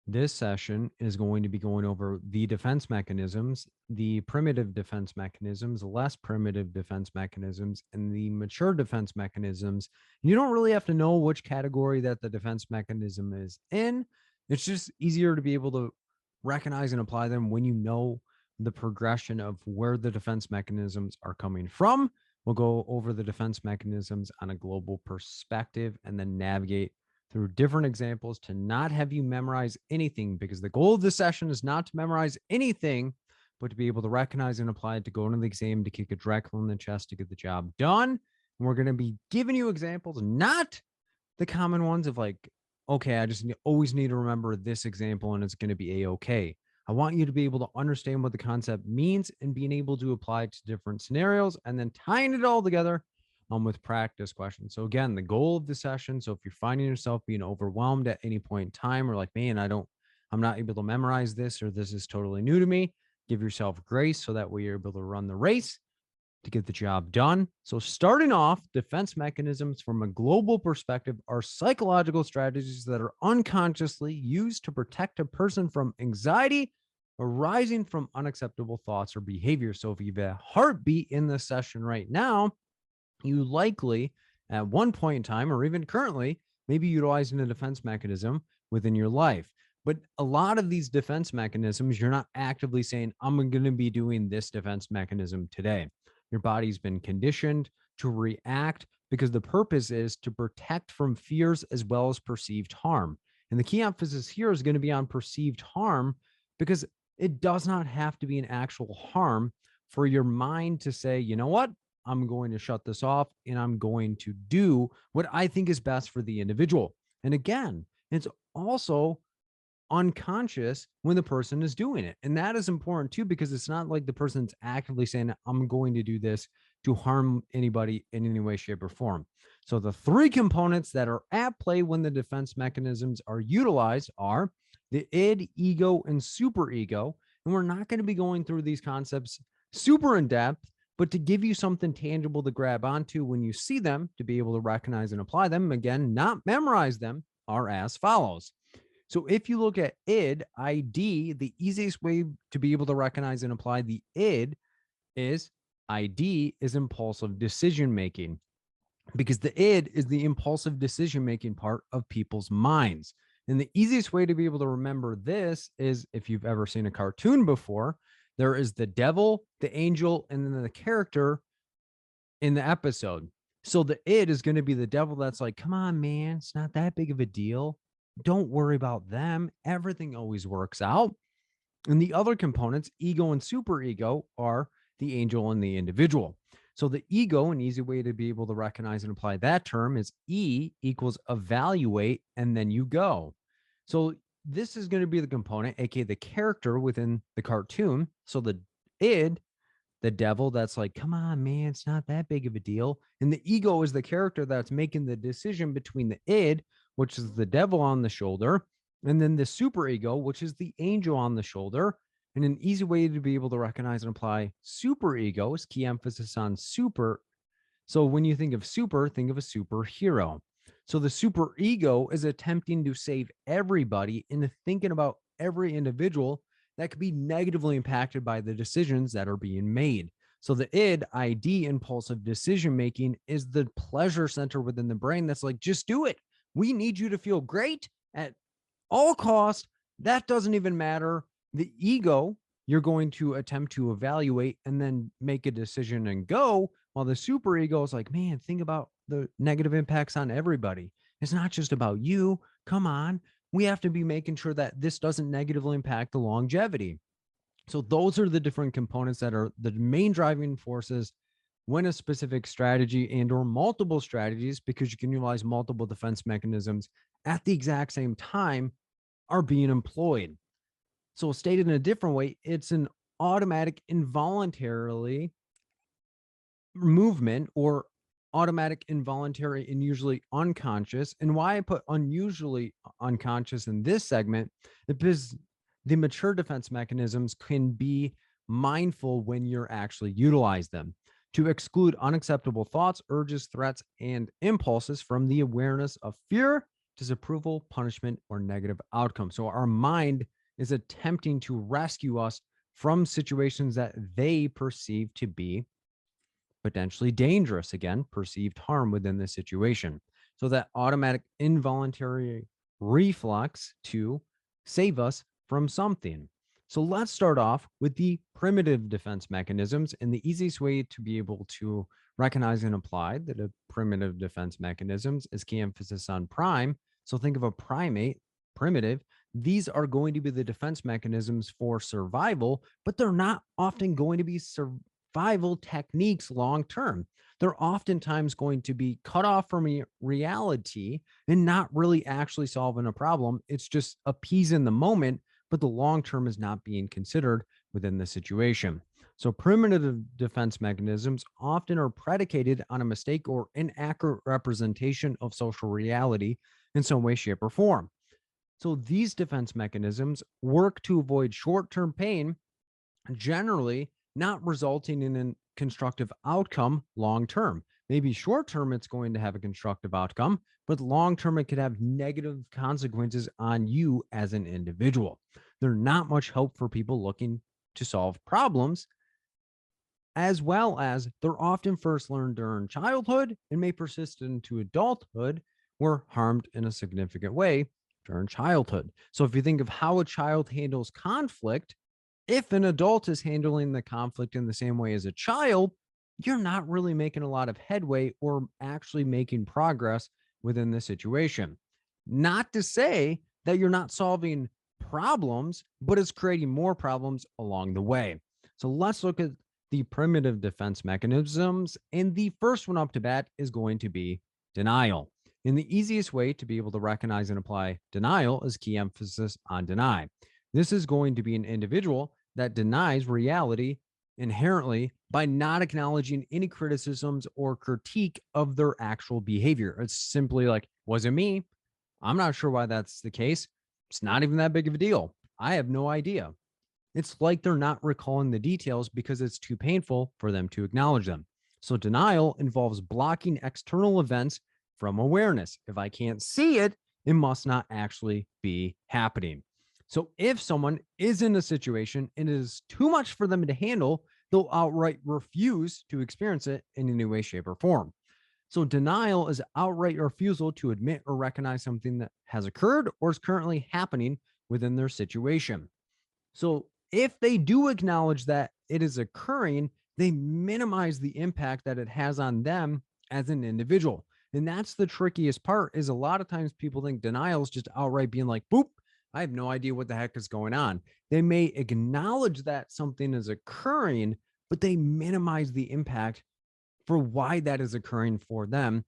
This session is going to be going over the defense mechanisms, the primitive defense mechanisms, less primitive defense mechanisms, and the mature defense mechanisms. You don't really have to know which category that the defense mechanism is in. It's just easier to be able to recognize and apply them when you know the progression of where the defense mechanisms are coming from. We'll go over the defense mechanisms on a global perspective and then navigate through different examples to not have you memorize anything, because the goal of this session is not to memorize anything, but to be able to recognize and apply it to go into the exam, to kick it directly in the chest to get the job done. And we're going to be giving you examples, not the common ones of like, okay, I just always need to remember this example and it's going to be a-okay. I want you to be able to understand what the concept means and being able to apply it to different scenarios and then tying it all together with practice questions. So again, the goal of the session. So if you're finding yourself being overwhelmed at any point in time, or like, man, I'm not able to memorize this, or this is totally new to me, give yourself grace so that way you're able to run the race to get the job done. So starting off, defense mechanisms from a global perspective are psychological strategies that are unconsciously used to protect a person from anxiety arising from unacceptable thoughts or behavior. So if you have a heartbeat in this session right now, you likely at one point in time, or even currently, maybe utilizing a defense mechanism within your life. But a lot of these defense mechanisms, you're not actively saying, I'm going to be doing this defense mechanism today. Your body's been conditioned to react because the purpose is to protect from fears as well as perceived harm. And the key emphasis here is going to be on perceived harm, because it does not have to be an actual harm for your mind to say, you know what? I'm going to shut this off and I'm going to do what I think is best for the individual. And again, it's also unconscious when the person is doing it. And that is important too, because it's not like the person's actively saying, I'm going to do this to harm anybody in any way, shape, or form. So the three components that are at play when the defense mechanisms are utilized are the id, ego, and superego. And we're not going to be going through these concepts super in depth, but to give you something tangible to grab onto when you see them, to be able to recognize and apply them, again, not memorize them, are as follows. So if you look at ID, the easiest way to be able to recognize and apply the id is ID is impulsive decision making, because the id is the impulsive decision making part of people's minds. And the easiest way to be able to remember this is, if you've ever seen a cartoon before, there is the devil, the angel, and then the character in the episode. So the id is going to be the devil that's like, come on, man, it's not that big of a deal. Don't worry about them. Everything always works out. And the other components, ego and superego, are the angel and the individual. So the ego, an easy way to be able to recognize and apply that term is E equals evaluate, and then you go. So this is going to be the component, aka the character within the cartoon. So the id, the devil that's like, come on, man, it's not that big of a deal. And the ego is the character that's making the decision between the id, which is the devil on the shoulder, and then the superego, which is the angel on the shoulder. And an easy way to be able to recognize and apply superego is key emphasis on super. So when you think of super, think of a superhero. So the superego is attempting to save everybody and thinking about every individual that could be negatively impacted by the decisions that are being made. So the ID, impulsive decision making, is the pleasure center within the brain that's like, just do it. We need you to feel great at all costs. That doesn't even matter. The ego, you're going to attempt to evaluate and then make a decision and go, while the superego is like, man, think about the negative impacts on everybody. It's not just about you. Come on. We have to be making sure that this doesn't negatively impact the longevity. So those are the different components that are the main driving forces when a specific strategy and or multiple strategies, because you can utilize multiple defense mechanisms at the exact same time, are being employed. So stated in a different way, it's an automatic involuntarily movement, or automatic involuntary and usually unconscious. And why I put unusually unconscious in this segment, because the mature defense mechanisms can be mindful when you're actually utilize them to exclude unacceptable thoughts, urges, threats, and impulses from the awareness of fear disapproval, punishment, or negative outcome. So our mind is attempting to rescue us from situations that they perceive to be potentially dangerous, again, perceived harm within the situation. So that automatic involuntary reflex to save us from something. So let's start off with the primitive defense mechanisms. And the easiest way to be able to recognize and apply the primitive defense mechanisms is key emphasis on prime. So think of a primate, primitive. These are going to be the defense mechanisms for survival, but they're not often going to be survival techniques long term. They're oftentimes going to be cut off from reality and not really actually solving a problem. It's just appeasing the moment, but the long term is not being considered within the situation. So, primitive defense mechanisms often are predicated on a mistake or inaccurate representation of social reality in some way, shape, or form. So, these defense mechanisms work to avoid short term pain, generally not resulting in a constructive outcome long term. Maybe short term, it's going to have a constructive outcome, but long term, it could have negative consequences on you as an individual. They're not much help for people looking to solve problems, as well as they're often first learned during childhood and may persist into adulthood, were harmed in a significant way during childhood. So if you think of how a child handles conflict, if an adult is handling the conflict in the same way as a child, you're not really making a lot of headway or actually making progress within the situation. Not to say that you're not solving problems, but it's creating more problems along the way. So let's look at the primitive defense mechanisms. And the first one up to bat is going to be denial. And the easiest way to be able to recognize and apply denial is key emphasis on deny. This is going to be an individual that denies reality inherently by not acknowledging any criticisms or critique of their actual behavior. It's simply like, wasn't me. I'm not sure why that's the case. It's not even that big of a deal. I have no idea. It's like they're not recalling the details because it's too painful for them to acknowledge them. So denial involves blocking external events from awareness. If I can't see it, it must not actually be happening. So if someone is in a situation and it is too much for them to handle, they'll outright refuse to experience it in any way, shape, or form. So denial is outright refusal to admit or recognize something that has occurred or is currently happening within their situation. So if they do acknowledge that it is occurring, they minimize the impact that it has on them as an individual. And that's the trickiest part, is a lot of times people think denial is just outright being like, boop, I have no idea what the heck is going on. They may acknowledge that something is occurring, but they minimize the impact for why that is occurring for them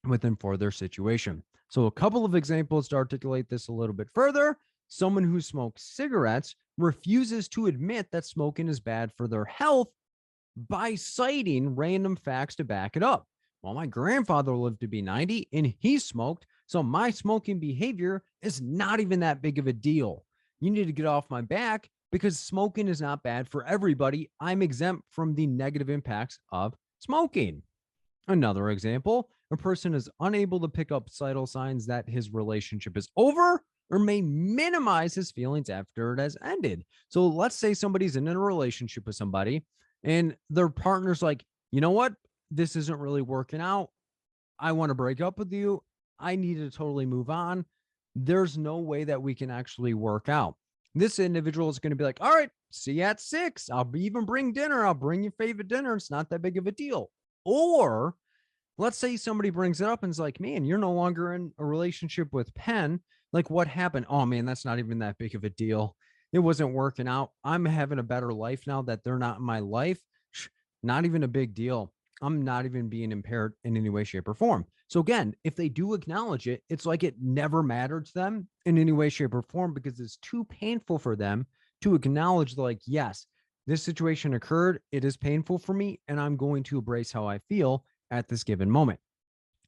within for their situation. So a couple of examples to articulate this a little bit further. Someone who smokes cigarettes refuses to admit that smoking is bad for their health by citing random facts to back it up. Well, my grandfather lived to be 90 and he smoked, so my smoking behavior is not even that big of a deal. You need to get off my back because smoking is not bad for everybody. I'm exempt from the negative impacts of smoking. Another example, a person is unable to pick up subtle signs that his relationship is over or may minimize his feelings after it has ended. So let's say somebody's in a relationship with somebody and their partner's like, you know what? This isn't really working out. I want to break up with you. I need to totally move on. There's no way that we can actually work out. This individual is going to be like, all right, see you at 6. I'll even bring dinner. I'll bring your favorite dinner. It's not that big of a deal. Or let's say somebody brings it up and is like, man, you're no longer in a relationship with Penn. Like, what happened? Oh, man, that's not even that big of a deal. It wasn't working out. I'm having a better life now that they're not in my life. Not even a big deal. I'm not even being impaired in any way, shape, or form. So again, if they do acknowledge it, it's like it never mattered to them in any way, shape, or form because it's too painful for them to acknowledge, like, yes, this situation occurred. It is painful for me, and I'm going to embrace how I feel at this given moment.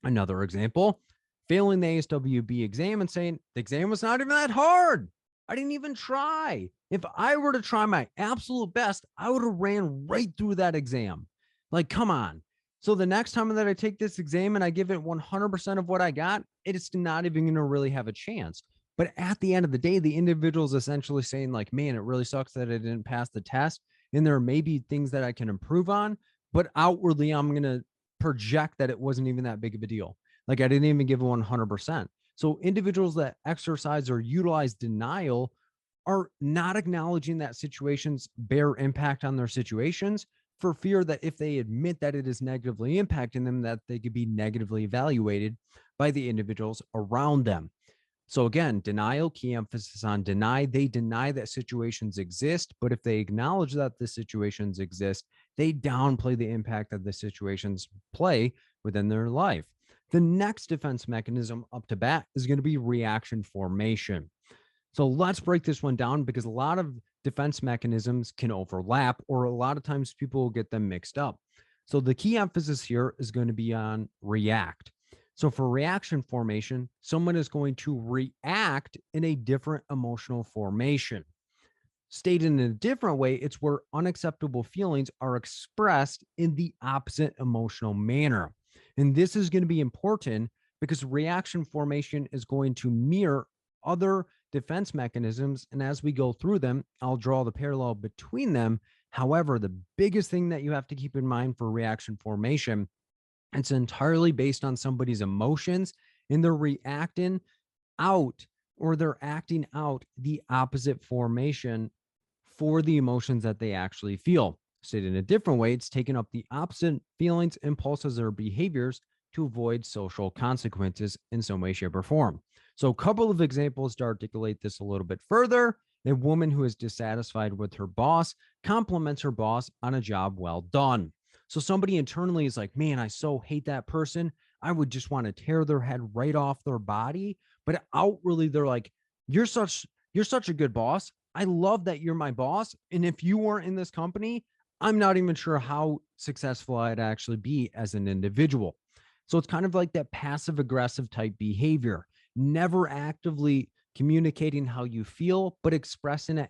Another example, failing the ASWB exam and saying the exam was not even that hard. I didn't even try. If I were to try my absolute best, I would have ran right through that exam. Like, come on. So the next time that I take this exam and I give it 100% of what I got, it's not even going to really have a chance. But at the end of the day, the individual is essentially saying, like, man, it really sucks that I didn't pass the test. And there may be things that I can improve on, but outwardly, I'm going to project that it wasn't even that big of a deal. Like, I didn't even give it 100%. So individuals that exercise or utilize denial are not acknowledging that situations bear impact on their situations for fear that if they admit that it is negatively impacting them, that they could be negatively evaluated by the individuals around them. So again, denial, key emphasis on deny. They deny that situations exist, but if they acknowledge that the situations exist, they downplay the impact that the situations play within their life. The next defense mechanism up to bat is going to be reaction formation. So let's break this one down because a lot of defense mechanisms can overlap, or a lot of times people will get them mixed up. So the key emphasis here is going to be on react. So for reaction formation, someone is going to react in a different emotional formation. Stated in a different way, it's where unacceptable feelings are expressed in the opposite emotional manner. And this is going to be important because reaction formation is going to mirror other defense mechanisms. And as we go through them, I'll draw the parallel between them. However, the biggest thing that you have to keep in mind for reaction formation, it's entirely based on somebody's emotions and they're reacting out or they're acting out the opposite formation for the emotions that they actually feel. Stated in a different way, it's taking up the opposite feelings, impulses, or behaviors to avoid social consequences in some way, shape, or form. So, a couple of examples to articulate this a little bit further. A woman who is dissatisfied with her boss compliments her boss on a job well done. So, somebody internally is like, man, I so hate that person. I would just want to tear their head right off their body. But outwardly, they're like, you're such a good boss. I love that you're my boss. And if you weren't in this company, I'm not even sure how successful I'd actually be as an individual. So it's kind of like that passive aggressive type behavior, never actively communicating how you feel, but expressing it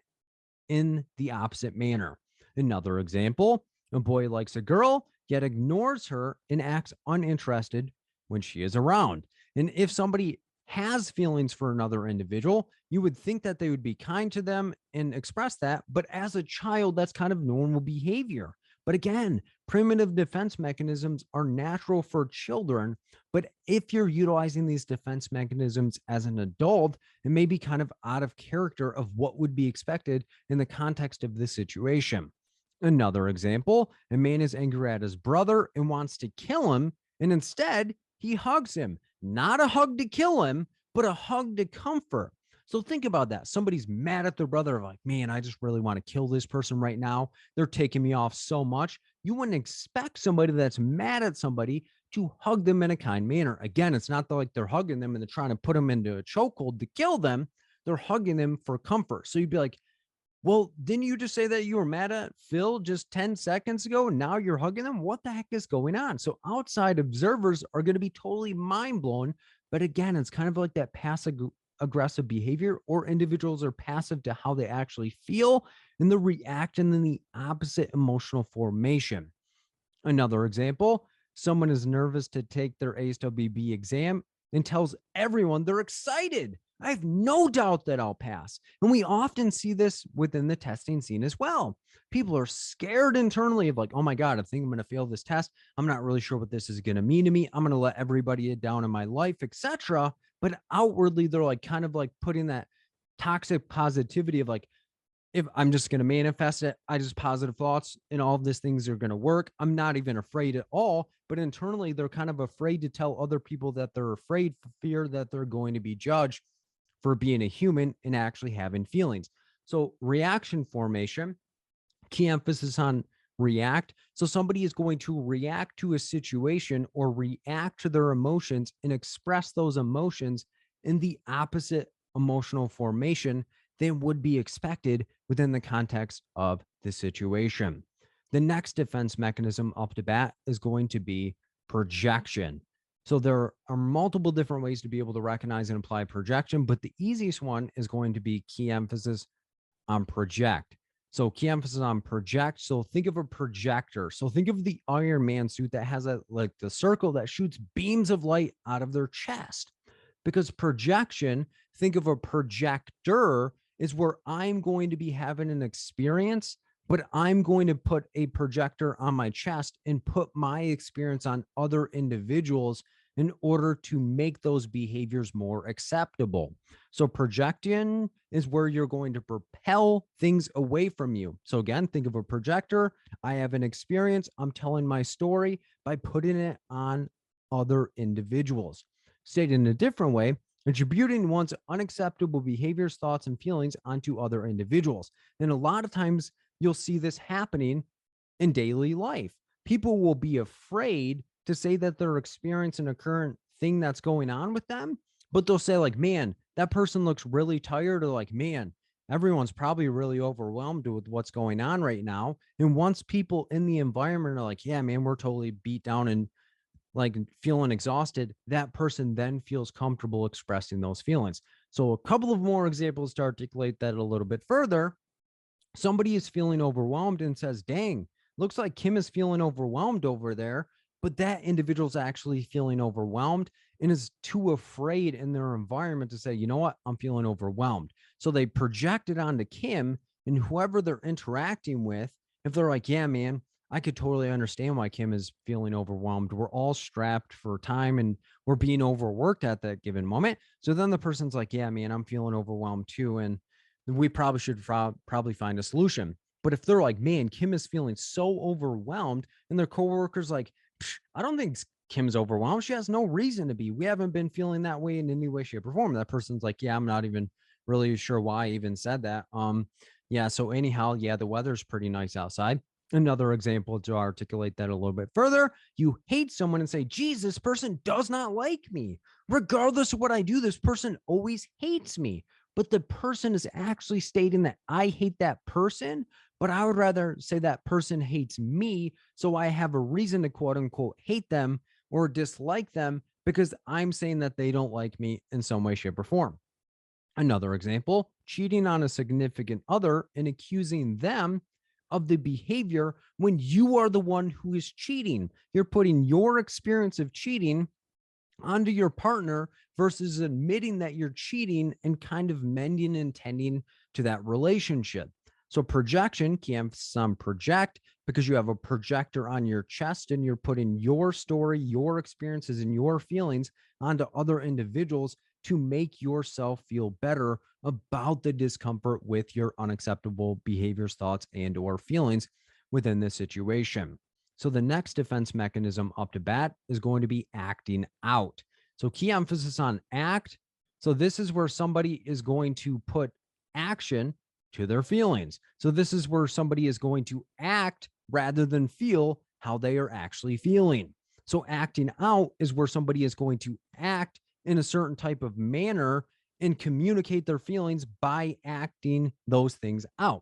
in the opposite manner. Another example, a boy likes a girl, yet ignores her and acts uninterested when she is around. And if somebody has feelings for another individual, you would think that they would be kind to them and express that. But as a child, that's kind of normal behavior. But again, primitive defense mechanisms are natural for children. But if you're utilizing these defense mechanisms as an adult, it may be kind of out of character of what would be expected in the context of this situation. Another example, a man is angry at his brother and wants to kill him, and instead he hugs him. Not a hug to kill him, but a hug to comfort. So think about that. Somebody's mad at their brother, like, man, I just really want to kill this person right now. They're taking me off so much. You wouldn't expect somebody that's mad at somebody to hug them in a kind manner. Again, it's not like they're hugging them and they're trying to put them into a chokehold to kill them. They're hugging them for comfort. So you'd be like, well, didn't you just say that you were mad at Phil just 10 seconds ago? And now you're hugging them? What the heck is going on? So outside observers are going to be totally mind blown. But again, it's kind of like that passive aggressive behavior, or individuals are passive to how they actually feel and the react in the opposite emotional formation. Another example, someone is nervous to take their ASWB exam and tells everyone they're excited. I have no doubt that I'll pass. And we often see this within the testing scene as well. People are scared internally of like, oh my God, I think I'm going to fail this test. I'm not really sure what this is going to mean to me. I'm going to let everybody down in my life, etc. But outwardly, they're like kind of like putting that toxic positivity of like, if I'm just going to manifest it, I just positive thoughts and all of these things are going to work. I'm not even afraid at all. But internally, they're kind of afraid to tell other people that they're afraid for fear that they're going to be judged for being a human and actually having feelings. So reaction formation, key emphasis on react. So somebody is going to react to a situation or react to their emotions and express those emotions in the opposite emotional formation than would be expected within the context of the situation. The next defense mechanism up to bat is going to be projection. So there are multiple different ways to be able to recognize and apply projection, but the easiest one is going to be key emphasis on project. So key emphasis on project. So think of a projector. So think of the Iron Man suit that has a like the circle that shoots beams of light out of their chest. Because projection, think of a projector is where I'm going to be having an experience, but I'm going to put a projector on my chest and put my experience on other individuals in order to make those behaviors more acceptable. So projecting is where you're going to propel things away from you. So again, think of a projector. I have an experience. I'm telling my story by putting it on other individuals. Stated in a different way, attributing one's unacceptable behaviors, thoughts, and feelings onto other individuals. And a lot of times you'll see this happening in daily life. People will be afraid to say that they're experiencing a current thing that's going on with them, but they'll say, like, man, that person looks really tired, or like, man, everyone's probably really overwhelmed with what's going on right now. And once people in the environment are like, yeah, man, we're totally beat down and like feeling exhausted, that person then feels comfortable expressing those feelings. So, a couple of more examples to articulate that a little bit further. Somebody is feeling overwhelmed and says, dang, looks like Kim is feeling overwhelmed over there. But that individual's actually feeling overwhelmed and is too afraid in their environment to say, you know what, I'm feeling overwhelmed. So they project it onto Kim and whoever they're interacting with. If they're like, yeah, man, I could totally understand why Kim is feeling overwhelmed. We're all strapped for time and we're being overworked at that given moment. So then the person's like, yeah, man, I'm feeling overwhelmed too. And we probably should probably find a solution. But if they're like, man, Kim is feeling so overwhelmed, and their coworkers like, I don't think Kim's overwhelmed. She has no reason to be. We haven't been feeling that way in any way, shape, or form. That person's like, yeah, I'm not even really sure why I even said that. Yeah. So anyhow, yeah, the weather's pretty nice outside. Another example to articulate that a little bit further, you hate someone and say, geez, this person does not like me. Regardless of what I do, this person always hates me. But the person is actually stating that I hate that person, but I would rather say that person hates me. So I have a reason to quote unquote hate them or dislike them because I'm saying that they don't like me in some way, shape, or form. Another example, cheating on a significant other and accusing them of the behavior when you are the one who is cheating. You're putting your experience of cheating onto your partner versus admitting that you're cheating and kind of mending and tending to that relationship. So projection, key emphasis on project, because you have a projector on your chest and you're putting your story, your experiences, and your feelings onto other individuals to make yourself feel better about the discomfort with your unacceptable behaviors, thoughts, and or feelings within this situation. So the next defense mechanism up to bat is going to be acting out. So key emphasis on act. So this is where somebody is going to put action to their feelings. So this is where somebody is going to act rather than feel how they are actually feeling. So acting out is where somebody is going to act in a certain type of manner and communicate their feelings by acting those things out.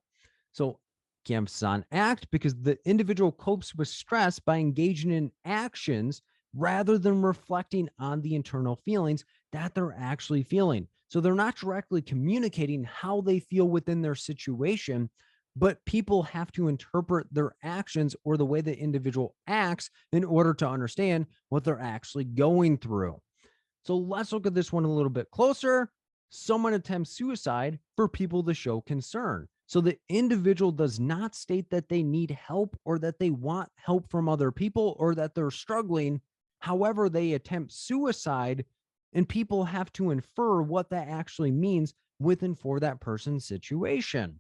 So key emphasis on act because the individual copes with stress by engaging in actions rather than reflecting on the internal feelings that they're actually feeling. So they're not directly communicating how they feel within their situation, but people have to interpret their actions or the way the individual acts in order to understand what they're actually going through. So let's look at this one a little bit closer. Someone attempts suicide for people to show concern. So the individual does not state that they need help or that they want help from other people or that they're struggling. However, they attempt suicide and people have to infer what that actually means with and for that person's situation.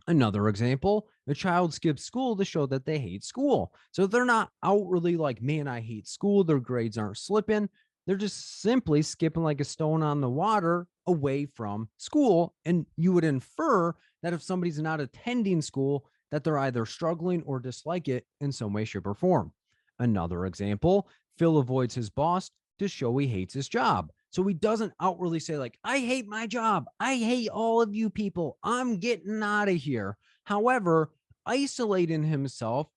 Another example, a child skips school to show that they hate school. So they're not outwardly like, man, I hate school. Their grades aren't slipping. They're just simply skipping like a stone on the water away from school. And you would infer that if somebody's not attending school, that they're either struggling or dislike it in some way, shape, or form. Another example, Phil avoids his boss to show he hates his job. So he doesn't outwardly say, like, I hate my job. I hate all of you people. I'm getting out of here. However, isolating himself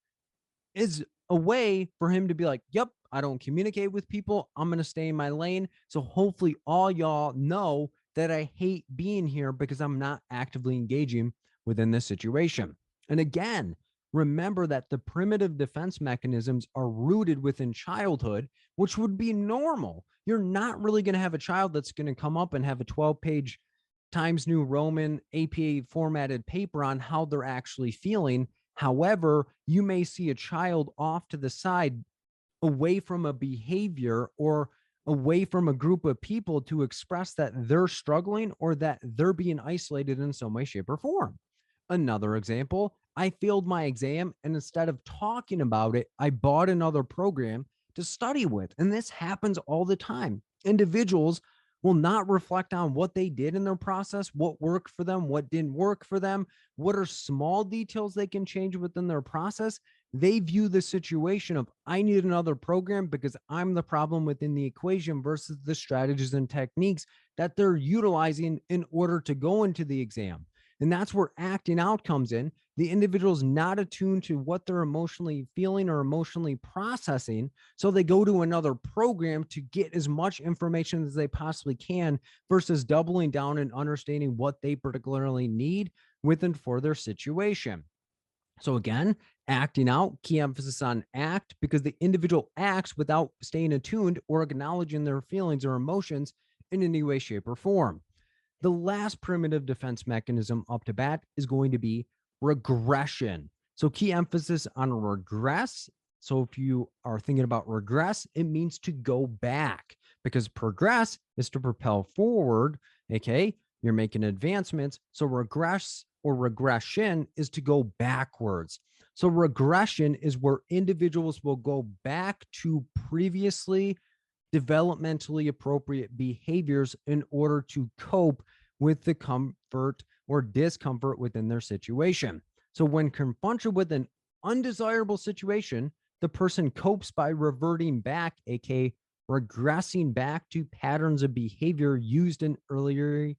is a way for him to be like, yep, I don't communicate with people. I'm going to stay in my lane. So hopefully all y'all know that I hate being here because I'm not actively engaging within this situation. And again, remember that the primitive defense mechanisms are rooted within childhood, which would be normal. You're not really going to have a child that's going to come up and have a 12-page Times New Roman APA formatted paper on how they're actually feeling. However, you may see a child off to the side, away from a behavior or away from a group of people, to express that they're struggling or that they're being isolated in some way, shape, or form. Another example, I failed my exam, and instead of talking about it, I bought another program to study with. And this happens all the time. Individuals will not reflect on what they did in their process, what worked for them, what didn't work for them, what are small details they can change within their process. They view the situation of, I need another program because I'm the problem within the equation, versus the strategies and techniques that they're utilizing in order to go into the exam. And that's where acting out comes in. The individual's not attuned to what they're emotionally feeling or emotionally processing. So they go to another program to get as much information as they possibly can, versus doubling down and understanding what they particularly need within for their situation. So again, acting out, key emphasis on act, because the individual acts without staying attuned or acknowledging their feelings or emotions in any way, shape, or form. The last primitive defense mechanism up to bat is going to be regression. So key emphasis on regress. So if you are thinking about regress, it means to go back, because progress is to propel forward. Okay. You're making advancements. So regress or regression is to go backwards. So regression is where individuals will go back to previously developmentally appropriate behaviors in order to cope with the comfort or discomfort within their situation. So when confronted with an undesirable situation, the person copes by reverting back, aka regressing back to patterns of behavior used in earlier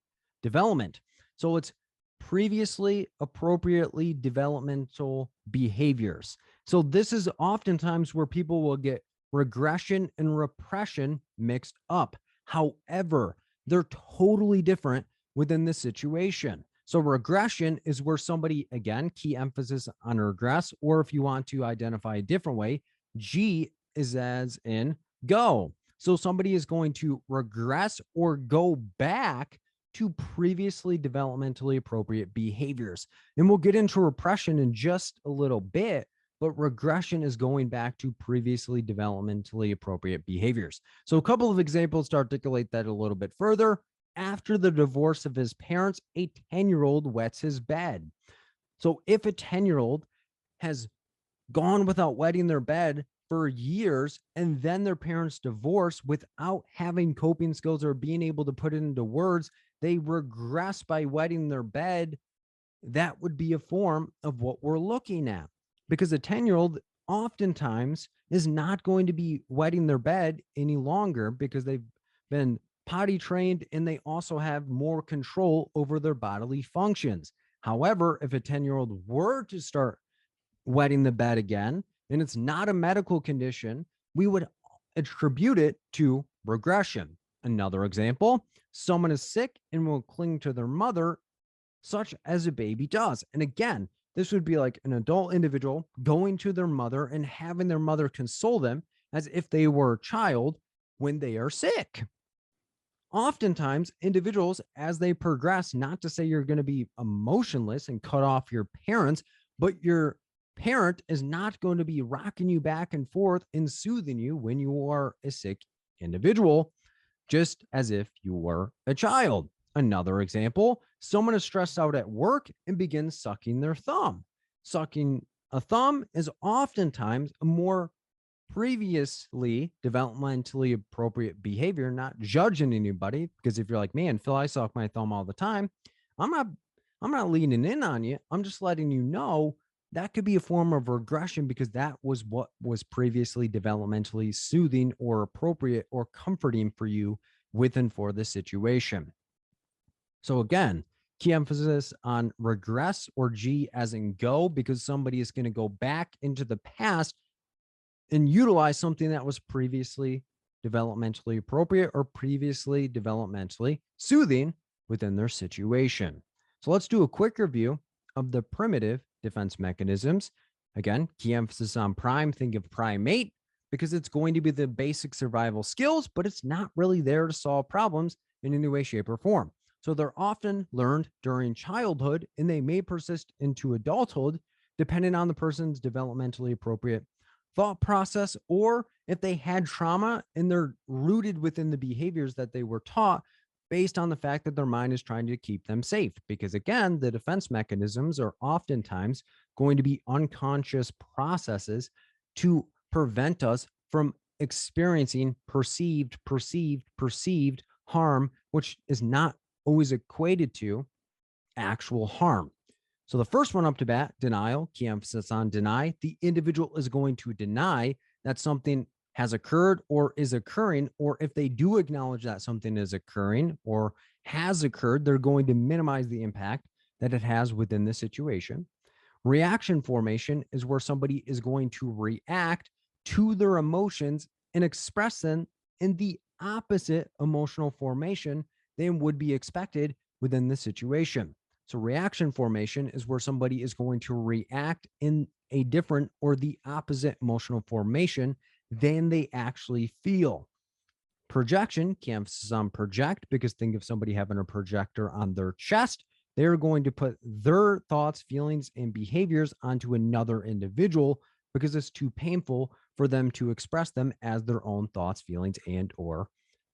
development. So it's previously appropriately developmental behaviors. So this is oftentimes where people will get regression and repression mixed up. However, they're totally different within the situation. So regression is where somebody, again, key emphasis on regress, or if you want to identify a different way, G is as in go. So somebody is going to regress or go back to previously developmentally appropriate behaviors. And we'll get into repression in just a little bit, but regression is going back to previously developmentally appropriate behaviors. So a couple of examples to articulate that a little bit further. After the divorce of his parents, a 10-year-old wets his bed. So if a 10-year-old has gone without wetting their bed for years, and then their parents divorce without having coping skills or being able to put it into words, they regress by wetting their bed. That would be a form of what we're looking at, because a 10-year-old oftentimes is not going to be wetting their bed any longer because they've been potty trained and they also have more control over their bodily functions. However, if a 10-year-old were to start wetting the bed again, and it's not a medical condition, we would attribute it to regression. Another example, someone is sick and will cling to their mother, such as a baby does. And again, this would be like an adult individual going to their mother and having their mother console them as if they were a child when they are sick. Oftentimes, individuals, as they progress, not to say you're going to be emotionless and cut off your parents, but your parent is not going to be rocking you back and forth and soothing you when you are a sick individual, just as if you were a child. Another example, someone is stressed out at work and begins sucking their thumb. Sucking a thumb is oftentimes a more previously developmentally appropriate behavior, not judging anybody. Because if you're like, man, Phil, I suck my thumb all the time, I'm not leaning in on you. I'm just letting you know that could be a form of regression, because that was what was previously developmentally soothing or appropriate or comforting for you within for the situation. So again, key emphasis on regress, or G as in go, because somebody is going to go back into the past and utilize something that was previously developmentally appropriate or previously developmentally soothing within their situation. So let's do a quick review of the primitive defense mechanisms. Again, key emphasis on prime. Think of primate because it's going to be the basic survival skills, but it's not really there to solve problems in any way, shape, or form. So they're often learned during childhood and they may persist into adulthood, depending on the person's developmentally appropriate thought process, or if they had trauma and they're rooted within the behaviors that they were taught based on the fact that their mind is trying to keep them safe. Because again, the defense mechanisms are oftentimes going to be unconscious processes to prevent us from experiencing perceived harm, which is not always equated to actual harm. So the first one up to bat, denial, key emphasis on deny. The individual is going to deny that something has occurred or is occurring, or if they do acknowledge that something is occurring or has occurred, they're going to minimize the impact that it has within the situation. Reaction formation is where somebody is going to react to their emotions and express them in the opposite emotional formation than would be expected within the situation. So reaction formation is where somebody is going to react in a different or the opposite emotional formation than they actually feel. Projection, key emphasis on project, because think of somebody having a projector on their chest. They're going to put their thoughts, feelings, and behaviors onto another individual because it's too painful for them to express them as their own thoughts, feelings, and or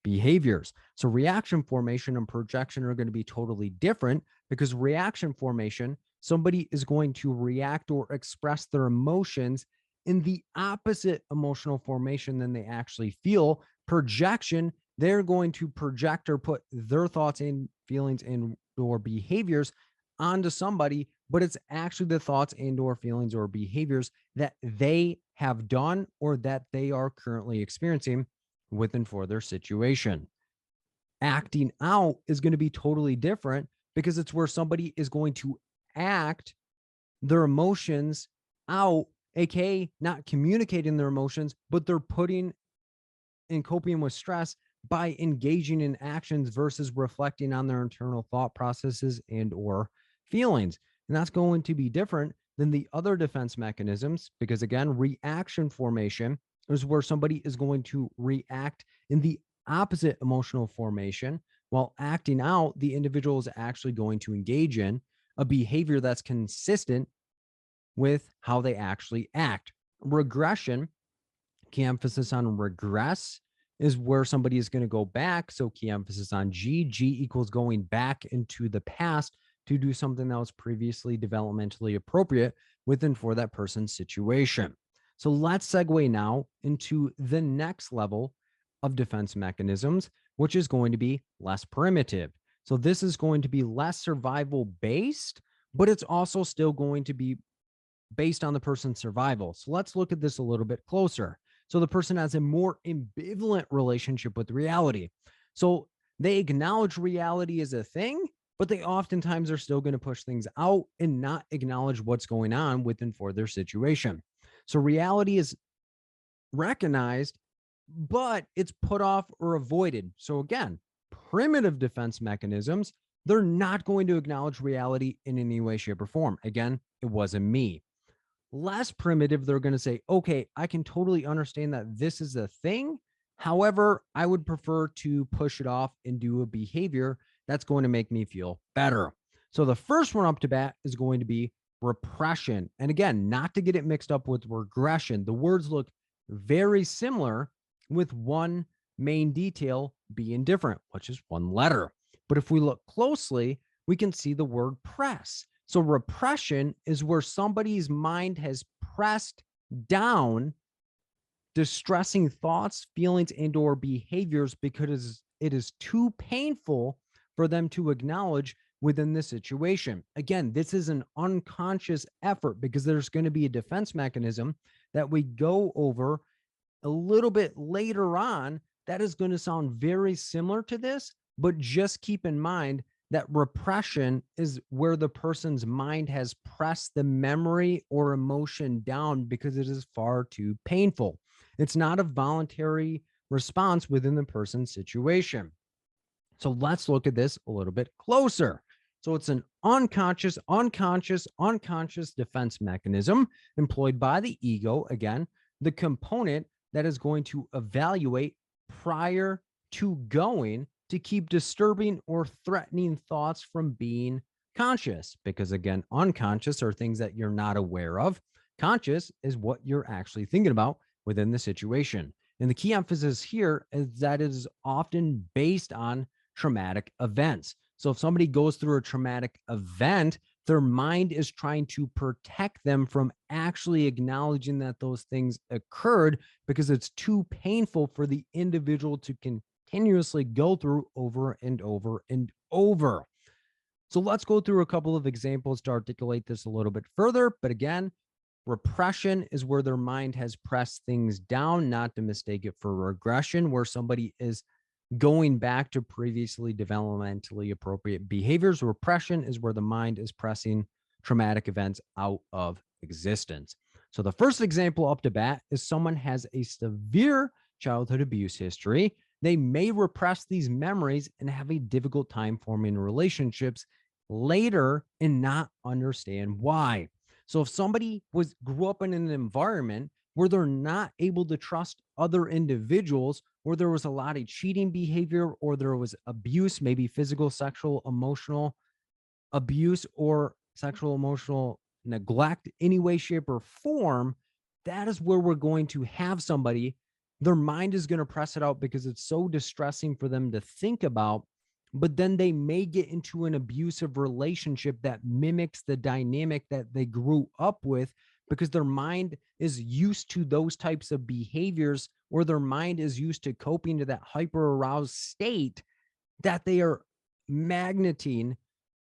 behaviors. So reaction formation and projection are going to be totally different because reaction formation, somebody is going to react or express their emotions in the opposite emotional formation than they actually feel. Projection, they're going to project or put their thoughts and feelings and or behaviors onto somebody, but it's actually the thoughts and or feelings or behaviors that they have done or that they are currently experiencing with and for their situation. Acting out is going to be totally different because it's where somebody is going to act their emotions out, aka not communicating their emotions, but they're putting and coping with stress by engaging in actions versus reflecting on their internal thought processes and or feelings. And that's going to be different than the other defense mechanisms because again, reaction formation is where somebody is going to react in the opposite emotional formation, while acting out, the individual is actually going to engage in a behavior that's consistent with how they actually act. Regression, key emphasis on regress, is where somebody is going to go back. So key emphasis on G. G equals going back into the past to do something that was previously developmentally appropriate within for that person's situation. So let's segue now into the next level of defense mechanisms, which is going to be less primitive. So this is going to be less survival based, but it's also still going to be based on the person's survival. So let's look at this a little bit closer. So the person has a more ambivalent relationship with reality. So they acknowledge reality as a thing, but they oftentimes are still going to push things out and not acknowledge what's going on within for their situation. So reality is recognized, but it's put off or avoided. So again, primitive defense mechanisms, they're not going to acknowledge reality in any way, shape, or form. Again, it wasn't me. Less primitive, they're going to say, okay, I can totally understand that this is a thing. However, I would prefer to push it off and do a behavior that's going to make me feel better. So the first one up to bat is going to be repression. And again, not to get it mixed up with regression. The words look very similar with one main detail being different, which is one letter. But if we look closely, we can see the word press. So repression is where somebody's mind has pressed down distressing thoughts, feelings, and or behaviors because it is too painful for them to acknowledge within this situation. Again, this is an unconscious effort because there's going to be a defense mechanism that we go over a little bit later on that is going to sound very similar to this, but just keep in mind that repression is where the person's mind has pressed the memory or emotion down because it is far too painful. It's not a voluntary response within the person's situation. So let's look at this a little bit closer. So it's an unconscious defense mechanism employed by the ego, again, the component that is going to evaluate prior to going to keep disturbing or threatening thoughts from being conscious. Because again, unconscious are things that you're not aware of. Conscious is what you're actually thinking about within the situation. And the key emphasis here is that it is often based on traumatic events. So if somebody goes through a traumatic event, their mind is trying to protect them from actually acknowledging that those things occurred because it's too painful for the individual to continuously go through over and over and over. So let's go through a couple of examples to articulate this a little bit further. But again, repression is where their mind has pressed things down, not to mistake it for regression, where somebody is going back to previously developmentally appropriate behaviors. Repression is where the mind is pressing traumatic events out of existence. So the first example up to bat is someone has a severe childhood abuse history. They may repress these memories and have a difficult time forming relationships later and not understand why. So if somebody grew up in an environment where they're not able to trust other individuals, where there was a lot of cheating behavior, or there was abuse, maybe physical, sexual, emotional abuse, or sexual, emotional neglect, any way, shape, or form, that is where we're going to have somebody, their mind is going to press it out because it's so distressing for them to think about. But then they may get into an abusive relationship that mimics the dynamic that they grew up with because their mind is used to those types of behaviors, or their mind is used to coping to that hyper aroused state that they are magneting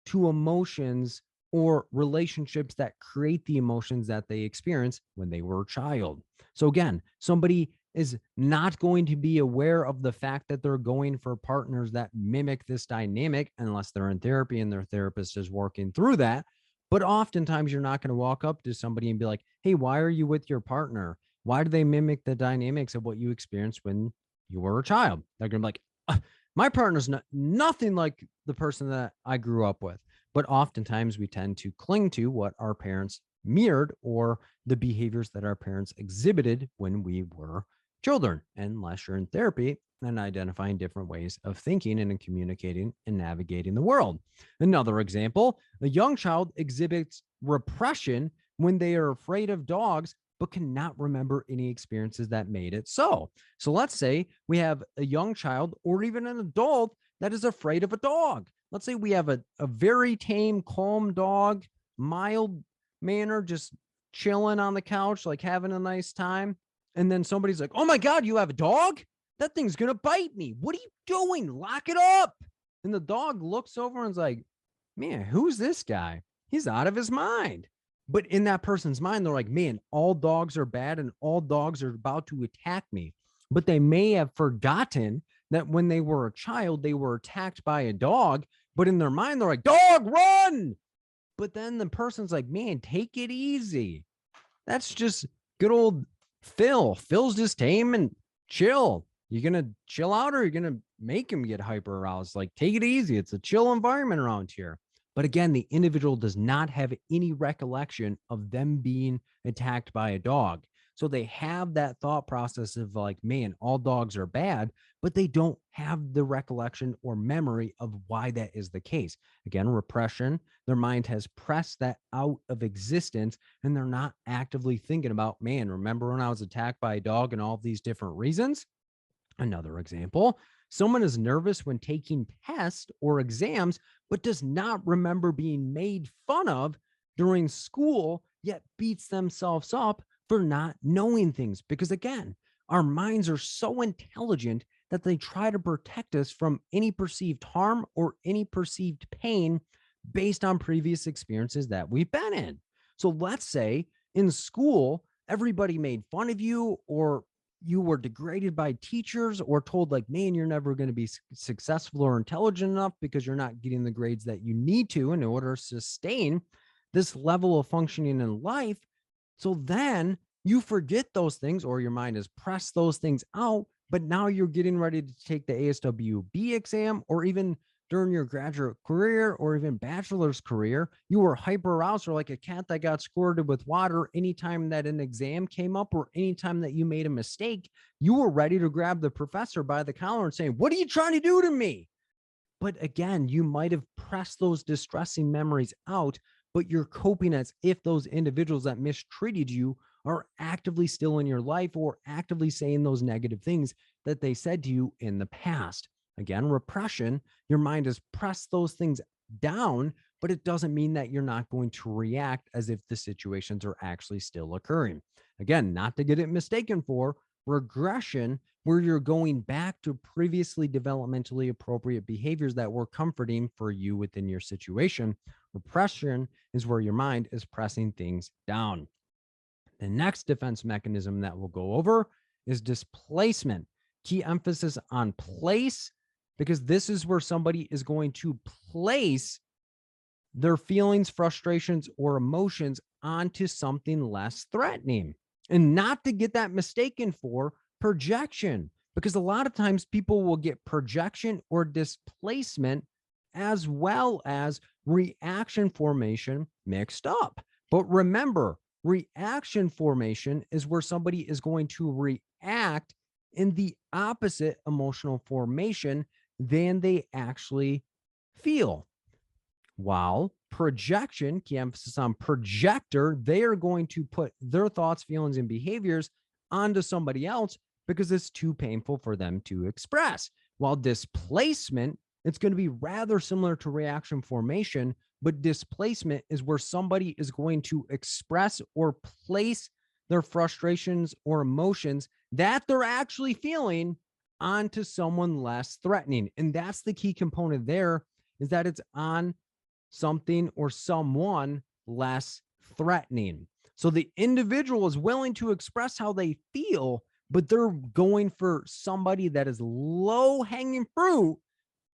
to emotions or relationships that create the emotions that they experience when they were a child. So again, somebody is not going to be aware of the fact that they're going for partners that mimic this dynamic unless they're in therapy and their therapist is working through that. But oftentimes you're not going to walk up to somebody and be like, hey, why are you with your partner? Why do they mimic the dynamics of what you experienced when you were a child? They're going to be like, my partner's nothing like the person that I grew up with. But oftentimes we tend to cling to what our parents mirrored or the behaviors that our parents exhibited when we were children, unless you're in therapy and identifying different ways of thinking and communicating and navigating the world. Another example, a young child exhibits repression when they are afraid of dogs, but cannot remember any experiences that made it so. So let's say we have a young child or even an adult that is afraid of a dog. Let's say we have a very tame, calm dog, mild manner, just chilling on the couch, like having a nice time. And then somebody's like, oh my God, you have a dog? That thing's going to bite me. What are you doing? Lock it up. And the dog looks over and is like, man, who's this guy? He's out of his mind. But in that person's mind, they're like, man, all dogs are bad and all dogs are about to attack me. But they may have forgotten that when they were a child, they were attacked by a dog. But in their mind, they're like, dog, run. But then the person's like, man, take it easy. That's just good old Phil. Phil's just tame and chill. You gonna chill out or you're gonna make him get hyper aroused? Like, take it easy. It's a chill environment around here. But again, the individual does not have any recollection of them being attacked by a dog. So they have that thought process of like, man, all dogs are bad, but they don't have the recollection or memory of why that is the case. Again, repression, their mind has pressed that out of existence and they're not actively thinking about, man, remember when I was attacked by a dog and all of these different reasons? Another example, someone is nervous when taking tests or exams, but does not remember being made fun of during school, yet beats themselves up for not knowing things. Because again, our minds are so intelligent that they try to protect us from any perceived harm or any perceived pain based on previous experiences that we've been in. So let's say in school, everybody made fun of you, or you were degraded by teachers, or told like, man, you're never going to be successful or intelligent enough because you're not getting the grades that you need to in order to sustain this level of functioning in life. So then you forget those things, or your mind has pressed those things out, but now you're getting ready to take the ASWB exam or even during your graduate career or even bachelor's career, you were hyper aroused or like a cat that got squirted with water anytime that an exam came up or anytime that you made a mistake, you were ready to grab the professor by the collar and say, "What are you trying to do to me?" But again, you might have pressed those distressing memories out, but you're coping as if those individuals that mistreated you are actively still in your life or actively saying those negative things that they said to you in the past. Again, repression, your mind has pressed those things down, but it doesn't mean that you're not going to react as if the situations are actually still occurring. Again, not to get it mistaken for regression, where you're going back to previously developmentally appropriate behaviors that were comforting for you within your situation. Repression is where your mind is pressing things down. The next defense mechanism that we'll go over is displacement. Key emphasis on place, because this is where somebody is going to place their feelings, frustrations, or emotions onto something less threatening. And not to get that mistaken for projection, because a lot of times people will get projection or displacement as well as reaction formation mixed up. But remember, reaction formation is where somebody is going to react in the opposite emotional formation than they actually feel. While projection, key emphasis on projector, they are going to put their thoughts, feelings, and behaviors onto somebody else because it's too painful for them to express. While displacement, it's going to be rather similar to reaction formation, but displacement is where somebody is going to express or place their frustrations or emotions that they're actually feeling onto someone less threatening. And that's the key component there, is that it's on something or someone less threatening. So the individual is willing to express how they feel, but they're going for somebody that is low hanging fruit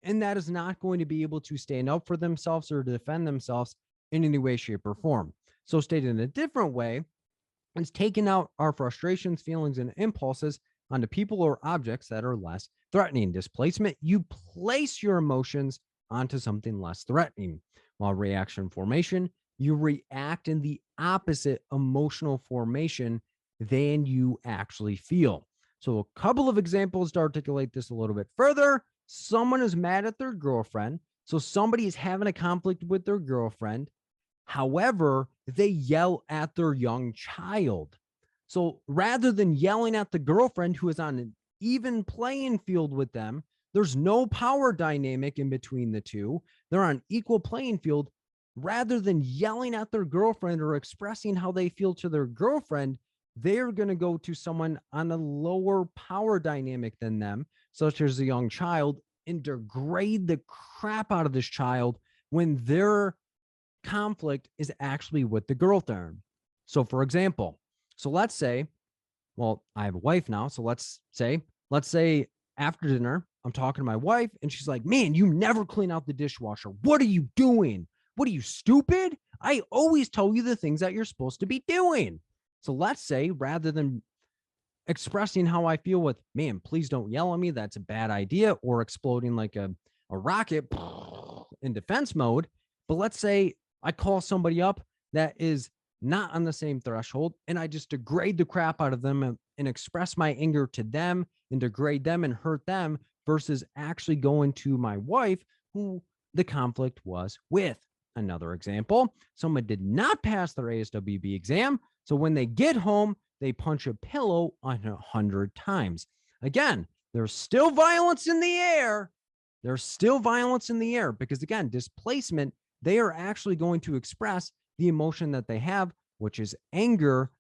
and that is not going to be able to stand up for themselves or defend themselves in any way, shape, or form. So stated in a different way, it's taking out our frustrations, feelings, and impulses onto people or objects that are less threatening. Displacement, you place your emotions onto something less threatening. While reaction formation, you react in the opposite emotional formation than you actually feel. So, a couple of examples to articulate this a little bit further. Someone is mad at their girlfriend. So, somebody is having a conflict with their girlfriend. However, they yell at their young child. So, rather than yelling at the girlfriend who is on an even playing field with them, there's no power dynamic in between the two. They're on equal playing field. Rather than yelling at their girlfriend or expressing how they feel to their girlfriend, they're going to go to someone on a lower power dynamic than them, such as a young child, and degrade the crap out of this child when their conflict is actually with the girlfriend. So, for example, let's say, well, I have a wife now. So let's say after dinner, I'm talking to my wife and she's like, "Man, you never clean out the dishwasher. What are you doing? What are you, stupid? I always tell you the things that you're supposed to be doing." So let's say, rather than expressing how I feel with, "Man, please don't yell at me, that's a bad idea," or exploding like a rocket in defense mode, but let's say I call somebody up that is not on the same threshold and I just degrade the crap out of them and express my anger to them and degrade them and hurt them versus actually going to my wife who the conflict was with. Another example, someone did not pass their ASWB exam. So when they get home, they punch a pillow 100 times. Again, there's still violence in the air. There's still violence in the air because, again, displacement, they are actually going to express the emotion that they have, which is anger,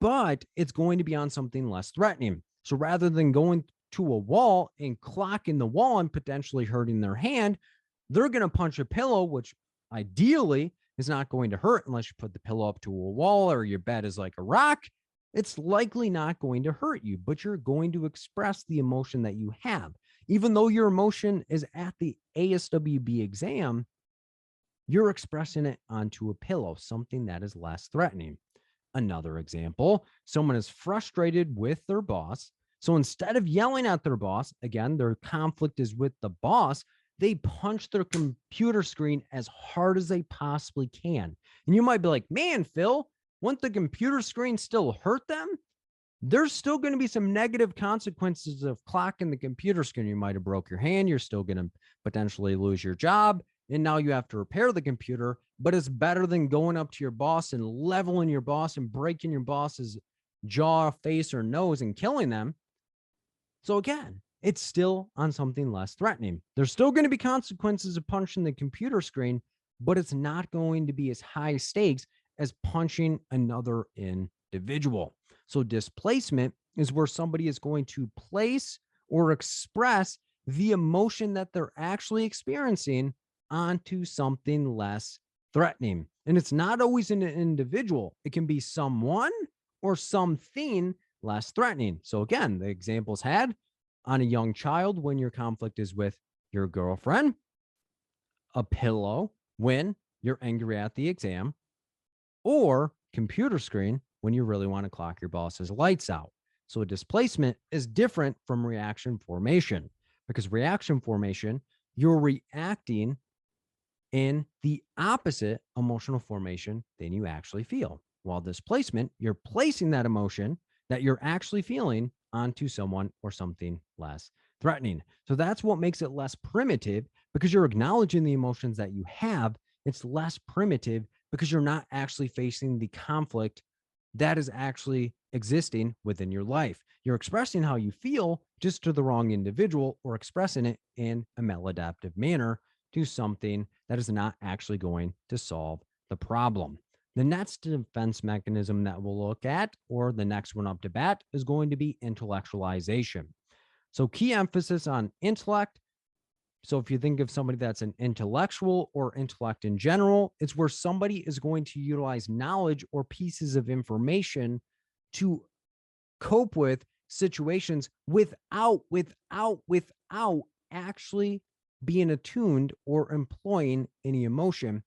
but it's going to be on something less threatening. So rather than going to a wall and clocking the wall and potentially hurting their hand, they're going to punch a pillow, which ideally is not going to hurt unless you put the pillow up to a wall or your bed is like a rock. It's likely not going to hurt you, but you're going to express the emotion that you have. Even though your emotion is at the ASWB exam, you're expressing it onto a pillow, something that is less threatening. Another example, someone is frustrated with their boss. So instead of yelling at their boss, again, their conflict is with the boss, they punch their computer screen as hard as they possibly can. And you might be like, man, Phil, won't the computer screen still hurt them? There's still going to be some negative consequences of clocking the computer screen. You might have broke your hand. You're still going to potentially lose your job. And now you have to repair the computer, but it's better than going up to your boss and leveling your boss and breaking your boss's jaw, face, or nose and killing them. So again, it's still on something less threatening. There's still going to be consequences of punching the computer screen, but it's not going to be as high stakes as punching another individual. So displacement is where somebody is going to place or express the emotion that they're actually experiencing onto something less threatening. And it's not always an individual. It can be someone or something less threatening. So again, the examples had on a young child when your conflict is with your girlfriend, a pillow when you're angry at the exam, or computer screen when you really want to clock your boss's lights out. So a displacement is different from reaction formation, because reaction formation, you're reacting in the opposite emotional formation than you actually feel. While displacement, you're placing that emotion that you're actually feeling onto someone or something less threatening. So that's what makes it less primitive, because you're acknowledging the emotions that you have. It's less primitive because you're not actually facing the conflict that is actually existing within your life. You're expressing how you feel just to the wrong individual, or expressing it in a maladaptive manner to something that is not actually going to solve the problem. The next defense mechanism that we'll look at, or the next one up to bat, is going to be intellectualization. So key emphasis on intellect. So if you think of somebody that's an intellectual or intellect in general, it's where somebody is going to utilize knowledge or pieces of information to cope with situations without actually being attuned or employing any emotion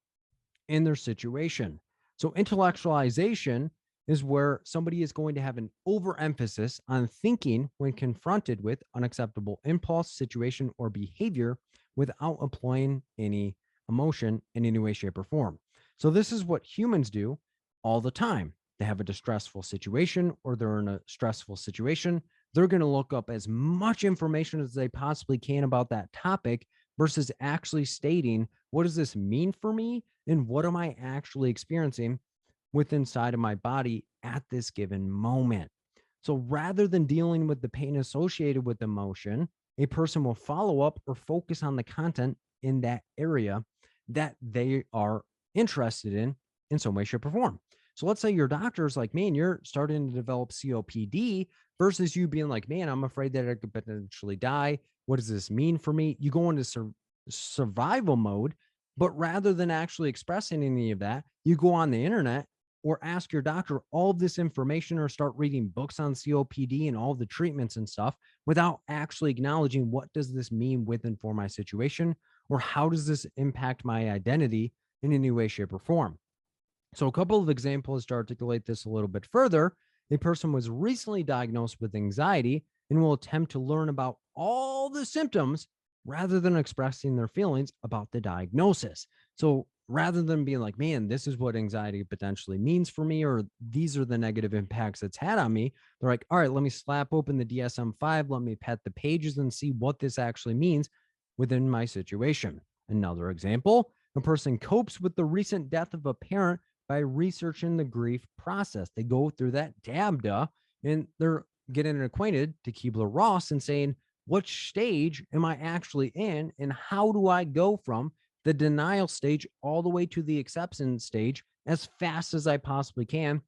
in their situation. So intellectualization is where somebody is going to have an overemphasis on thinking when confronted with unacceptable impulse, situation, or behavior without applying any emotion in any way, shape, or form. So this is what humans do all the time. They have a distressful situation, or they're in a stressful situation. They're going to look up as much information as they possibly can about that topic versus actually stating, what does this mean for me? And what am I actually experiencing within inside of my body at this given moment? So rather than dealing with the pain associated with emotion, a person will follow up or focus on the content in that area that they are interested in some way, shape, or form. So let's say your doctor's like, man, you're starting to develop COPD, versus you being like, man, I'm afraid that I could potentially die. What does this mean for me? You go into survival mode, but rather than actually expressing any of that, you go on the internet or ask your doctor all of this information, or start reading books on COPD and all the treatments and stuff without actually acknowledging, what does this mean with and for my situation, or how does this impact my identity in any way, shape, or form? So a couple of examples to articulate this a little bit further. A person was recently diagnosed with anxiety and will attempt to learn about all the symptoms rather than expressing their feelings about the diagnosis. So rather than being like, man, this is what anxiety potentially means for me, or these are the negative impacts it's had on me, they're like, all right, let me slap open the DSM-5, let me pet the pages and see what this actually means within my situation. Another example, a person copes with the recent death of a parent by researching the grief process. They go through that DABDA and they're getting acquainted to Kubler-Ross and saying, what stage am I actually in? And how do I go from the denial stage all the way to the acceptance stage as fast as I possibly can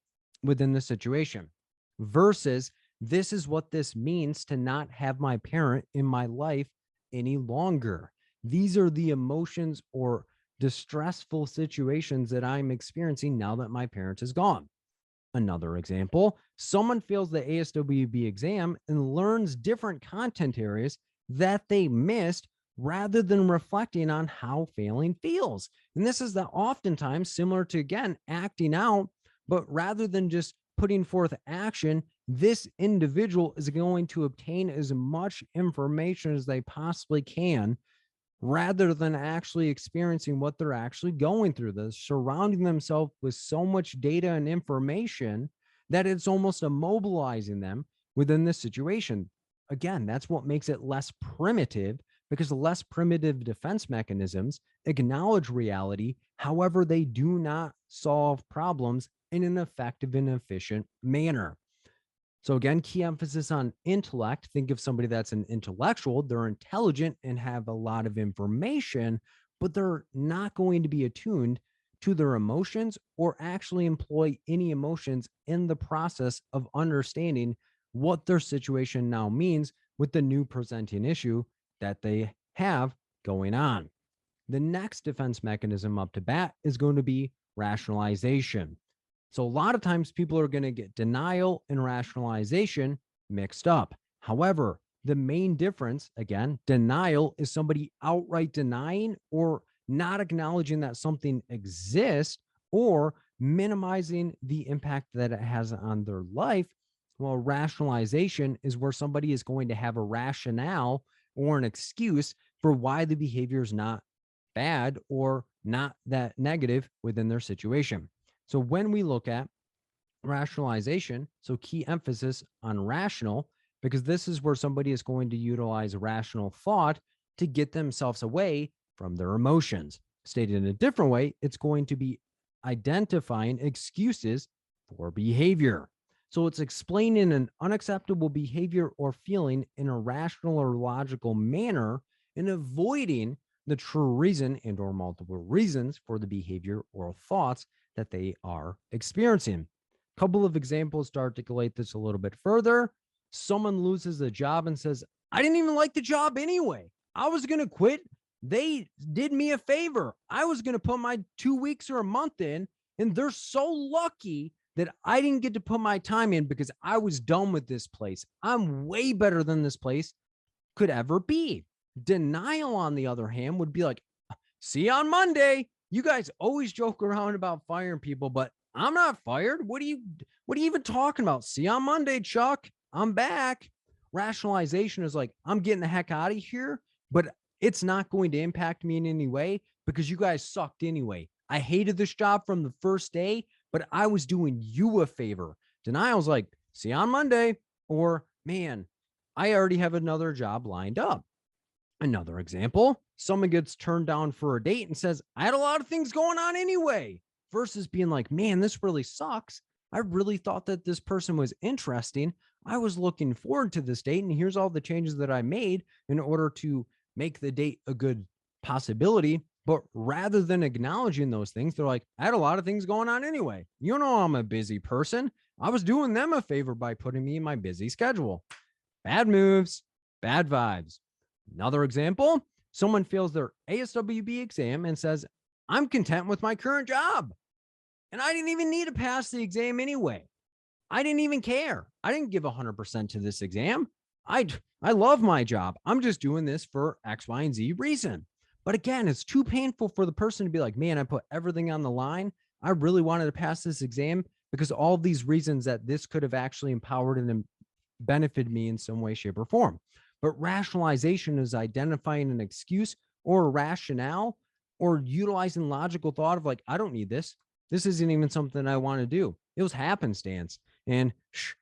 within the situation? Versus, this is what this means to not have my parent in my life any longer. These are the emotions or distressful situations that I'm experiencing now that my parent is gone. Another example, someone fails the ASWB exam and learns different content areas that they missed rather than reflecting on how failing feels. And this is oftentimes similar to, again, acting out, but rather than just putting forth action, this individual is going to obtain as much information as they possibly can rather than actually experiencing what they're actually going through. They're surrounding themselves with so much data and information that it's almost immobilizing them within this situation. Again, that's what makes it less primitive, because the less primitive defense mechanisms acknowledge reality. However, they do not solve problems in an effective and efficient manner. So again, key emphasis on intellect. Think of somebody that's an intellectual. They're intelligent and have a lot of information, but they're not going to be attuned to their emotions or actually employ any emotions in the process of understanding what their situation now means with the new presenting issue that they have going on. The next defense mechanism up to bat is going to be rationalization. So a lot of times people are going to get denial and rationalization mixed up. However, the main difference, again, denial is somebody outright denying or not acknowledging that something exists or minimizing the impact that it has on their life. Well, rationalization is where somebody is going to have a rationale or an excuse for why the behavior is not bad or not that negative within their situation. So when we look at rationalization, so key emphasis on rational, because this is where somebody is going to utilize rational thought to get themselves away from their emotions. Stated in a different way, it's going to be identifying excuses for behavior. So it's explaining an unacceptable behavior or feeling in a rational or logical manner and avoiding the true reason and or multiple reasons for the behavior or thoughts that they are experiencing. A couple of examples to articulate this a little bit further. Someone loses a job and says, I didn't even like the job anyway. I was going to quit. They did me a favor. I was going to put my 2 weeks or a month in, and they're so lucky that I didn't get to put my time in because I was done with this place. I'm way better than this place could ever be. Denial, on the other hand, would be like, see you on Monday. You guys always joke around about firing people, but I'm not fired. What are you even talking about? See you on Monday, Chuck. I'm back. Rationalization is like, I'm getting the heck out of here, but it's not going to impact me in any way because you guys sucked anyway. I hated this job from the first day, but I was doing you a favor. Denial's like, see you on Monday, or man, I already have another job lined up. Another example, someone gets turned down for a date and says, I had a lot of things going on anyway, versus being like, man, this really sucks. I really thought that this person was interesting. I was looking forward to this date, and here's all the changes that I made in order to make the date a good possibility. But rather than acknowledging those things, they're like, I had a lot of things going on anyway. You know, I'm a busy person. I was doing them a favor by putting me in my busy schedule. Bad moves, bad vibes. Another example, someone fails their ASWB exam and says, I'm content with my current job. And I didn't even need to pass the exam anyway. I didn't even care. I didn't give 100% to this exam. I love my job. I'm just doing this for X, Y, and Z reason. But again, it's too painful for the person to be like, man, I put everything on the line. I really wanted to pass this exam because all of these reasons that this could have actually empowered and benefited me in some way, shape, or form. But rationalization is identifying an excuse or a rationale or utilizing logical thought of like, I don't need this. This isn't even something I want to do. It was happenstance. And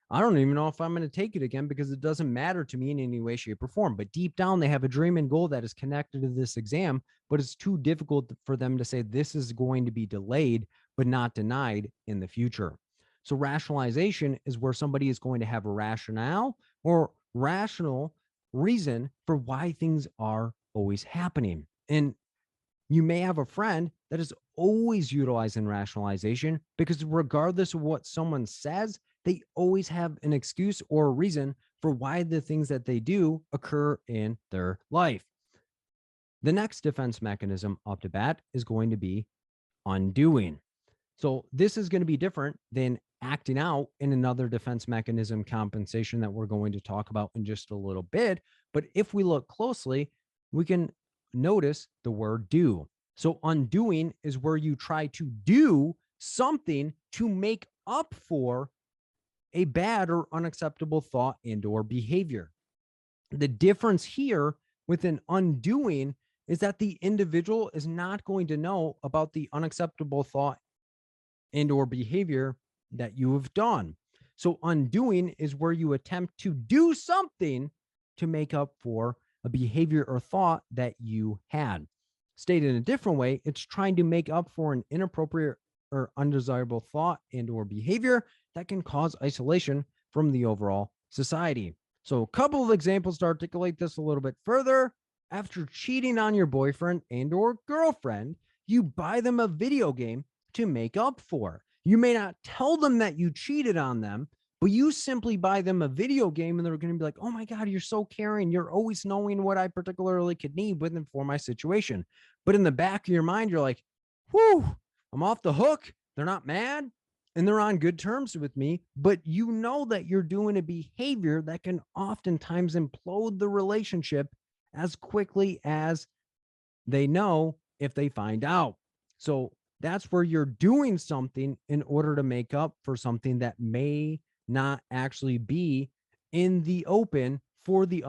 I don't even know if I'm going to take it again because it doesn't matter to me in any way, shape, or form. But deep down, they have a dream and goal that is connected to this exam, but it's too difficult for them to say this is going to be delayed, but not denied in the future. So rationalization is where somebody is going to have a rationale or rational reason for why things are always happening. And you may have a friend that is always utilizing rationalization because regardless of what someone says, they always have an excuse or a reason for why the things that they do occur in their life. The next defense mechanism up to bat is going to be undoing. So this is going to be different than acting out in another defense mechanism, compensation, that we're going to talk about in just a little bit. But if we look closely, we can notice the word do. So undoing is where you try to do something to make up for a bad or unacceptable thought and or behavior. The difference here with an undoing is that the individual is not going to know about the unacceptable thought and or behavior that you have done. So undoing is where you attempt to do something to make up for a behavior or thought that you had. Stated in a different way, it's trying to make up for an inappropriate or undesirable thought and or behavior that can cause isolation from the overall society. So a couple of examples to articulate this a little bit further. After cheating on your boyfriend and or girlfriend, you buy them a video game to make up for. You may not tell them that you cheated on them, but you simply buy them a video game and they're going to be like, oh my God, you're so caring. You're always knowing what I particularly could need with and for my situation. But in the back of your mind, you're like, whew, I'm off the hook. They're not mad and they're on good terms with me, but you know that you're doing a behavior that can oftentimes implode the relationship as quickly as they know if they find out. So that's where you're doing something in order to make up for something that may not actually be in the open for the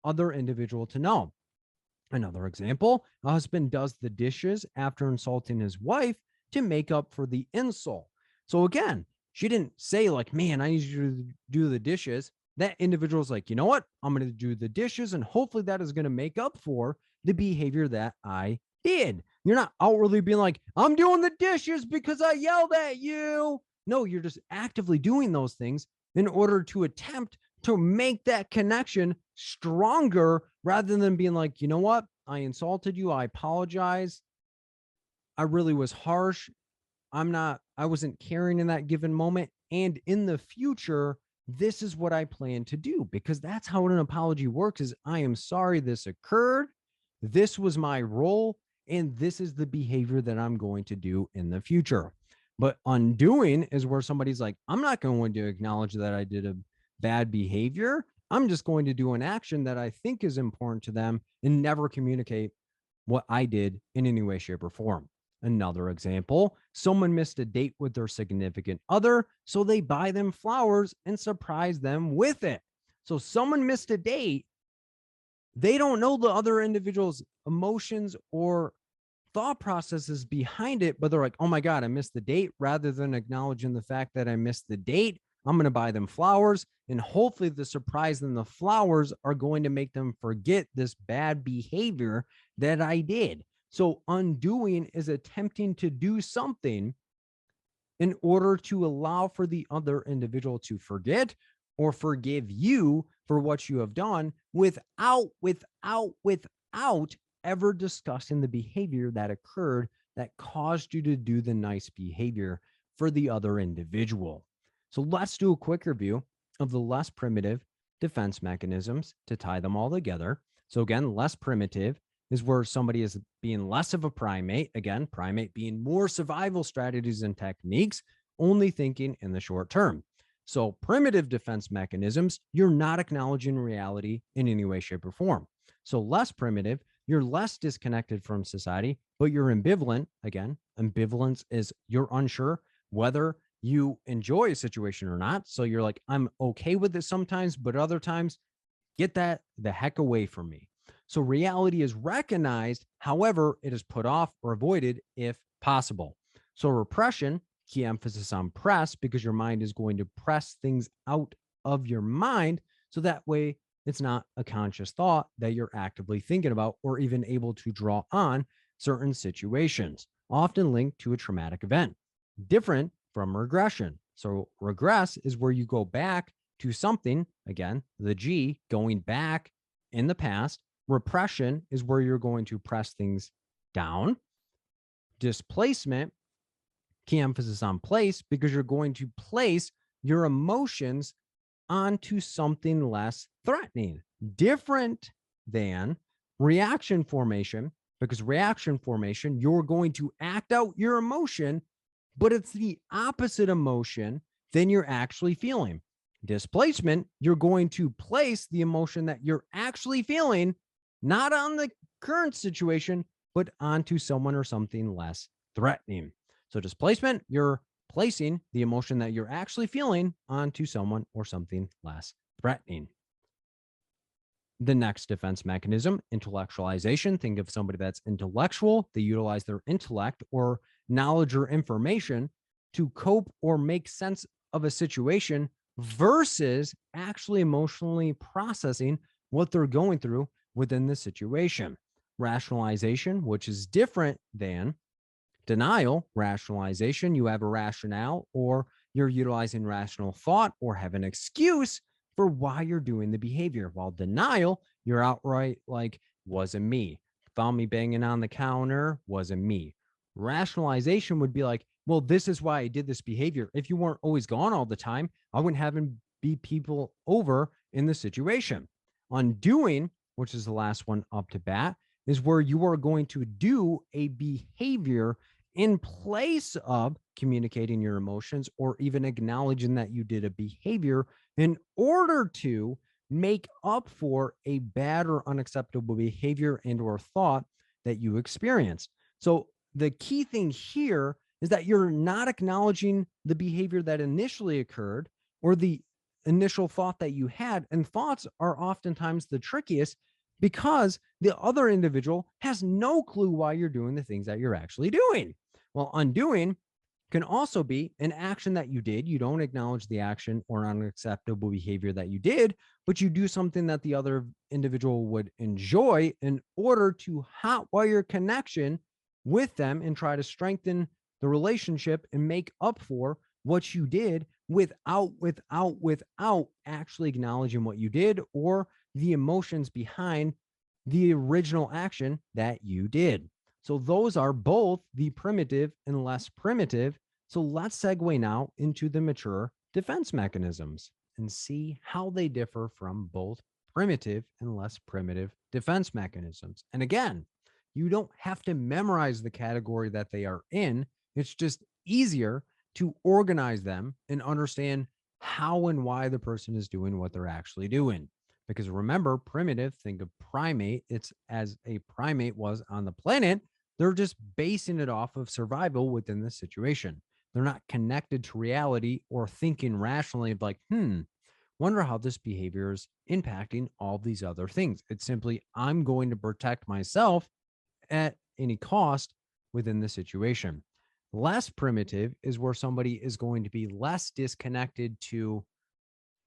other individual to know. Another example, a husband does the dishes after insulting his wife to make up for the insult. So again, she didn't say like, man, I need you to do the dishes. That individual's like, you know what? I'm going to do the dishes and hopefully that is going to make up for the behavior that I did. You're not outwardly being like, I'm doing the dishes because I yelled at you. No, you're just actively doing those things in order to attempt to make that connection stronger rather than being like, you know what? I insulted you. I apologize. I really was harsh. I wasn't caring in that given moment. And in the future, this is what I plan to do, because that's how an apology works is I am sorry this occurred. This was my role. And this is the behavior that I'm going to do in the future. But undoing is where somebody's like, I'm not going to acknowledge that I did a bad behavior. I'm just going to do an action that I think is important to them and never communicate what I did in any way, shape, or form. Another example, someone missed a date with their significant other, so they buy them flowers and surprise them with it. So someone missed a date. They don't know the other individual's emotions or thought processes behind it, but they're like, oh my God, I missed the date. Rather than acknowledging the fact that I missed the date, I'm going to buy them flowers. And hopefully the surprise and the flowers are going to make them forget this bad behavior that I did. So undoing is attempting to do something in order to allow for the other individual to forget or forgive you for what you have done without ever discussing the behavior that occurred that caused you to do the nice behavior for the other individual. So let's do a quick review of the less primitive defense mechanisms to tie them all together. So again, less primitive is where somebody is being less of a primate. Again, primate being more survival strategies and techniques, only thinking in the short term. So primitive defense mechanisms, you're not acknowledging reality in any way, shape, or form. So less primitive, you're less disconnected from society, but you're ambivalent. Again, ambivalence is you're unsure whether you enjoy a situation or not. So you're like, I'm okay with it sometimes, but other times, get that the heck away from me. So reality is recognized. However, it is put off or avoided if possible. So repression, key emphasis on press, because your mind is going to press things out of your mind. So that way it's not a conscious thought that you're actively thinking about or even able to draw on certain situations, often linked to a traumatic event, different from regression. So regress is where you go back to something, again, the G, going back in the past. Repression is where you're going to press things down. Displacement, key emphasis on place, because you're going to place your emotions onto something less threatening, different than reaction formation, because reaction formation, you're going to act out your emotion, but it's the opposite emotion than you're actually feeling. Displacement, you're going to place the emotion that you're actually feeling, not on the current situation, but onto someone or something less threatening. So displacement, you're placing the emotion that you're actually feeling onto someone or something less threatening. The next defense mechanism, intellectualization. Think of somebody that's intellectual. They utilize their intellect or knowledge or information to cope or make sense of a situation versus actually emotionally processing what they're going through within the situation. Rationalization, which is different than denial. Rationalization, you have a rationale or you're utilizing rational thought or have an excuse for why you're doing the behavior. While denial, you're outright like, wasn't me. Found me banging on the counter, wasn't me. Rationalization would be like, well, this is why I did this behavior. If you weren't always gone all the time, I wouldn't have him be people over in the situation. Undoing, which is the last one up to bat, is where you are going to do a behavior in place of communicating your emotions or even acknowledging that you did a behavior in order to make up for a bad or unacceptable behavior and or thought that you experienced. So the key thing here is that you're not acknowledging the behavior that initially occurred or the initial thought that you had. And thoughts are oftentimes the trickiest because the other individual has no clue why you're doing the things that you're actually doing. Well, undoing can also be an action that you did. You don't acknowledge the action or unacceptable behavior that you did, but you do something that the other individual would enjoy in order to hotwire connection with them and try to strengthen the relationship and make up for what you did without actually acknowledging what you did or the emotions behind the original action that you did. So those are both the primitive and less primitive. So let's segue now into the mature defense mechanisms and see how they differ from both primitive and less primitive defense mechanisms. And again, you don't have to memorize the category that they are in. It's just easier to organize them and understand how and why the person is doing what they're actually doing. Because remember, primitive, think of primate. It's as a primate was on the planet, they're just basing it off of survival within the situation. They're not connected to reality or thinking rationally of like, wonder how this behavior is impacting all these other things. It's simply, I'm going to protect myself at any cost within the situation. Less primitive is where somebody is going to be less disconnected to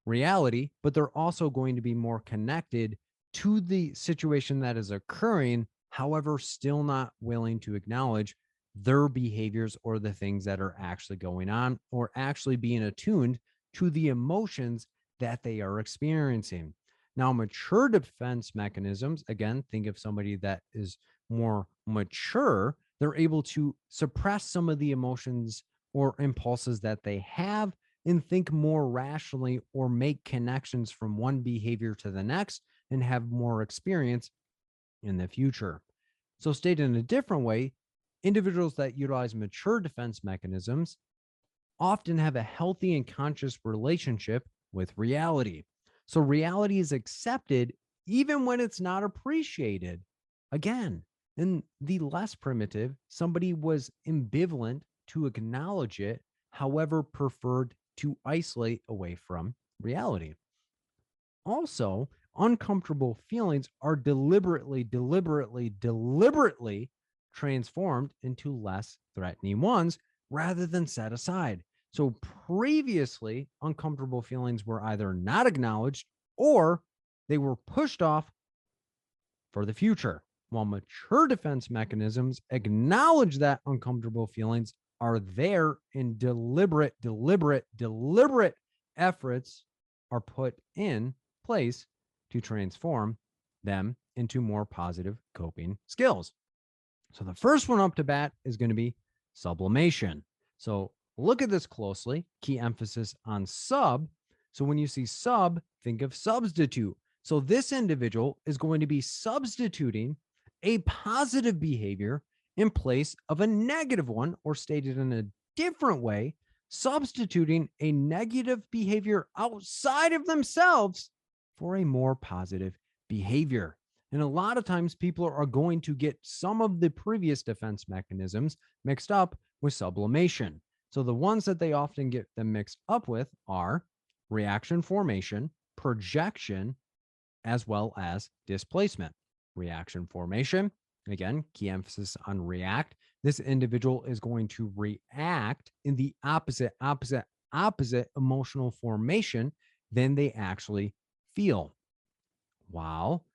reality, but they're also going to be more connected to the situation that is occurring, however, still not willing to acknowledge their behaviors or the things that are actually going on or actually being attuned to the emotions that they are experiencing. Now, mature defense mechanisms, again, think of somebody that is more mature, they're able to suppress some of the emotions or impulses that they have and think more rationally or make connections from one behavior to the next and have more experience in the future. So, stated in a different way, individuals that utilize mature defense mechanisms often have a healthy and conscious relationship with reality. So, reality is accepted even when it's not appreciated. Again, in the less primitive, somebody was ambivalent to acknowledge it, however, preferred to isolate away from reality. Also, uncomfortable feelings are deliberately transformed into less threatening ones rather than set aside. So, previously, uncomfortable feelings were either not acknowledged or they were pushed off for the future. While mature defense mechanisms acknowledge that uncomfortable feelings are there and deliberate efforts are put in place to transform them into more positive coping skills. So the first one up to bat is going to be sublimation. So look at this closely. Key emphasis on sub. So when you see sub, think of substitute. So this individual is going to be substituting a positive behavior in place of a negative one, or stated in a different way, substituting a negative behavior outside of themselves for a more positive behavior. And a lot of times people are going to get some of the previous defense mechanisms mixed up with sublimation. So the ones that they often get them mixed up with are reaction formation, projection, as well as displacement. Reaction formation, again, key emphasis on react. This individual is going to react in the opposite emotional formation than they actually feel. While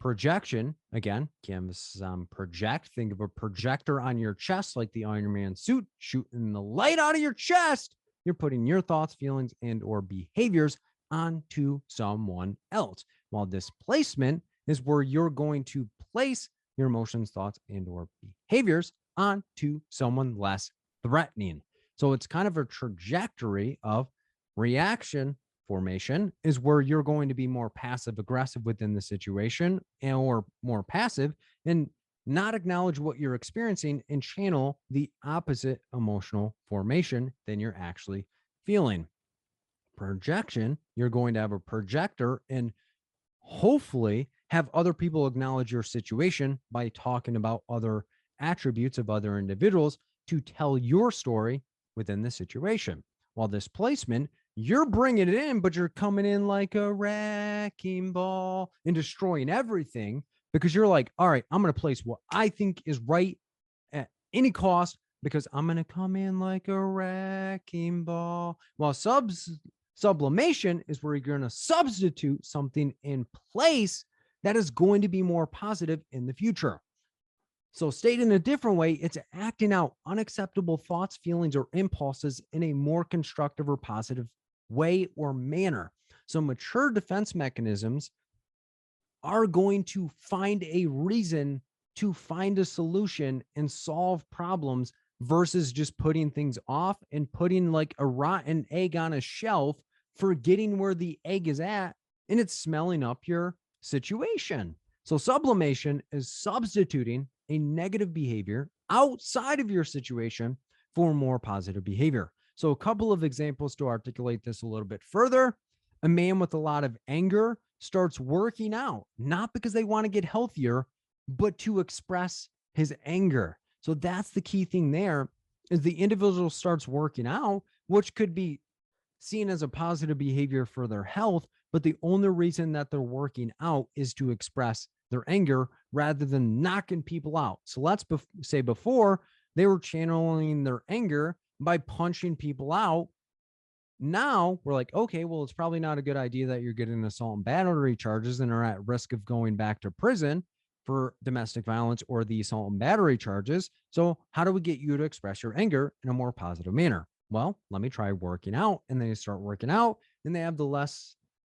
projection, again, canvas project. Think of a projector on your chest, like the Iron Man suit, shooting the light out of your chest. You're putting your thoughts, feelings, and or behaviors onto someone else. While displacement is where you're going to place your emotions, thoughts, and or behaviors onto someone less threatening. So it's kind of a trajectory of reaction. Formation is where you're going to be more passive aggressive within the situation or more passive and not acknowledge what you're experiencing and channel the opposite emotional formation than you're actually feeling. Projection, you're going to have a projector and hopefully have other people acknowledge your situation by talking about other attributes of other individuals to tell your story within the situation. While displacement, you're bringing it in, but you're coming in like a wrecking ball and destroying everything because you're like, all right, I'm going to place what I think is right at any cost because I'm going to come in like a wrecking ball. While sublimation is where you're going to substitute something in place that is going to be more positive in the future. So, stated in a different way, it's acting out unacceptable thoughts, feelings, or impulses in a more constructive or positive way or manner. So, mature defense mechanisms are going to find a reason to find a solution and solve problems versus just putting things off and putting like a rotten egg on a shelf, forgetting where the egg is at, and it's smelling up your situation. So, sublimation is substituting a negative behavior outside of your situation for more positive behavior. So, a couple of examples to articulate this a little bit further. A man with a lot of anger starts working out, not because they want to get healthier, but to express his anger. So, that's the key thing there is the individual starts working out, which could be seen as a positive behavior for their health, but the only reason that they're working out is to express their anger rather than knocking people out. So let's say before they were channeling their anger by punching people out. Now we're like, okay, well, it's probably not a good idea that you're getting assault and battery charges and are at risk of going back to prison for domestic violence or the assault and battery charges. So how do we get you to express your anger in a more positive manner? Well, let me try working out. And they start working out and they have the less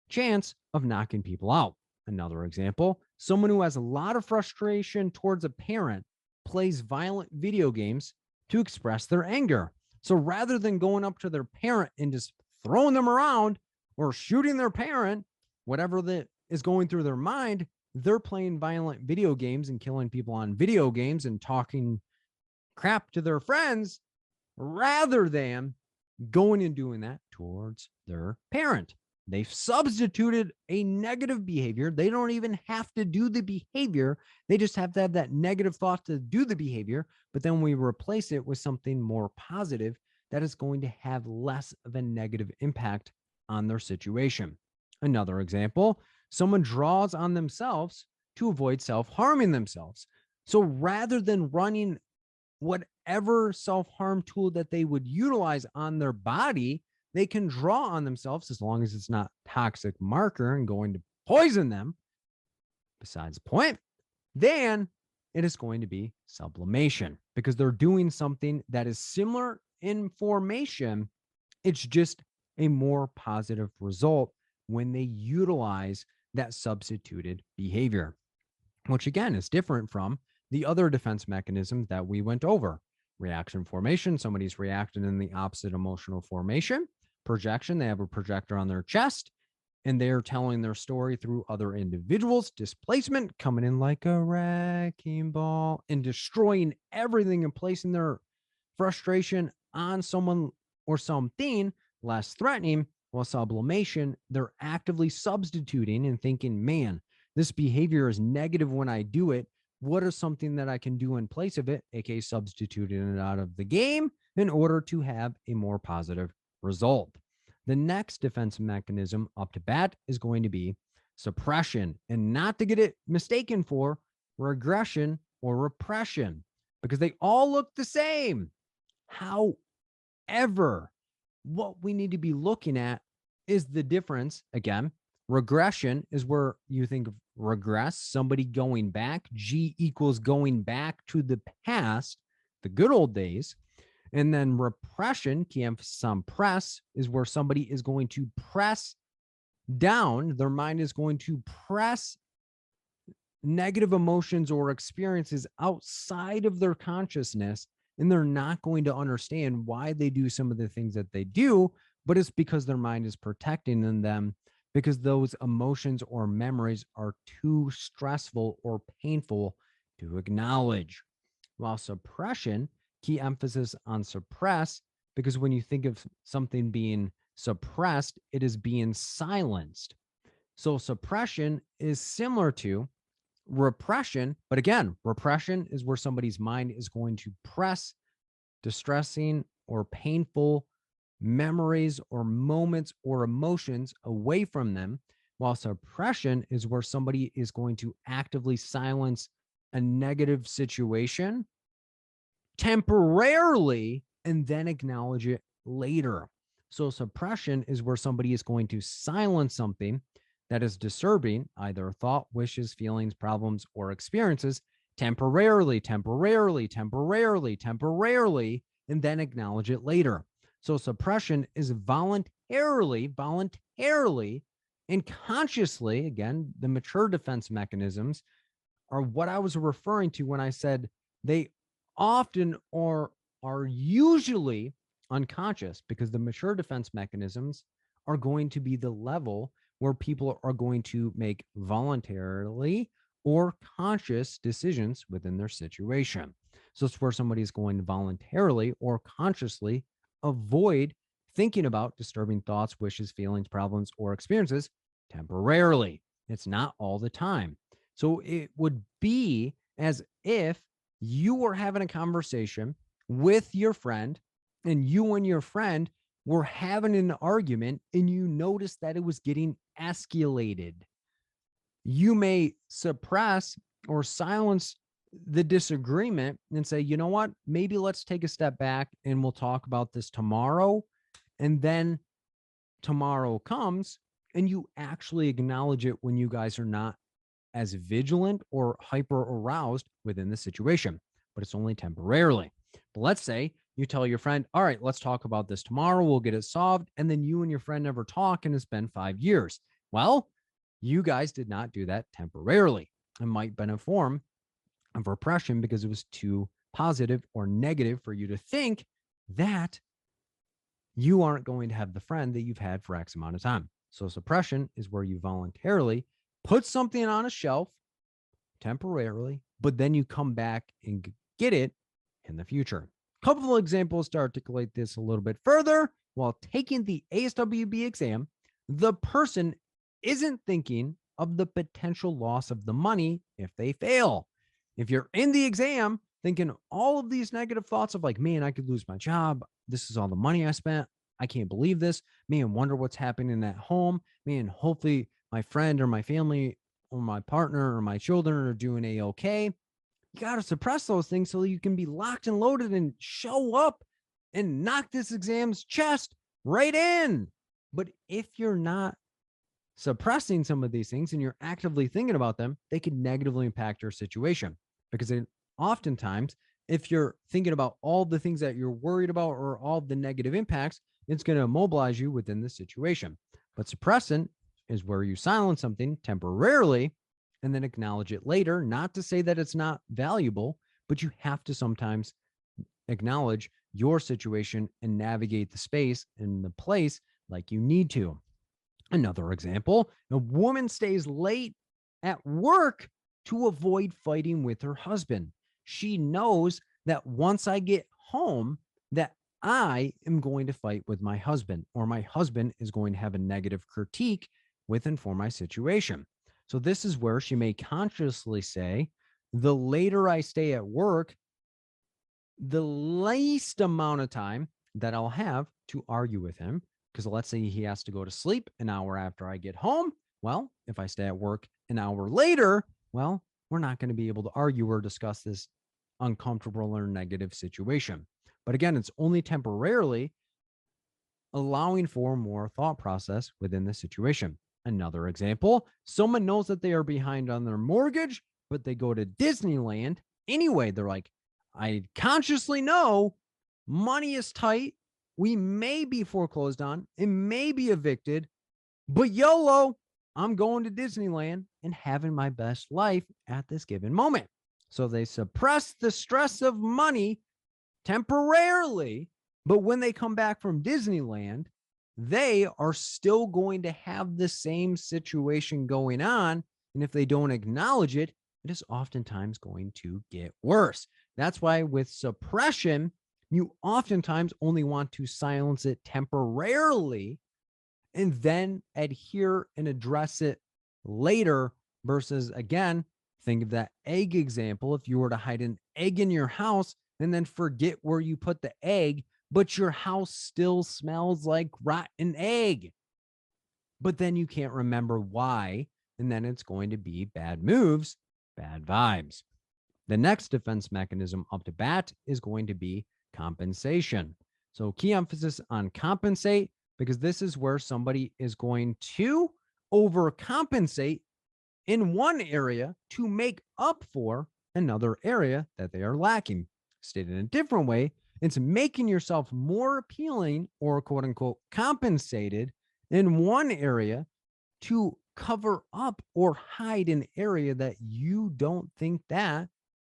chance of knocking people out. Another example, someone who has a lot of frustration towards a parent plays violent video games to express their anger. So rather than going up to their parent and just throwing them around or shooting their parent, whatever that is going through their mind, they're playing violent video games and killing people on video games and talking crap to their friends rather than going and doing that towards their parent. They've substituted a negative behavior. They don't even have to do the behavior. They just have to have that negative thought to do the behavior. But then we replace it with something more positive that is going to have less of a negative impact on their situation. Another example, someone draws on themselves to avoid self-harming themselves. So rather than running whatever self-harm tool that they would utilize on their body, they can draw on themselves as long as it's not toxic marker and going to poison them. Besides the point, then it is going to be sublimation because they're doing something that is similar in formation. It's just a more positive result when they utilize that substituted behavior, which again is different from the other defense mechanisms that we went over. Reaction formation, somebody's reacting in the opposite emotional formation. Projection, they have a projector on their chest and they're telling their story through other individuals. Displacement, coming in like a wrecking ball and destroying everything and placing their frustration on someone or something less threatening. While sublimation, they're actively substituting and thinking, man, this behavior is negative when I do it. What is something that I can do in place of it, aka substituting it out of the game in order to have a more positive result? The next defense mechanism up to bat is going to be suppression, and not to get it mistaken for regression or repression, because they all look the same. However, what we need to be looking at is the difference. Again, regression is where you think of regress, somebody going back. G equals going back to the past, the good old days. And then repression, key emphasis on press, is where somebody is going to press down. Their mind is going to press negative emotions or experiences outside of their consciousness, and they're not going to understand why they do some of the things that they do, but it's because their mind is protecting them, because those emotions or memories are too stressful or painful to acknowledge. While suppression, key emphasis on suppress, because when you think of something being suppressed, it is being silenced. So suppression is similar to repression, but again, repression is where somebody's mind is going to press distressing or painful memories or moments or emotions away from them, while suppression is where somebody is going to actively silence a negative situation temporarily and then acknowledge it later. So suppression is where somebody is going to silence something that is disturbing, either thought, wishes, feelings, problems, or experiences temporarily, and then acknowledge it later. So suppression is voluntarily, and consciously, again, the mature defense mechanisms are what I was referring to when I said they often are usually unconscious, because the mature defense mechanisms are going to be the level where people are going to make voluntarily or conscious decisions within their situation. So it's where somebody is going to voluntarily or consciously avoid thinking about disturbing thoughts, wishes, feelings, problems, or experiences temporarily. It's not all the time. So it would be as if you were having a conversation with your friend, and you and your friend were having an argument, and you noticed that it was getting escalated. You may suppress or silence the disagreement and say, you know what, maybe let's take a step back and we'll talk about this tomorrow. And then tomorrow comes and you actually acknowledge it when you guys are not as vigilant or hyper aroused within the situation, but it's only temporarily. But let's say you tell your friend, all right, let's talk about this tomorrow. We'll get it solved. And then you and your friend never talk, and it's been 5 years. Well, you guys did not do that temporarily. It might have been a form of repression because it was too positive or negative for you to think that you aren't going to have the friend that you've had for X amount of time. So suppression is where you voluntarily put something on a shelf temporarily, but then you come back and get it in the future. A couple of examples to articulate this a little bit further. While taking the ASWB exam, the person isn't thinking of the potential loss of the money if they fail. If you're in the exam thinking all of these negative thoughts of like, man, I could lose my job. This is all the money I spent. I can't believe this. Man, wonder what's happening at home. Man, hopefully my friend or my family or my partner or my children are doing a-okay. You got to suppress those things so you can be locked and loaded and show up and knock this exam's chest right in. But if you're not suppressing some of these things and you're actively thinking about them, they can negatively impact your situation, because oftentimes, if you're thinking about all the things that you're worried about or all the negative impacts, it's going to immobilize you within the situation. But suppressant is where you silence something temporarily and then acknowledge it later. Not to say that it's not valuable, but you have to sometimes acknowledge your situation and navigate the space and the place like you need to. Another example, a woman stays late at work to avoid fighting with her husband. She knows that once I get home, that I am going to fight with my husband, or my husband is going to have a negative critique with and for my situation. So this is where she may consciously say, the later I stay at work, the least amount of time that I'll have to argue with him. Because let's say he has to go to sleep an hour after I get home. Well, if I stay at work an hour later, well, we're not going to be able to argue or discuss this uncomfortable or negative situation. But again, it's only temporarily, allowing for more thought process within the situation. Another example, someone knows that they are behind on their mortgage, but they go to Disneyland anyway. They're like, I consciously know money is tight. We may be foreclosed on, it may be evicted, but YOLO, I'm going to Disneyland and having my best life at this given moment. So they suppress the stress of money temporarily, but when they come back from Disneyland, they are still going to have the same situation going on. And if they don't acknowledge it, it is oftentimes going to get worse. That's why with suppression, you oftentimes only want to silence it temporarily and then adhere and address it later versus, again, think of that egg example. If you were to hide an egg in your house and then forget where you put the egg, but your house still smells like rotten egg, but then you can't remember why, and then it's going to be bad moves, bad vibes. The next defense mechanism up to bat is going to be compensation. So key emphasis on compensate, because this is where somebody is going to overcompensate in one area to make up for another area that they are lacking. Stated in a different way, it's making yourself more appealing or quote unquote compensated in one area to cover up or hide an area that you don't think that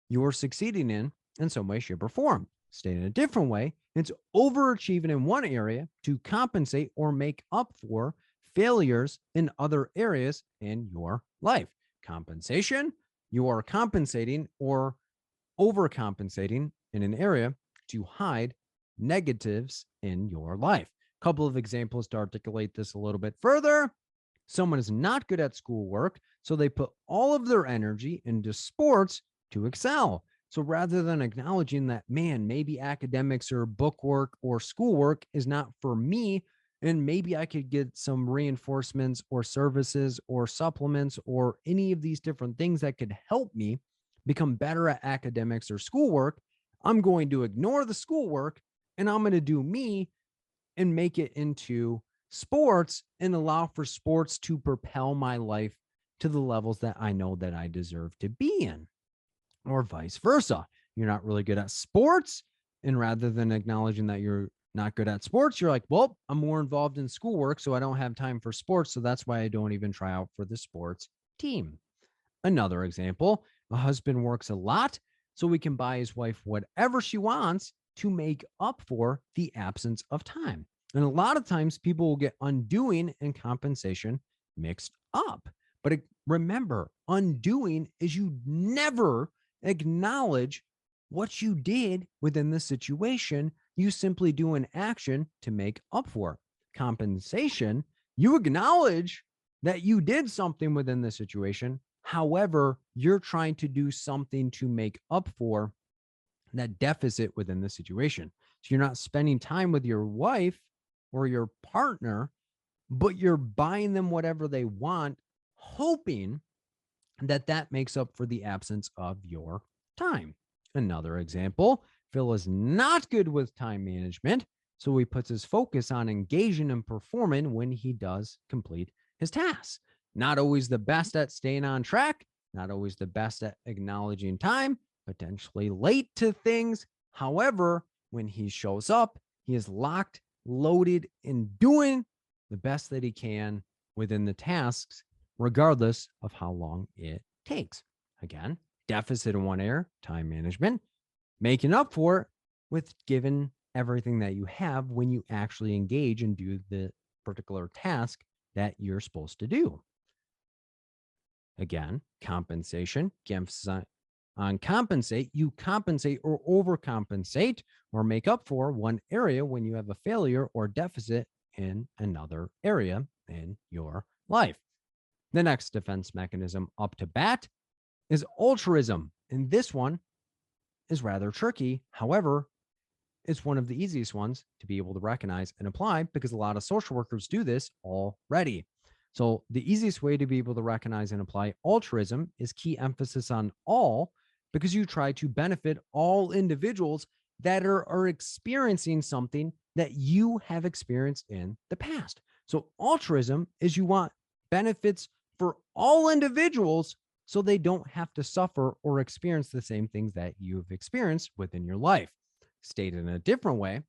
you're succeeding in some way, shape, or form. Stated in a different way, it's overachieving in one area to compensate or make up for failures in other areas in your life. Compensation, you are compensating or overcompensating in an area to hide negatives in your life. A couple of examples to articulate this a little bit further. Someone is not good at schoolwork, so they put all of their energy into sports to excel. So rather than acknowledging that, man, maybe academics or book work or schoolwork is not for me, and maybe I could get some reinforcements or services or supplements or any of these different things that could help me become better at academics or schoolwork, I'm going to ignore the schoolwork and I'm going to do me and make it into sports and allow for sports to propel my life to the levels that I know that I deserve to be in, or vice versa. You're not really good at sports, and rather than acknowledging that you're not good at sports, you're like, well, I'm more involved in schoolwork, so I don't have time for sports. So that's why I don't even try out for the sports team. Another example, a husband works a lot, so he can buy his wife whatever she wants to make up for the absence of time. And a lot of times people will get undoing and compensation mixed up. But remember, undoing is you never acknowledge what you did within the situation. You simply do an action to make up for compensation. You acknowledge that you did something within the situation. However, you're trying to do something to make up for that deficit within the situation. So you're not spending time with your wife or your partner, but you're buying them whatever they want, hoping that that makes up for the absence of your time. Another example, Phil is not good with time management, so he puts his focus on engaging and performing when he does complete his tasks. Not always the best at staying on track, not always the best at acknowledging time, potentially late to things. However, when he shows up, he is locked, loaded, and doing the best that he can within the tasks, regardless of how long it takes. Again, deficit in one area, time management, making up for it with given everything that you have when you actually engage and do the particular task that you're supposed to do. Again, compensation, emphasis on compensate, you compensate or overcompensate or make up for one area when you have a failure or deficit in another area in your life. The next defense mechanism up to bat is altruism. And this one is rather tricky. However, it's one of the easiest ones to be able to recognize and apply because a lot of social workers do this already. So the easiest way to be able to recognize and apply altruism is key emphasis on all, because you try to benefit all individuals that are experiencing something that you have experienced in the past. So altruism is you want benefits for all individuals so they don't have to suffer or experience the same things that you've experienced within your life. Stated in a different way,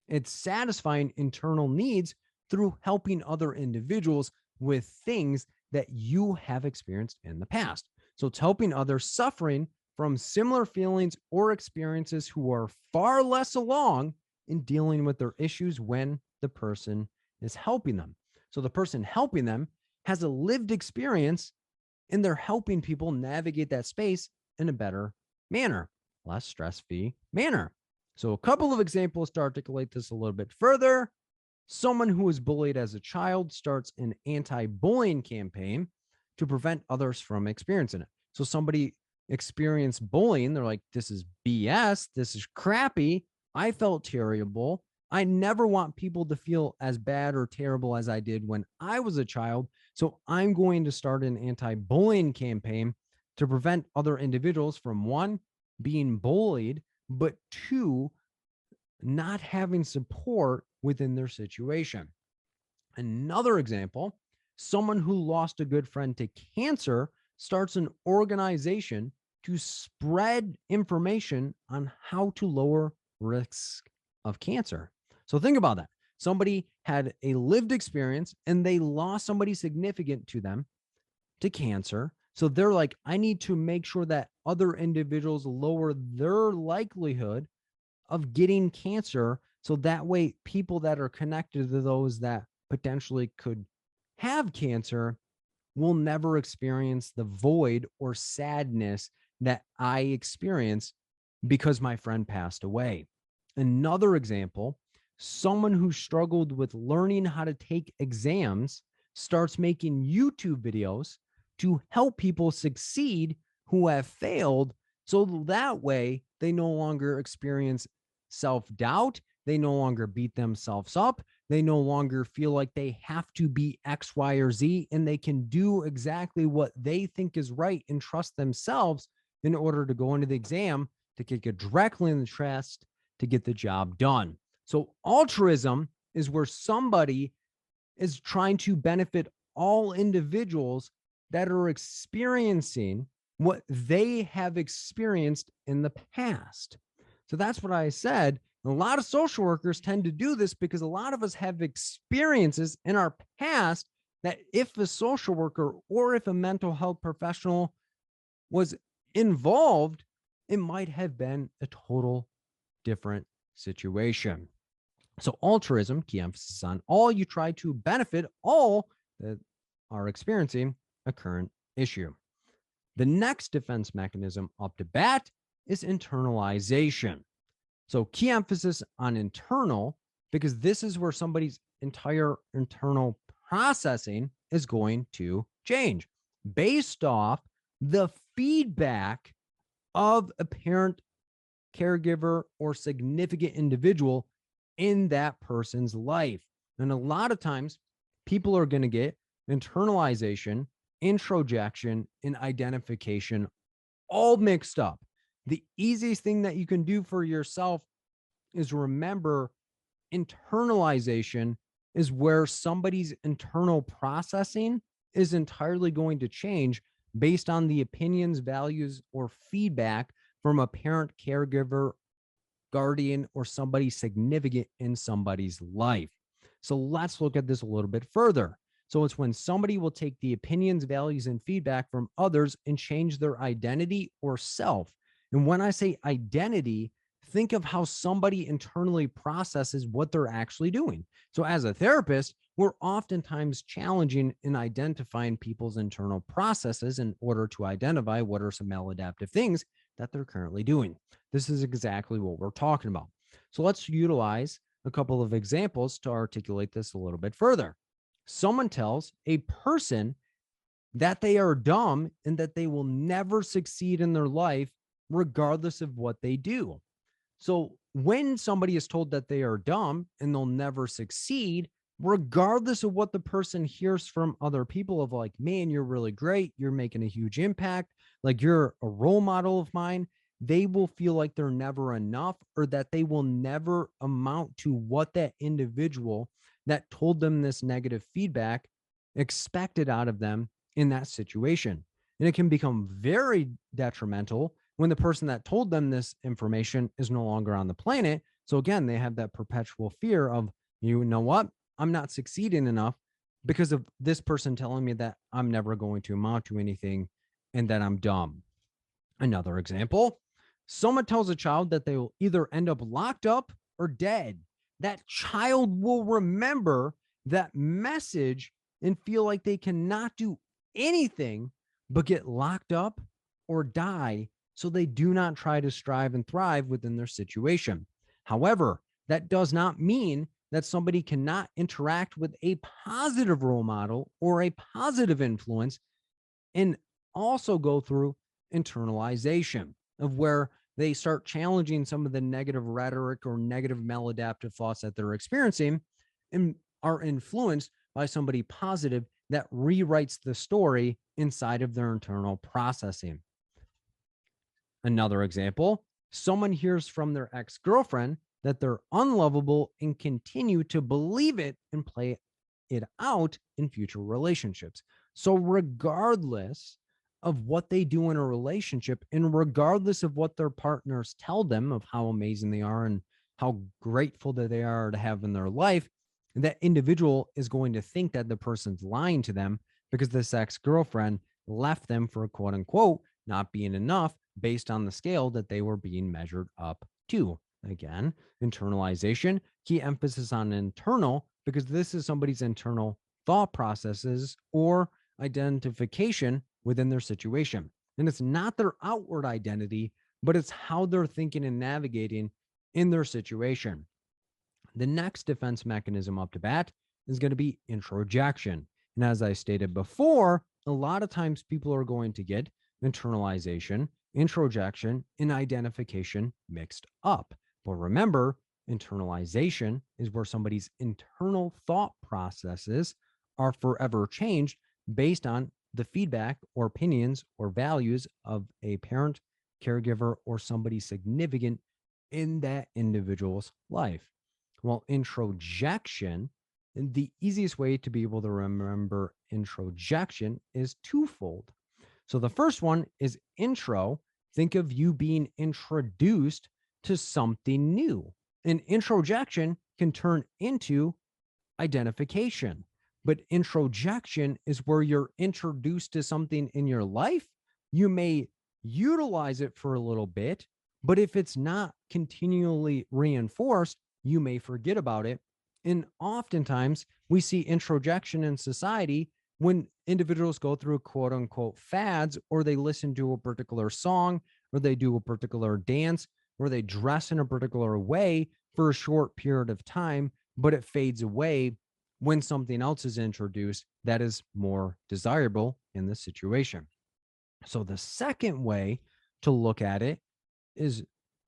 it's satisfying internal needs through helping other individuals with things that you have experienced in the past. So it's helping others suffering from similar feelings or experiences who are far less along in dealing with their issues when the person is helping them. So the person helping them has a lived experience and they're helping people navigate that space in a better manner, less stress-free manner. So a couple of examples to articulate this a little bit further. Someone who was bullied as a child starts an anti-bullying campaign to prevent others from experiencing it. So somebody experienced bullying, they're like, this is BS, this is crappy, I felt terrible. I never want people to feel as bad or terrible as I did when I was a child. So I'm going to start an anti-bullying campaign to prevent other individuals from, one, being bullied, but two, not having support within their situation. Another example, someone who lost a good friend to cancer starts an organization to spread information on how to lower risk of cancer. So think about that. Somebody had a lived experience and they lost somebody significant to them to cancer. So they're like, I need to make sure that other individuals lower their likelihood of getting cancer. So that way, people that are connected to those that potentially could have cancer will never experience the void or sadness that I experienced because my friend passed away. Another example, someone who struggled with learning how to take exams starts making YouTube videos to help people succeed who have failed. So that way, they no longer experience self-doubt. They no longer beat themselves up. They no longer feel like they have to be X, Y, or Z, and they can do exactly what they think is right and trust themselves in order to go into the exam to kick it directly in the chest to get the job done. So altruism is where somebody is trying to benefit all individuals that are experiencing what they have experienced in the past. So that's what I said. A lot of social workers tend to do this because a lot of us have experiences in our past that if a social worker or if a mental health professional was involved, it might have been a total different situation. So altruism, key emphasis on all, you try to benefit all that are experiencing a current issue. The next defense mechanism up to bat is internalization. So key emphasis on internal, because this is where somebody's entire internal processing is going to change based off the feedback of a parent, caregiver, or significant individual in that person's life. And a lot of times people are going to get internalization, introjection, and identification all mixed up. The easiest thing that you can do for yourself is remember internalization is where somebody's internal processing is entirely going to change based on the opinions, values, or feedback from a parent, caregiver, guardian, or somebody significant in somebody's life. So let's look at this a little bit further. So it's when somebody will take the opinions, values, and feedback from others and change their identity or self. And when I say identity, think of how somebody internally processes what they're actually doing. So as a therapist, we're oftentimes challenging in identifying people's internal processes in order to identify what are some maladaptive things that they're currently doing. This is exactly what we're talking about. So let's utilize a couple of examples to articulate this a little bit further. Someone tells a person that they are dumb and that they will never succeed in their life, regardless of what they do. So when somebody is told that they are dumb and they'll never succeed, regardless of what the person hears from other people of like, man, you're really great. You're making a huge impact. Like you're a role model of mine. They will feel like they're never enough or that they will never amount to what that individual that told them this negative feedback expected out of them in that situation. And it can become very detrimental when the person that told them this information is no longer on the planet. So again, they have that perpetual fear of, you know what? I'm not succeeding enough because of this person telling me that I'm never going to amount to anything and that I'm dumb. Another example, someone tells a child that they will either end up locked up or dead. That child will remember that message and feel like they cannot do anything but get locked up or die. So they do not try to strive and thrive within their situation. However, that does not mean that somebody cannot interact with a positive role model or a positive influence and also go through internalization of where they start challenging some of the negative rhetoric or negative maladaptive thoughts that they're experiencing and are influenced by somebody positive that rewrites the story inside of their internal processing. Another example, someone hears from their ex-girlfriend that they're unlovable and continue to believe it and play it out in future relationships. So regardless of what they do in a relationship and regardless of what their partners tell them of how amazing they are and how grateful that they are to have in their life, that individual is going to think that the person's lying to them because this ex-girlfriend left them for a quote unquote not being enough based on the scale that they were being measured up to. Again, internalization, key emphasis on internal, because this is somebody's internal thought processes or identification within their situation. And it's not their outward identity, but it's how they're thinking and navigating in their situation. The next defense mechanism up to bat is going to be introjection. And as I stated before, a lot of times people are going to get internalization, introjection, and identification mixed up. But remember, internalization is where somebody's internal thought processes are forever changed based on the feedback or opinions or values of a parent, caregiver, or somebody significant in that individual's life. Well, introjection, and the easiest way to be able to remember introjection is twofold. So the first one is intro. Think of you being introduced to something new. And introjection can turn into identification. But introjection is where you're introduced to something in your life. You may utilize it for a little bit, but if it's not continually reinforced, you may forget about it. And oftentimes we see introjection in society when individuals go through quote unquote fads, or they listen to a particular song, or they do a particular dance, or they dress in a particular way for a short period of time, but it fades away when something else is introduced that is more desirable in the situation. So the second way to look at it is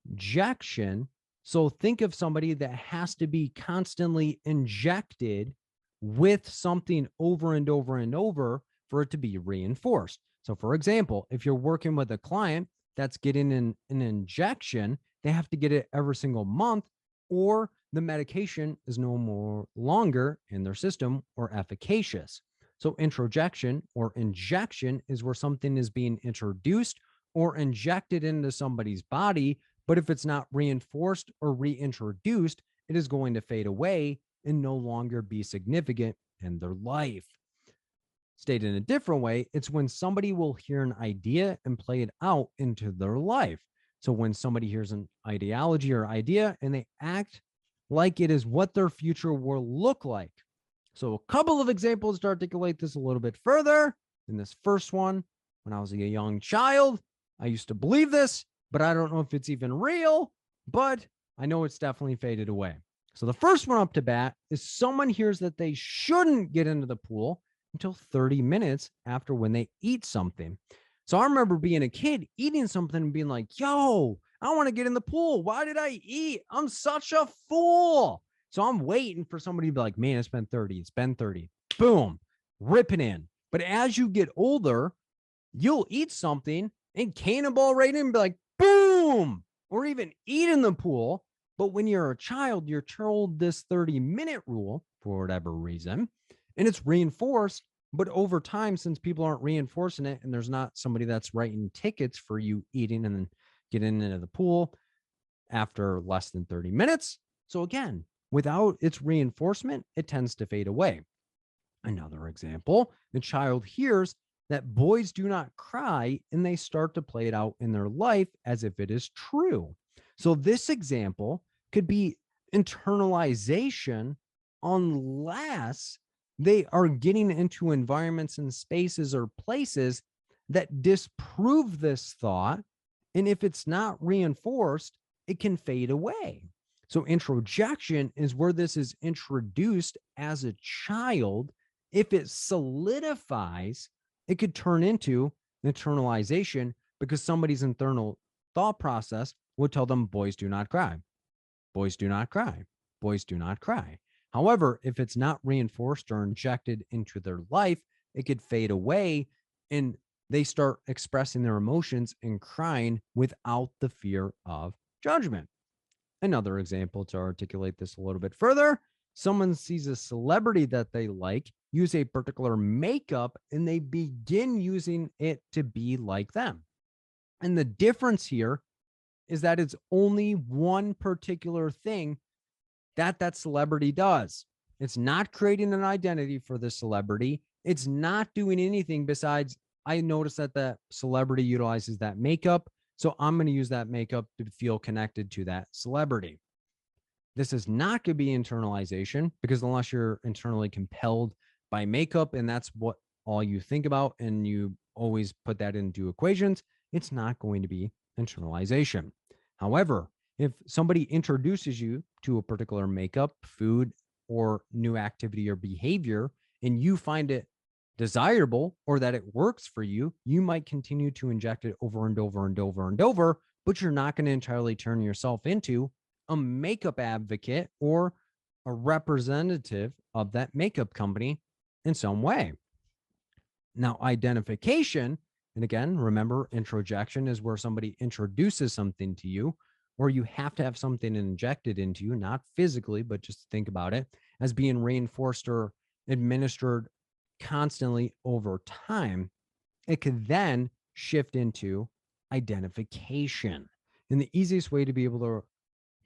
injection. So think of somebody that has to be constantly injected with something over and over and over for it to be reinforced. So for example, if you're working with a client that's getting an injection, they have to get it every single month, or the medication is no more longer in their system or efficacious. So introjection or injection is where something is being introduced or injected into somebody's body, but if it's not reinforced or reintroduced, it is going to fade away and no longer be significant in their life. Stated in a different way, it's when somebody will hear an idea and play it out into their life. So when somebody hears an ideology or idea and they act like it is what their future will look like. So a couple of examples to articulate this a little bit further. In this first one, when I was a young child, I used to believe this, but I don't know if it's even real, but I know it's definitely faded away. So the first one up to bat is someone hears that they shouldn't get into the pool until 30 minutes after when they eat something. So I remember being a kid eating something and being like, yo, I want to get in the pool. Why did I eat? I'm such a fool. So I'm waiting for somebody to be like, man, it's been 30. It's been 30. Boom, rip it in. But as you get older, you'll eat something and cannonball right in and be like, boom, or even eat in the pool. But when you're a child, you're told this 30-minute rule for whatever reason, and it's reinforced. But over time, since people aren't reinforcing it and there's not somebody that's writing tickets for you eating and then getting into the pool after less than 30 minutes. So again, without its reinforcement, it tends to fade away. Another example, the child hears that boys do not cry and they start to play it out in their life as if it is true. So this example could be internalization unless they are getting into environments and spaces or places that disprove this thought. And if it's not reinforced, it can fade away. So introjection is where this is introduced as a child. If it solidifies, it could turn into internalization because somebody's internal thought process would tell them boys do not cry. Boys do not cry. Boys do not cry. However, if it's not reinforced or injected into their life, it could fade away and they start expressing their emotions and crying without the fear of judgment. Another example to articulate this a little bit further, someone sees a celebrity that they like use a particular makeup and they begin using it to be like them. And the difference here is that it's only one particular thing that celebrity does. It's not creating an identity for the celebrity. It's not doing anything besides, I noticed that the celebrity utilizes that makeup, so I'm going to use that makeup to feel connected to that celebrity. This is not going to be internalization because unless you're internally compelled by makeup and that's what all you think about and you always put that into equations, it's not going to be internalization. However, if somebody introduces you to a particular makeup, food, or new activity or behavior, and you find it desirable or that it works for you, you might continue to inject it over and over and over and over, but you're not going to entirely turn yourself into a makeup advocate or a representative of that makeup company in some way. Now, identification, and again, remember, introjection is where somebody introduces something to you, or you have to have something injected into you, not physically, but just think about it as being reinforced or administered constantly over time. It could then shift into identification. And the easiest way to be able to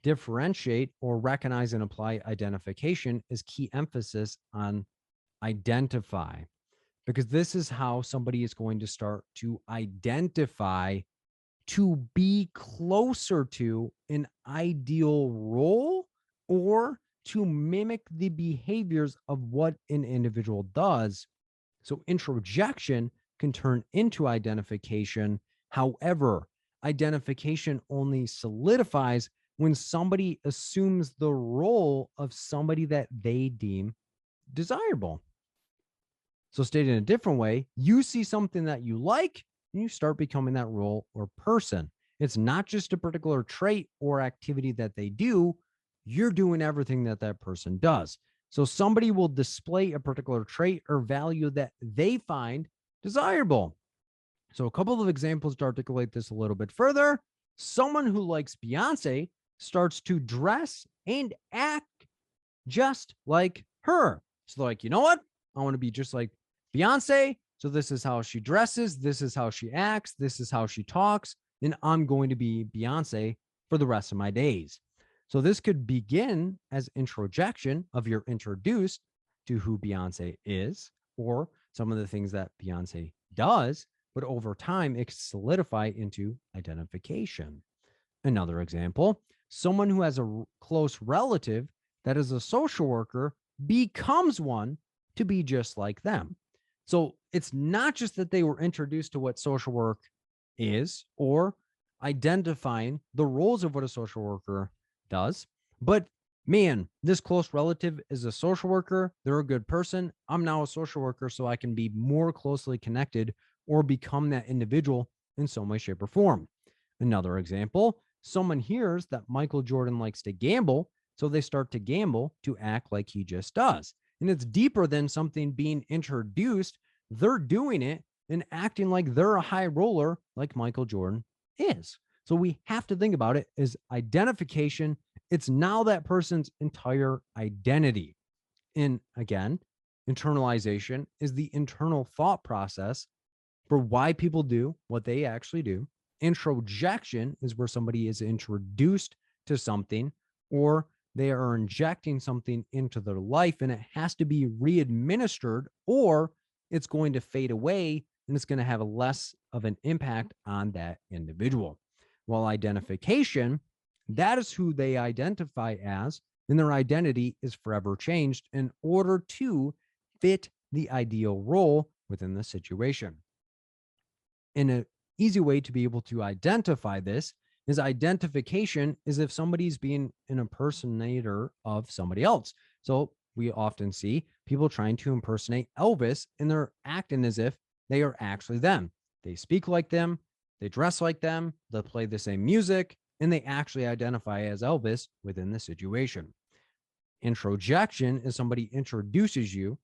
differentiate or recognize and apply identification is key emphasis on identify, because this is how somebody is going to start to identify to be closer to an ideal role or to mimic the behaviors of what an individual does. So introjection can turn into identification. However, identification only solidifies when somebody assumes the role of somebody that they deem desirable. So stated in a different way, you see something that you like and you start becoming that role or person. It's not just a particular trait or activity that they do. You're doing everything that that person does. So somebody will display a particular trait or value that they find desirable. So a couple of examples to articulate this a little bit further. Someone who likes Beyonce starts to dress and act just like her. So like, you know what? I want to be just like Beyonce. So this is how she dresses. This is how she acts. This is how she talks. And I'm going to be Beyonce for the rest of my days. So this could begin as introjection of you're introduced to who Beyonce is or some of the things that Beyonce does, but over time it can solidify into identification. Another example, someone who has a close relative that is a social worker becomes one to be just like them. So it's not just that they were introduced to what social work is or identifying the roles of what a social worker does, but man, this close relative is a social worker. They're a good person. I'm now a social worker, so I can be more closely connected or become that individual in some way, shape, or form. Another example, someone hears that Michael Jordan likes to gamble So they start to gamble to act like he just does. And it's deeper than something being introduced. They're doing it and acting like they're a high roller, like Michael Jordan is. So we have to think about it as identification. It's now that person's entire identity. And again, internalization is the internal thought process for why people do what they actually do. Introjection is where somebody is introduced to something, or they are injecting something into their life and it has to be re-administered, or it's going to fade away and it's going to have less of an impact on that individual. While identification, that is who they identify as, and their identity is forever changed in order to fit the ideal role within the situation. And an easy way to be able to identify this is identification is if somebody's being an impersonator of somebody else. So we often see people trying to impersonate Elvis and they're acting as if they are actually them. They speak like them, they dress like them, they play the same music, and they actually identify as Elvis within the situation. Introjection is somebody introduces you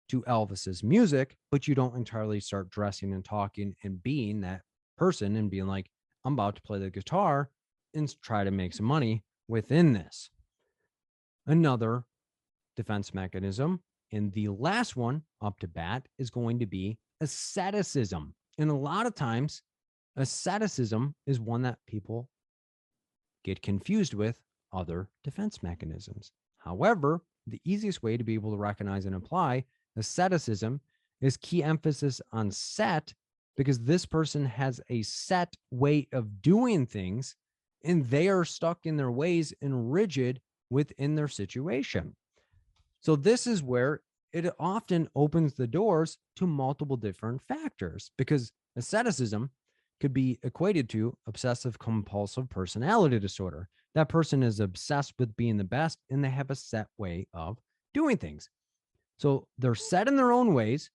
to Elvis's music, but you don't entirely start dressing and talking and being that person and being like, I'm about to play the guitar and try to make some money within this. Another defense mechanism, and the last one up to bat, is going to be asceticism. And a lot of times, asceticism is one that people get confused with other defense mechanisms. However, the easiest way to be able to recognize and apply asceticism is key emphasis on set, because this person has a set way of doing things and they are stuck in their ways and rigid within their situation. So this is where it often opens the doors to multiple different factors, because asceticism could be equated to obsessive compulsive personality disorder. That person is obsessed with being the best and they have a set way of doing things. So they're set in their own ways.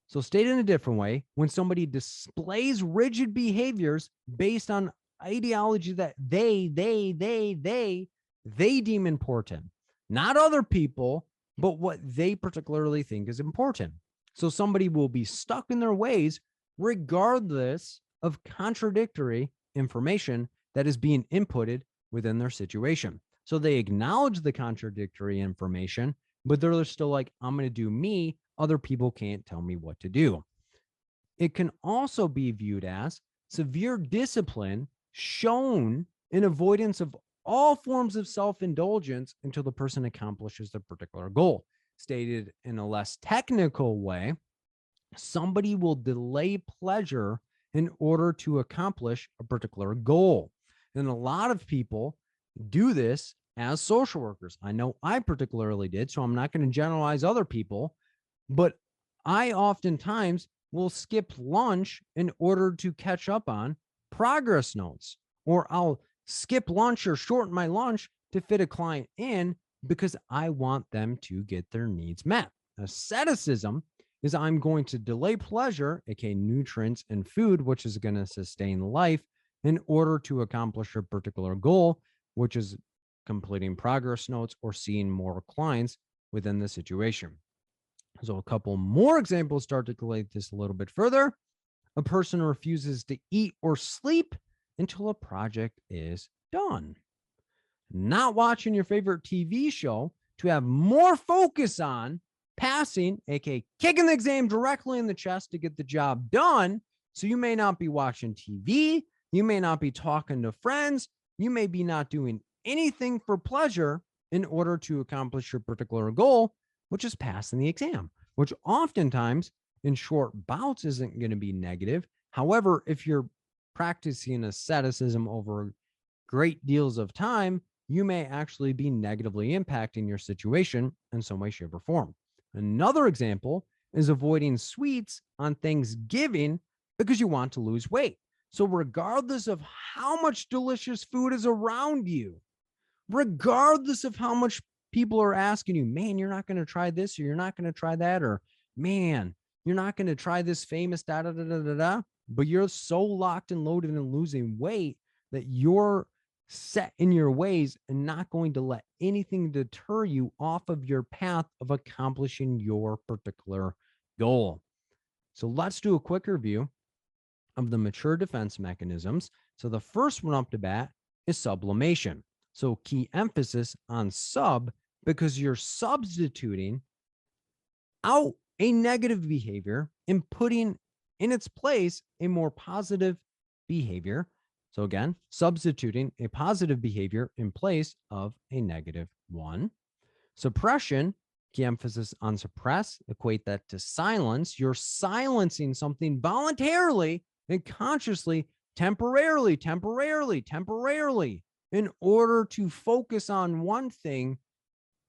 So stated in a different way, when somebody displays rigid behaviors based on ideology that they deem important, not other people, but what they particularly think is important. So somebody will be stuck in their ways regardless of contradictory information that is being inputted within their situation. So they acknowledge the contradictory information, but they're still like, I'm going to do me. Other people can't tell me what to do. It can also be viewed as severe discipline shown in avoidance of all forms of self-indulgence until the person accomplishes the particular goal. Stated in a less technical way, somebody will delay pleasure in order to accomplish a particular goal. And a lot of people do this as social workers. I know I particularly did, so I'm not going to generalize other people, but I oftentimes will skip lunch in order to catch up on progress notes, or I'll skip lunch or shorten my lunch to fit a client in because I want them to get their needs met. Asceticism is I'm going to delay pleasure, aka nutrients and food, which is going to sustain life, in order to accomplish a particular goal, which is completing progress notes or seeing more clients within the situation. So a couple more examples to articulate this a little bit further. A person refuses to eat or sleep until a project is done. Not watching your favorite TV show to have more focus on passing, aka kicking the exam directly in the chest to get the job done. So you may not be watching TV, you may not be talking to friends, you may be not doing anything for pleasure in order to accomplish your particular goal, which is passing the exam, which oftentimes in short bouts isn't going to be negative. However, if you're practicing asceticism over great deals of time, you may actually be negatively impacting your situation in some way, shape, or form. Another example is avoiding sweets on Thanksgiving because you want to lose weight. So regardless of how much delicious food is around you, regardless of how much people are asking you, man, you're not going to try this, or you're not going to try that, or man, you're not going to try this famous da da da da da da, but you're so locked and loaded and losing weight that you're set in your ways and not going to let anything deter you off of your path of accomplishing your particular goal. So let's do a quick review of the mature defense mechanisms. So the first one up to bat is sublimation. So key emphasis on sub, because you're substituting out a negative behavior and putting in its place a more positive behavior. So again, substituting a positive behavior in place of a negative one. Suppression, key emphasis on suppress, equate that to silence. You're silencing something voluntarily and consciously, temporarily, in order to focus on one thing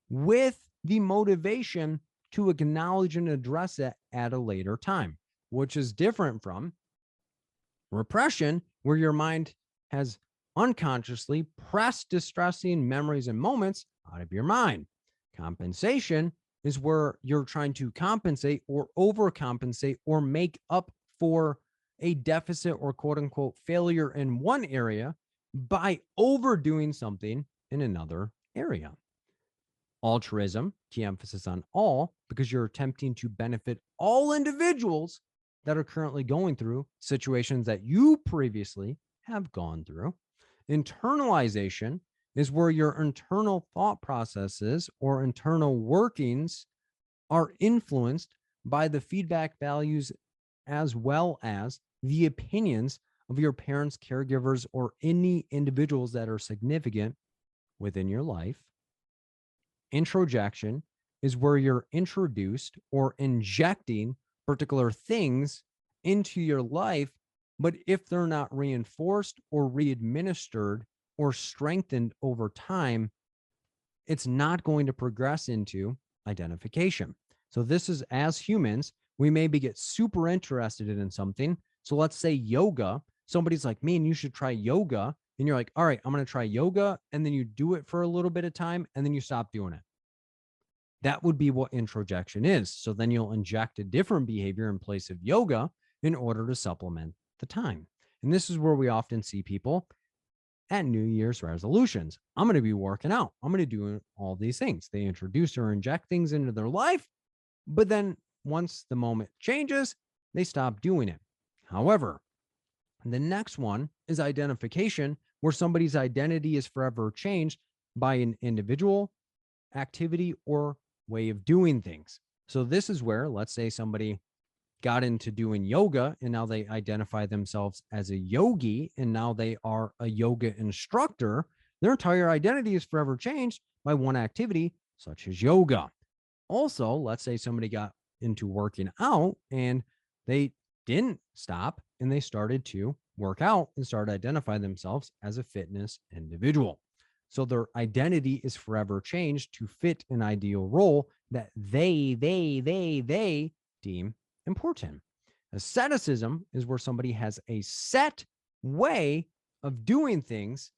with the motivation to acknowledge and address it at a later time, which is different from repression, where your mind has unconsciously pressed distressing memories and moments out of your mind. Compensation is where you're trying to compensate or overcompensate or make up for a deficit or quote unquote failure in one area by overdoing something in another area. Altruism, key emphasis on all, because you're attempting to benefit all individuals that are currently going through situations that you previously have gone through. Internalization is where your internal thought processes or internal workings are influenced by the feedback values as well as the opinions of your parents, caregivers, or any individuals that are significant within your life. Introjection is where you're introduced or injecting particular things into your life, but if they're not reinforced or re-administered or strengthened over time, it's not going to progress into identification. So this is, as humans, we maybe get super interested in something. So let's say yoga, somebody's like, man, you should try yoga. And you're like, all right, I'm going to try yoga. And then you do it for a little bit of time and then you stop doing it. That would be what introjection is. So then you'll inject a different behavior in place of yoga in order to supplement the time. And this is where we often see people at New Year's resolutions. I'm going to be working out. I'm going to do all these things. They introduce or inject things into their life, but then once the moment changes, they stop doing it. However, the next one is identification, where somebody's identity is forever changed by an individual, activity, or way of doing things. So this is where, let's say somebody got into doing yoga and now they identify themselves as a yogi and now they are a yoga instructor. Their entire identity is forever changed by one activity, such as yoga. Also, let's say somebody got into working out and they didn't stop and they started to work out and start to identify themselves as a fitness individual. So their identity is forever changed to fit an ideal role that they deem important. Asceticism is where somebody has a set way of doing things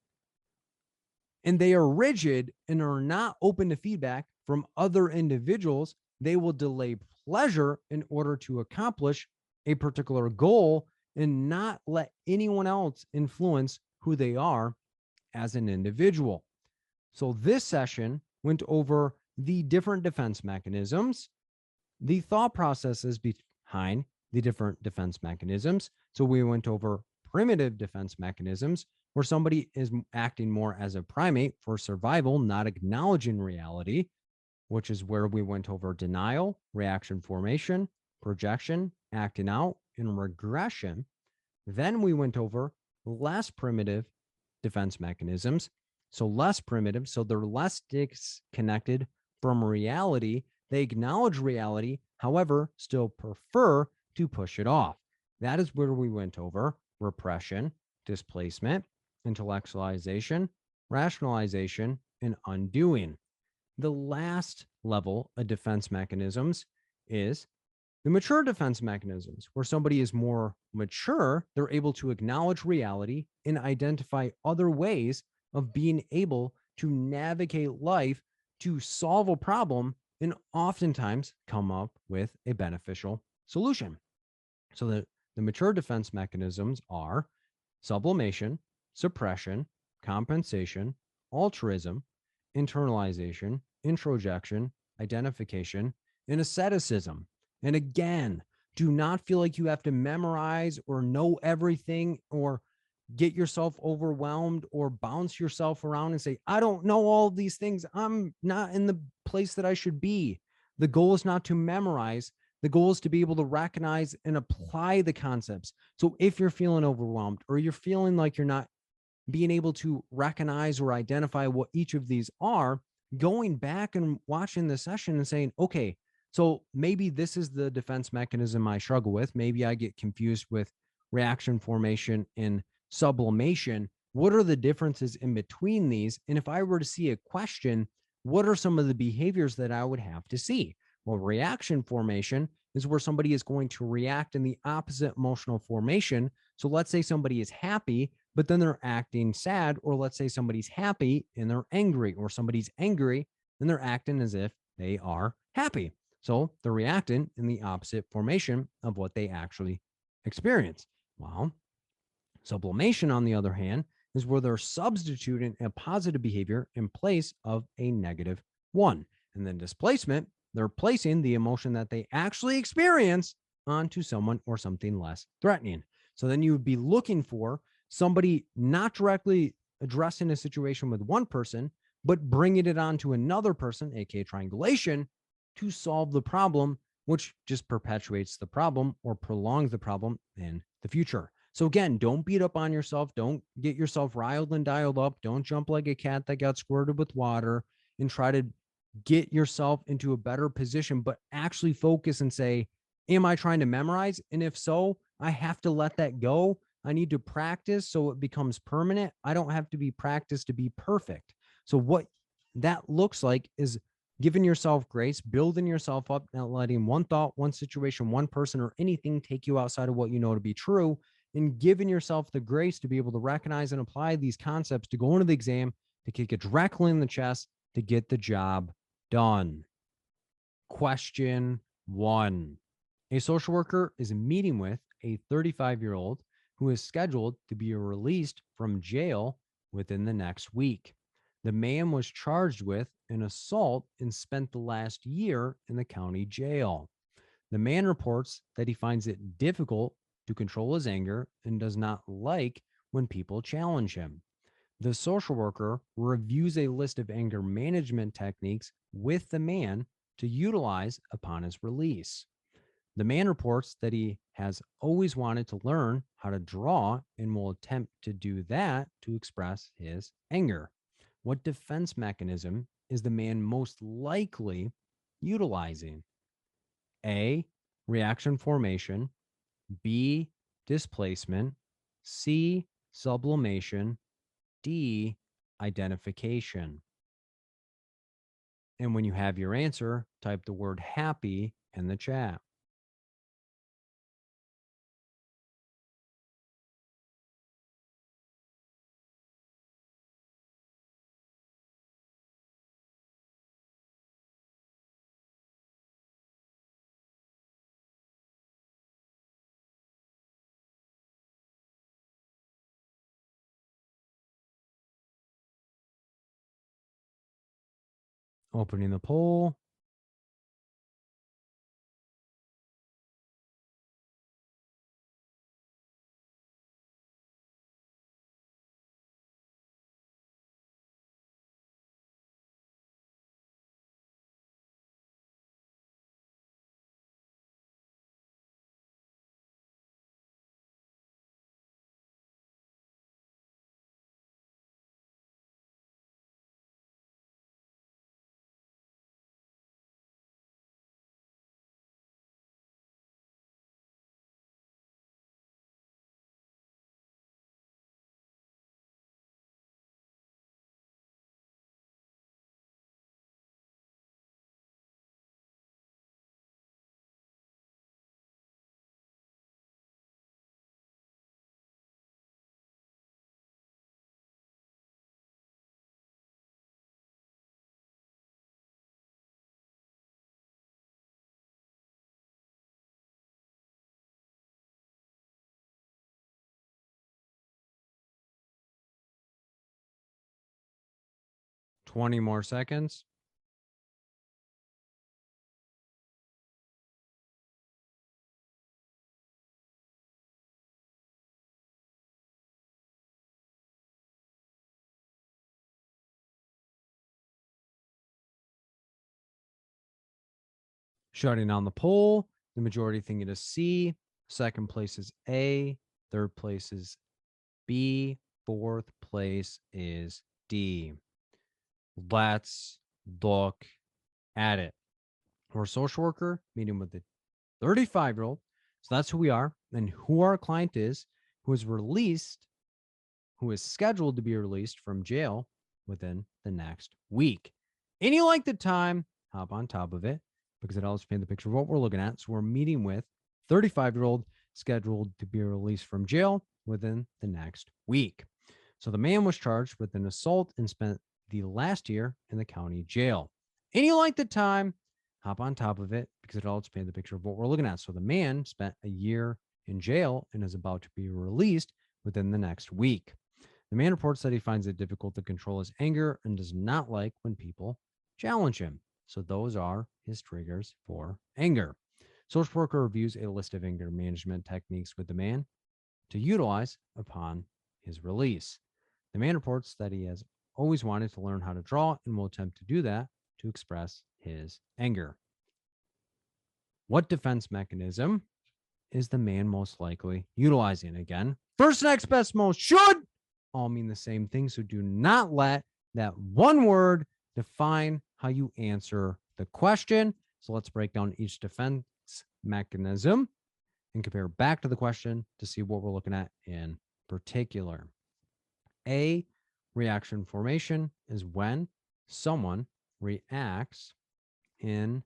and they are rigid and are not open to feedback from other individuals. They will delay pleasure in order to accomplish a particular goal and not let anyone else influence who they are as an individual. So this session went over the different defense mechanisms, the thought processes behind the different defense mechanisms. So we went over primitive defense mechanisms, where somebody is acting more as a primate for survival, not acknowledging reality, which is where we went over denial, reaction formation, projection, acting out, and regression. Then we went over less primitive defense mechanisms. So less primitive, so they're less disconnected from reality. They acknowledge reality, however, still prefer to push it off. That is where we went over repression, displacement, intellectualization, rationalization, and undoing. The last level of defense mechanisms is the mature defense mechanisms, where somebody is more mature. They're able to acknowledge reality and identify other ways of being able to navigate life to solve a problem and oftentimes come up with a beneficial solution. So the mature defense mechanisms are sublimation, suppression, compensation, altruism, internalization, introjection, identification, and asceticism. And again, do not feel like you have to memorize or know everything or get yourself overwhelmed or bounce yourself around and say, I don't know all these things. I'm not in the place that I should be. The goal is not to memorize. The goal is to be able to recognize and apply the concepts. So if you're feeling overwhelmed or you're feeling like you're not being able to recognize or identify what each of these are, going back and watching the session and saying, okay, so maybe this is the defense mechanism I struggle with. Maybe I get confused with reaction formation and sublimation. What are the differences in between these? And if I were to see a question, what are some of the behaviors that I would have to see? Well, reaction formation is where somebody is going to react in the opposite emotional formation. So let's say somebody is happy, but then they're acting sad, or let's say somebody's happy and they're angry, or somebody's angry and they're acting as if they are happy. So they're reacting in the opposite formation of what they actually experience. Well, sublimation, on the other hand, is where they're substituting a positive behavior in place of a negative one. And then displacement, they're placing the emotion that they actually experience onto someone or something less threatening. So then you would be looking for somebody not directly addressing a situation with one person, but bringing it on to another person, aka triangulation, to solve the problem, which just perpetuates the problem or prolongs the problem in the future. So again, don't beat up on yourself. Don't get yourself riled and dialed up. Don't jump like a cat that got squirted with water and try to get yourself into a better position, but actually focus and say, am I trying to memorize? And if so, I have to let that go. I need to practice so it becomes permanent. I don't have to be practiced to be perfect. So what that looks like is giving yourself grace, building yourself up, not letting one thought, one situation, one person, or anything take you outside of what you know to be true, and giving yourself the grace to be able to recognize and apply these concepts to go into the exam, to kick it directly in the chest, to get the job done. Question 1. A social worker is meeting with a 35-year-old who is scheduled to be released from jail within the next week. The man was charged with an assault and spent the last year in the county jail. The man reports that he finds it difficult to control his anger and does not like when people challenge him. The social worker reviews a list of anger management techniques with the man to utilize upon his release. The man reports that he has always wanted to learn how to draw and will attempt to do that to express his anger. What defense mechanism is the man most likely utilizing? A, reaction formation, B, displacement, C, sublimation, D, identification. And when you have your answer, type the word happy in the chat. Opening the poll. 20 more seconds. Shutting down the poll. The majority think it is C. Second place is A. Third place is B. Fourth place is D. Let's look at it. We're a social worker meeting with a 35-year-old. So that's who we are and who our client is, who is released, who is scheduled to be released from jail within the next week. And you like the time, hop on top of it because it helps paint the picture of what we're looking at. So we're meeting with 35-year-old scheduled to be released from jail within the next week. So the man was charged with an assault and spent the last year in the county jail. And you like the time, hop on top of it because it helps paint the picture of what we're looking at. So the man spent a year in jail and is about to be released within the next week. The man reports that he finds it difficult to control his anger and does not like when people challenge him. So those are his triggers for anger. Social worker reviews a list of anger management techniques with the man to utilize upon his release. The man reports that he has always wanted to learn how to draw and will attempt to do that to express his anger. What defense mechanism is the man most likely utilizing? Again, first, next, best, most, should all mean the same thing. So do not let that one word define how you answer the question. So let's break down each defense mechanism and compare back to the question to see what we're looking at in particular. A, reaction formation is when someone reacts in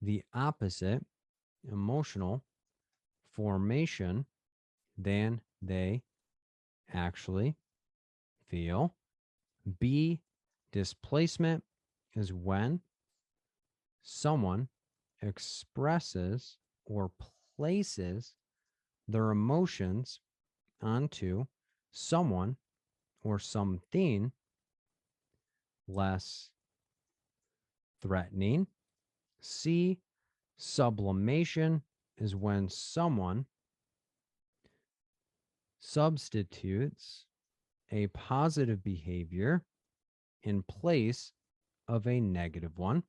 the opposite emotional formation than they actually feel. B, displacement is when someone expresses or places their emotions onto someone or something less threatening. C, sublimation is when someone substitutes a positive behavior in place of a negative one.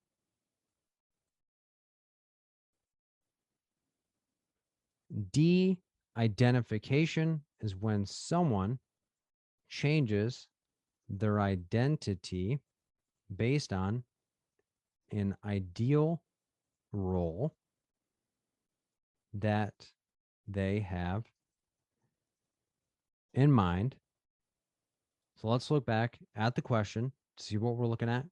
D, identification is when someone changes their identity based on an ideal role that they have in mind. So let's look back at the question to see what we're looking at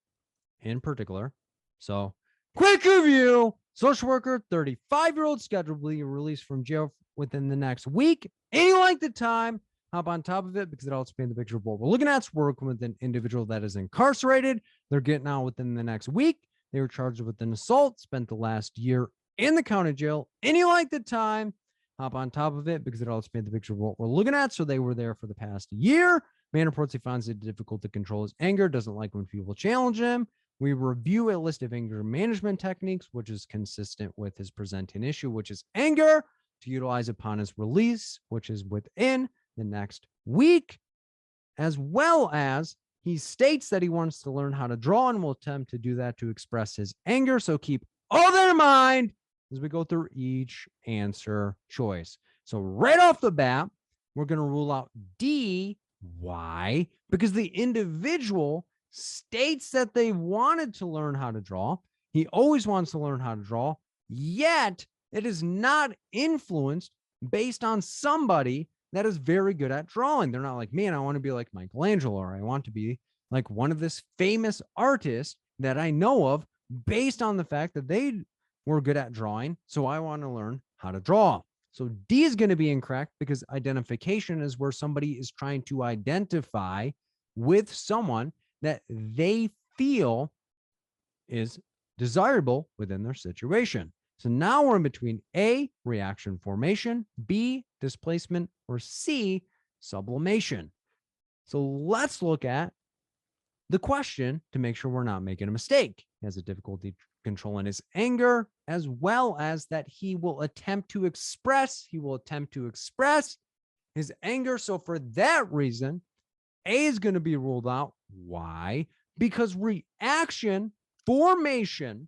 in particular. So, quick review. Social worker, 35-year-old, scheduled to be released from jail within the next week. And you like the time, hop on top of it because it helps paint the picture of what we're looking at. So we're working with an individual that is incarcerated. They're getting out within the next week. They were charged with an assault, spent the last year in the county jail. And you like the time, hop on top of it because it helps paint the picture of what we're looking at. So they were there for the past year. Man reports he finds it difficult to control his anger, doesn't like when people challenge him. We review a list of anger management techniques, which is consistent with his presenting issue, which is anger, to utilize upon his release, which is within the next week, as well as he states that he wants to learn how to draw and will attempt to do that to express his anger. So keep all that in mind as we go through each answer choice. So right off the bat, we're going to rule out D. Why? Because the individual states that they wanted to learn how to draw. He always wants to learn how to draw, yet it is not influenced based on somebody that is very good at drawing. They're not like, man, I want to be like Michelangelo, or I want to be like one of this famous artists that I know of based on the fact that they were good at drawing. So I want to learn how to draw. So D is going to be incorrect because identification is where somebody is trying to identify with someone that they feel is desirable within their situation. So now we're in between A, reaction formation, B, displacement, or C, sublimation. So let's look at the question to make sure we're not making a mistake. He has a difficulty controlling his anger, as well as that he will attempt to express his anger. So for that reason, A is going to be ruled out. Why? Because reaction formation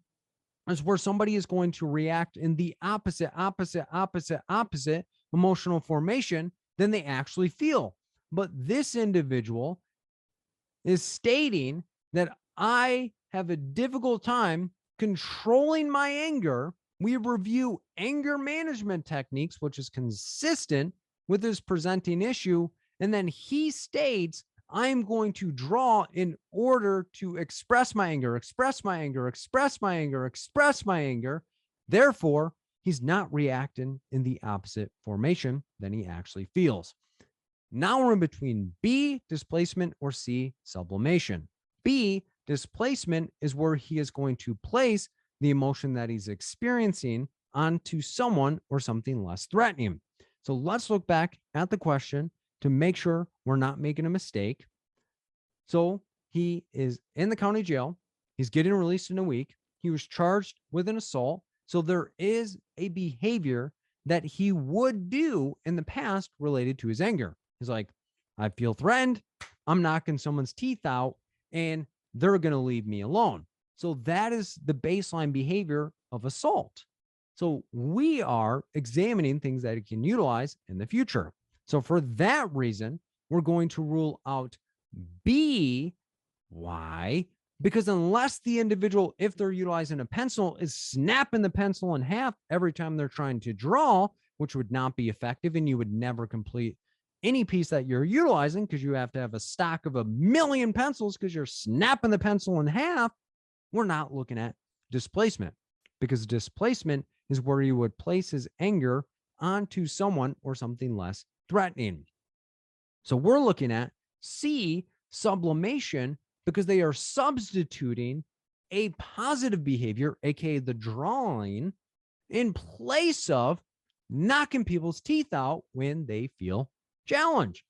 is where somebody is going to react in the opposite emotional formation than they actually feel. But this individual is stating that I have a difficult time controlling my anger. We review anger management techniques, which is consistent with his presenting issue. And then he states, I'm going to draw in order to express my anger, express my anger, express my anger, express my anger. Therefore, he's not reacting in the opposite formation than he actually feels. Now we're in between B, displacement, or C, sublimation. B, displacement, is where he is going to place the emotion that he's experiencing onto someone or something less threatening. So let's look back at the question to make sure we're not making a mistake. So he is in the county jail. He's getting released in a week. He was charged with an assault. So there is a behavior that he would do in the past related to his anger. He's like, I feel threatened. I'm knocking someone's teeth out and they're going to leave me alone. So that is the baseline behavior of assault. So we are examining things that it can utilize in the future. So for that reason, we're going to rule out B. Why? Because unless the individual, if they're utilizing a pencil, is snapping the pencil in half every time they're trying to draw, which would not be effective, and you would never complete any piece that you're utilizing because you have to have a stock of 1,000,000 pencils because you're snapping the pencil in half, we're not looking at displacement, because displacement is where you would place his anger onto someone or something less threatening. So we're looking at C, sublimation, because they are substituting a positive behavior, aka the drawing, in place of knocking people's teeth out when they feel challenged.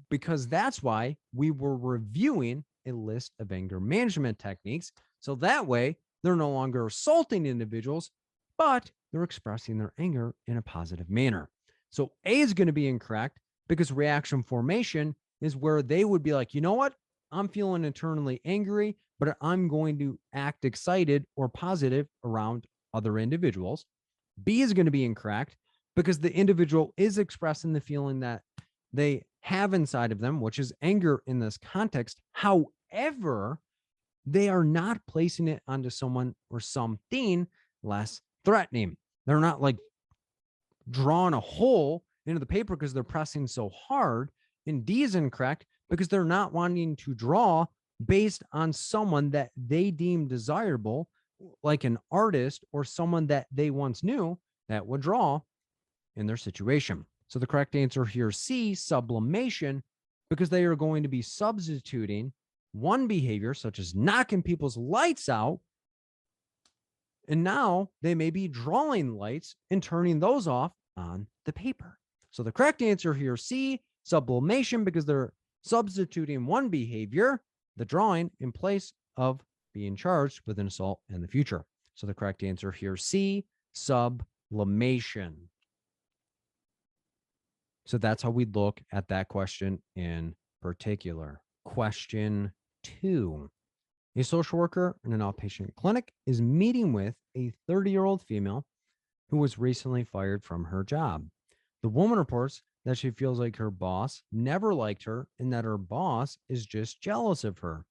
Because that's why we were reviewing a list of anger management techniques. So that way they're no longer assaulting individuals, but they're expressing their anger in a positive manner. So A is going to be incorrect because reaction formation is where they would be like, you know what? I'm feeling internally angry, but I'm going to act excited or positive around other individuals. B is going to be incorrect because the individual is expressing the feeling that they have inside of them, which is anger in this context. However, they are not placing it onto someone or something less threatening. They're not like drawing a hole into the paper because they're pressing so hard. And D is incorrect because they're not wanting to draw based on someone that they deem desirable, like an artist or someone that they once knew that would draw in their situation. So the correct answer here, C, sublimation, because they are going to be substituting one behavior, such as knocking people's lights out, and now they may be drawing lights and turning those off on the paper. So the correct answer here, C, sublimation, because they're substituting one behavior, the drawing, in place of being charged with an assault in the future. So the correct answer here, C, sublimation. So that's how we look at that question in particular. Question 2. A social worker in an outpatient clinic is meeting with a 30-year-old female who was recently fired from her job. The woman reports that she feels like her boss never liked her and that her boss is just jealous of her.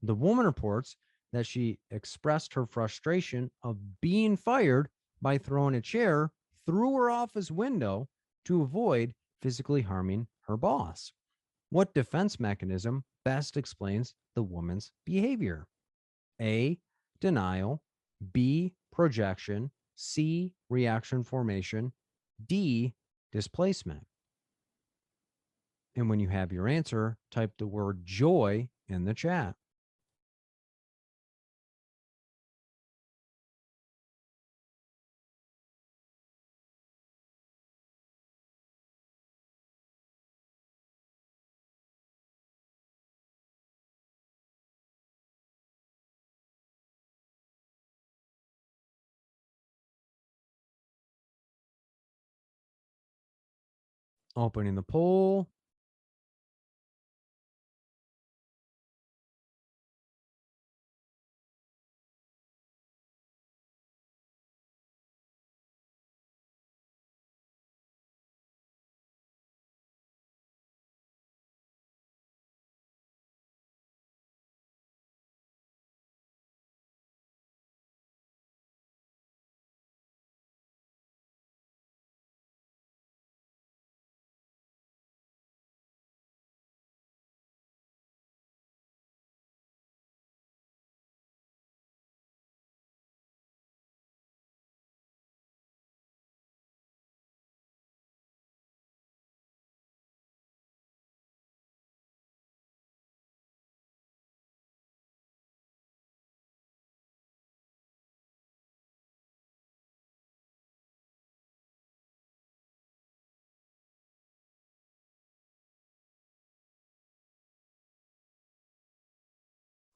The woman reports that she expressed her frustration of being fired by throwing a chair through her office window to avoid physically harming her boss. What defense mechanism best explains the woman's behavior? A, denial, B, projection, C, reaction formation, D, displacement. And when you have your answer, type the word joy in the chat. Opening the poll.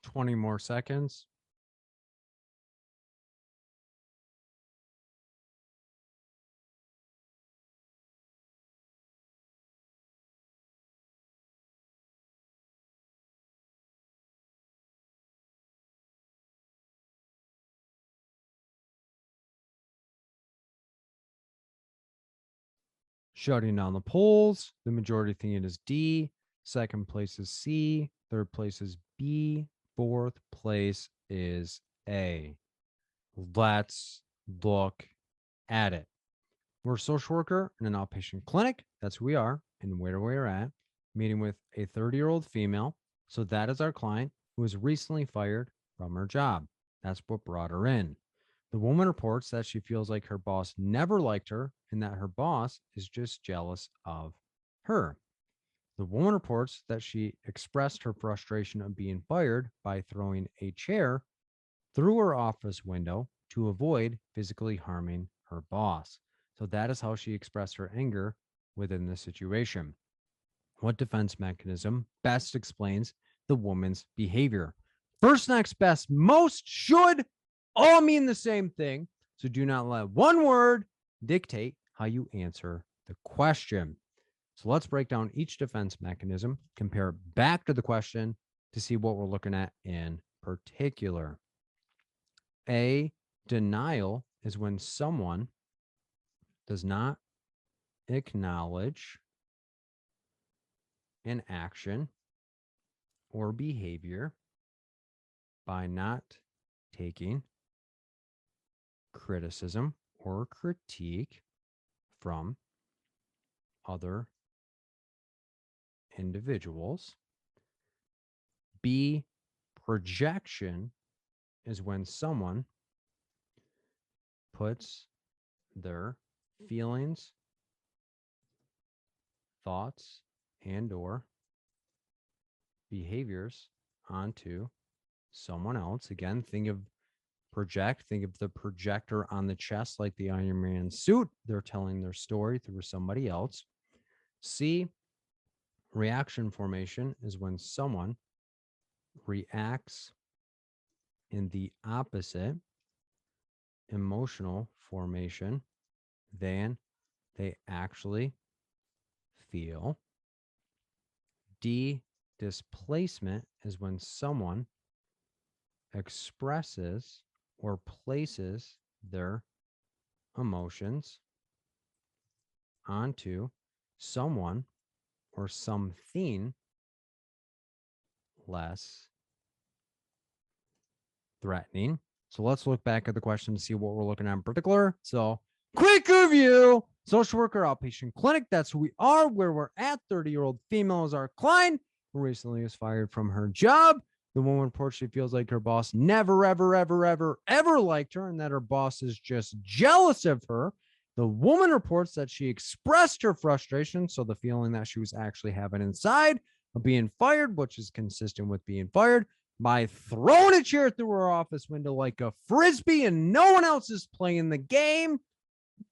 Twenty more seconds. Shutting down the polls. The majority think it is D. Second place is C. Third place is B. Fourth place is A. Let's look at it. We're a social worker in an outpatient clinic. That's who we are and where we're at. Meeting with a 30-year-old female. So that is our client who was recently fired from her job. That's what brought her in. The woman reports that she feels like her boss never liked her and that her boss is just jealous of her. The woman reports that she expressed her frustration of being fired by throwing a chair through her office window to avoid physically harming her boss. So that is how she expressed her anger within the situation. What defense mechanism best explains the woman's behavior? First, next, best, most, should all mean the same thing. So do not let one word dictate how you answer the question. So let's break down each defense mechanism, compare back to the question to see what we're looking at in particular. A, denial is when someone does not acknowledge an action or behavior by not taking criticism or critique from other individuals. B, projection is when someone puts their feelings, thoughts, and or behaviors onto someone else. Again, think of the projector on the chest like the Iron Man suit. They're telling their story through somebody else. C, reaction formation is when someone reacts in the opposite emotional formation than they actually feel. D, displacement is when someone expresses or places their emotions onto someone or something less threatening. So let's look back at the question to see what we're looking at in particular. So quick review, social worker outpatient clinic. That's who we are, where we're at. 30-year-old female is our client who recently was fired from her job. The woman reports she feels like her boss never, ever liked her and that her boss is just jealous of her. The woman reports that she expressed her frustration, so the feeling that she was actually having inside of being fired, which is consistent with being fired, by throwing a chair through her office window like a frisbee and no one else is playing the game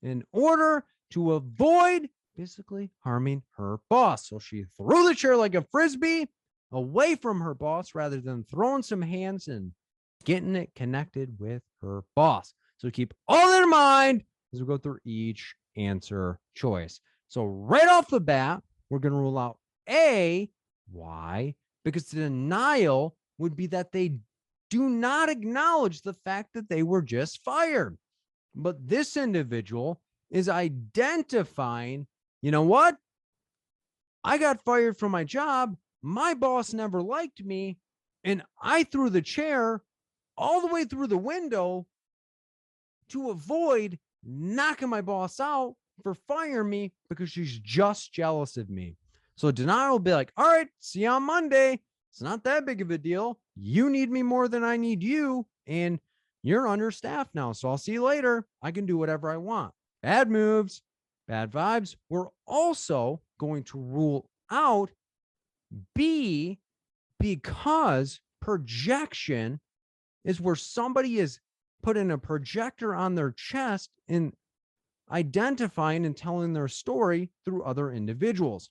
in order to avoid physically harming her boss. So she threw the chair like a frisbee away from her boss rather than throwing some hands and getting it connected with her boss. So keep all that in mind as we go through each answer choice. So right off the bat, we're going to rule out A. Why? Because the denial would be that they do not acknowledge the fact that they were just fired. But this individual is identifying, you know what? I got fired from my job. My boss never liked me. And I threw the chair all the way through the window to avoid knocking my boss out for firing me because she's just jealous of me. So denial will be like, all right, see you on Monday. It's not that big of a deal. You need me more than I need you. And you're understaffed now. So I'll see you later. I can do whatever I want. Bad moves, bad vibes. We're also going to rule out B, because projection is where somebody is putting a projector on their chest and identifying and telling their story through other individuals.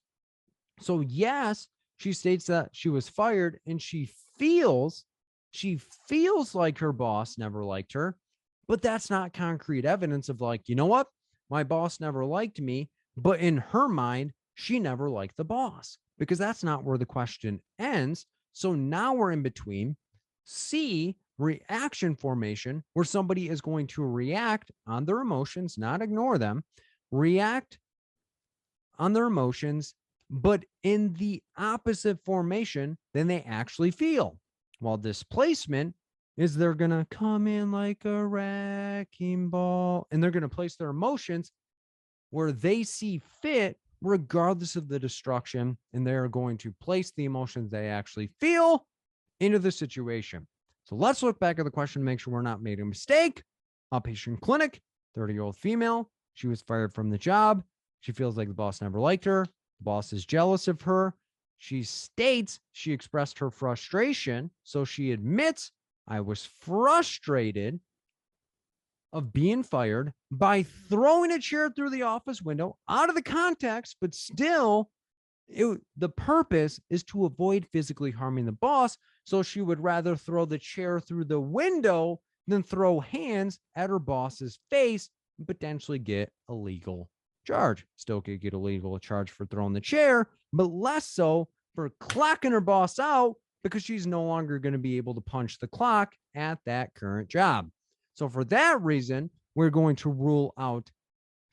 So yes, she states that she was fired and she feels like her boss never liked her, but that's not concrete evidence of like, you know what? My boss never liked me, but in her mind, she never liked the boss, because that's not where the question ends. So now we're in between. C, reaction formation, where somebody is going to react on their emotions, not ignore them, react on their emotions, but in the opposite formation than they actually feel. While displacement is they're going to come in like a wrecking ball and they're going to place their emotions where they see fit, regardless of the destruction. And they're going to place the emotions they actually feel into the situation. So let's look back at the question to make sure we're not making a mistake. Outpatient clinic, 30-year-old female. She was fired from the job. She feels like the boss never liked her. The boss is jealous of her. She states she expressed her frustration. So she admits, I was frustrated of being fired by throwing a chair through the office window out of the context, but still the purpose is to avoid physically harming the boss. So she would rather throw the chair through the window than throw hands at her boss's face and potentially get a legal charge. Still could get a legal charge for throwing the chair, but less so for clocking her boss out, because she's no longer going to be able to punch the clock at that current job. So for that reason, we're going to rule out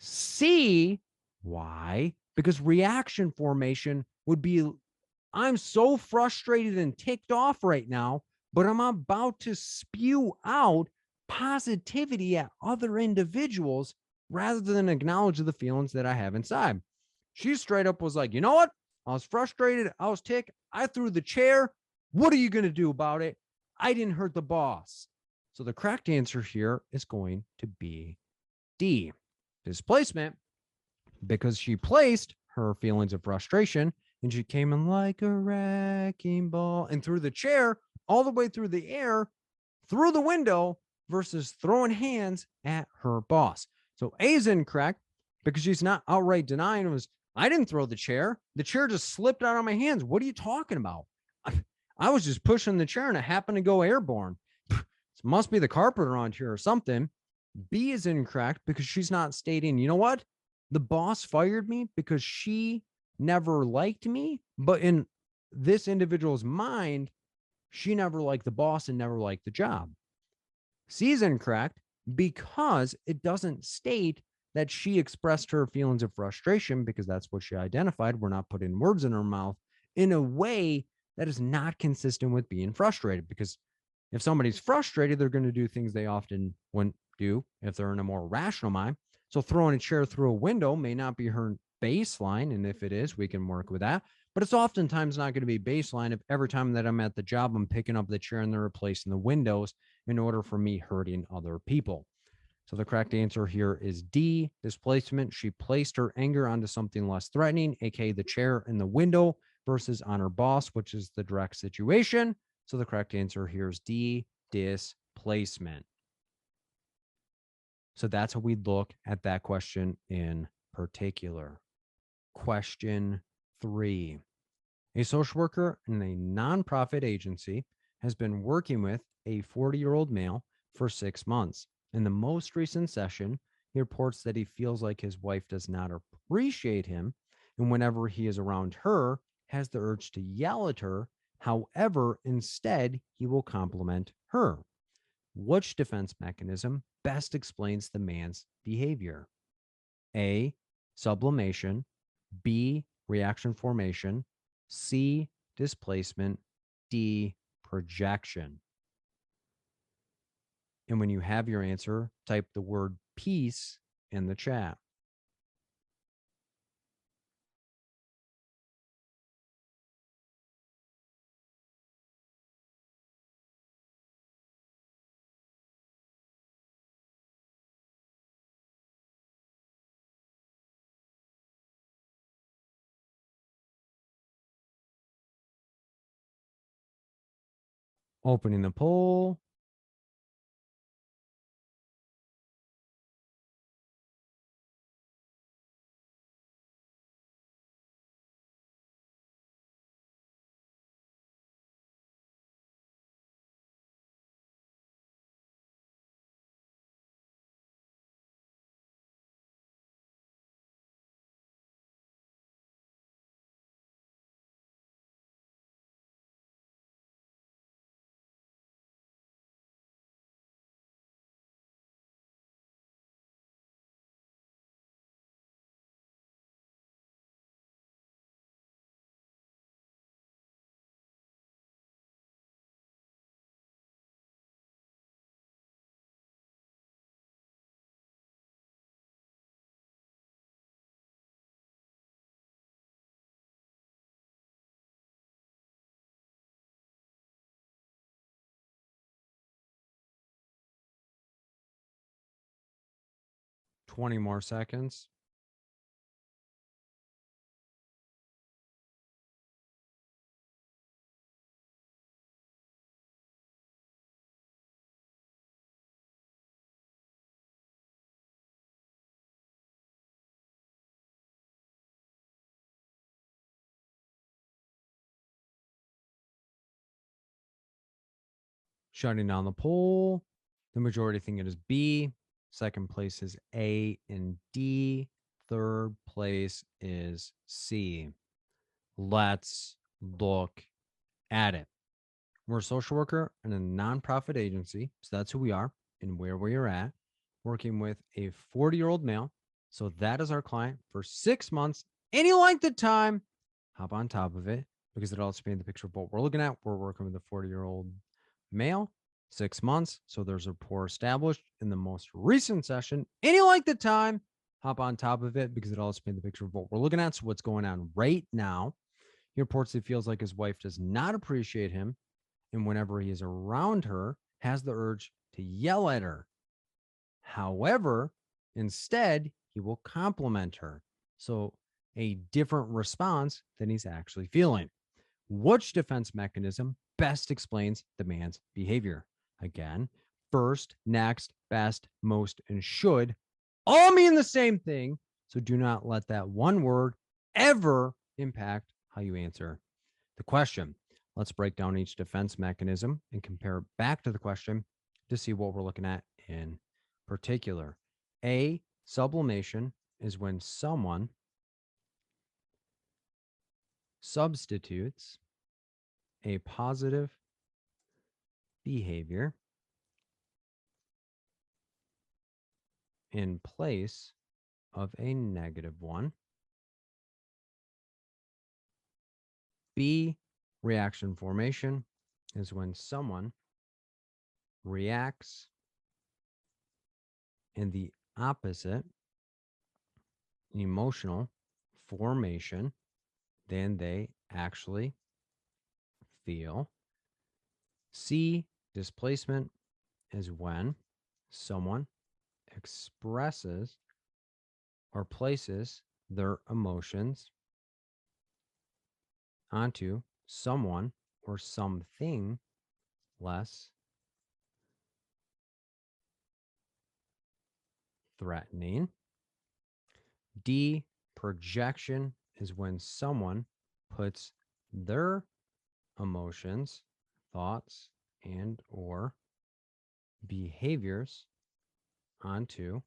C. Why? Because reaction formation would be, I'm so frustrated and ticked off right now, but I'm about to spew out positivity at other individuals rather than acknowledge the feelings that I have inside. She straight up was like, you know what? I was frustrated. I was ticked. I threw the chair. What are you going to do about it? I didn't hurt the boss. So the correct answer here is going to be D, displacement, because she placed her feelings of frustration and she came in like a wrecking ball and threw the chair all the way through the air, through the window, versus throwing hands at her boss. So A is incorrect because she's not outright denying it was, I didn't throw the chair. The chair just slipped out of my hands. What are you talking about? I was just pushing the chair and it happened to go airborne. It must be the carpet around here or something. B is incorrect because she's not stating, you know what? The boss fired me because she never liked me. But in this individual's mind, she never liked the boss and never liked the job. C is incorrect because it doesn't state that she expressed her feelings of frustration, because that's what she identified. We're not putting words in her mouth in a way that is not consistent with being frustrated, because if somebody's frustrated, they're going to do things they often wouldn't do if they're in a more rational mind. So throwing a chair through a window may not be her baseline. And if it is, we can work with that. But it's oftentimes not going to be baseline if every time that I'm at the job, I'm picking up the chair and they're replacing the windows in order for me hurting other people. So the correct answer here is D, displacement. She placed her anger onto something less threatening, aka the chair and the window, versus on her boss, which is the direct situation. So the correct answer here is D, displacement. So that's how we look at that question in particular. Question 3. A social worker in a nonprofit agency has been working with a 40-year-old male for 6 months. In the most recent session, he reports that he feels like his wife does not appreciate him, and whenever he is around her, has the urge to yell at her. However, instead, he will compliment her. Which defense mechanism best explains the man's behavior? A, sublimation, B, reaction formation, C, displacement, D, projection. And when you have your answer, type the word peace in the chat. Opening the poll. Twenty more seconds. Shutting down the poll. The majority think it is B. Second place is A and D. Third place is C. Let's look at it. We're a social worker and a nonprofit agency. So that's who we are and where we are at, working with a 40-year-old male. So that is our client for 6 months. Any length of time, hop on top of it because it also paints the picture of what we're looking at. We're working with a 40-year-old male, 6 months. So there's a rapport established in the most recent session. Any length of time, hop on top of it because it also paints the picture of what we're looking at. So what's going on right now. He reports he feels like his wife does not appreciate him, and whenever he is around her, has the urge to yell at her. However, instead, he will compliment her. So, a different response than he's actually feeling. Which defense mechanism best explains the man's behavior? Again, first, next, best, most, and should all mean the same thing. So, do not let that one word ever impact how you answer the question. Let's break down each defense mechanism and compare it back to the question to see what we're looking at in particular. A, sublimation is when someone substitutes a positive behavior in place of a negative one. B, reaction formation is when someone reacts in the opposite emotional formation than they actually feel. C, displacement is when someone expresses or places their emotions onto someone or something less threatening. D, projection is when someone puts their emotions, thoughts, and or behaviors onto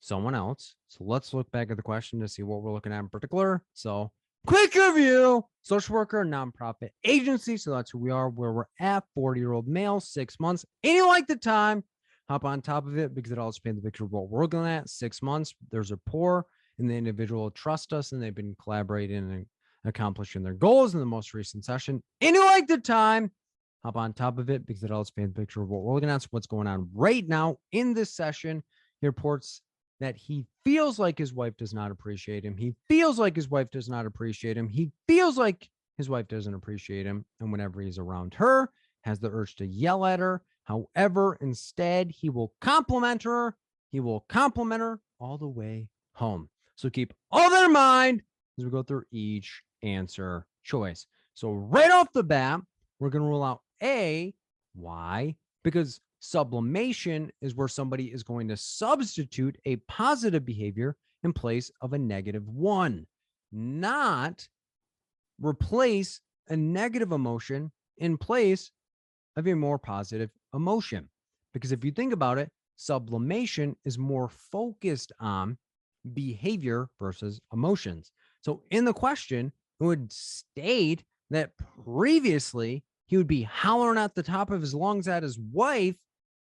someone else. So let's look back at the question to see what we're looking at in particular. So quick review, social worker, nonprofit agency. So that's who we are, where we're at, 40-year-old male, 6 months. And you like the time, hop on top of it because it also paints the picture of what we're looking at. 6 months, there's a rapport, and the individual trusts us, and they've been collaborating and accomplishing their goals in the most recent session. And you like the time, hop on top of it because it also paints the picture of what we're looking at. So what's going on right now in this session. He reports that he feels like his wife does not appreciate him. He feels like his wife does not appreciate him. He feels like his wife doesn't appreciate him. And whenever he's around her, has the urge to yell at her. However, instead, he will compliment her. He will compliment her all the way home. So keep all that in mind as we go through each answer choice. So right off the bat, we're going to rule out A. Why? Because sublimation is where somebody is going to substitute a positive behavior in place of a negative one, not replace a negative emotion in place of a more positive emotion. Because if you think about it, sublimation is more focused on behavior versus emotions. So in the question, it would state that previously he would be hollering at the top of his lungs at his wife,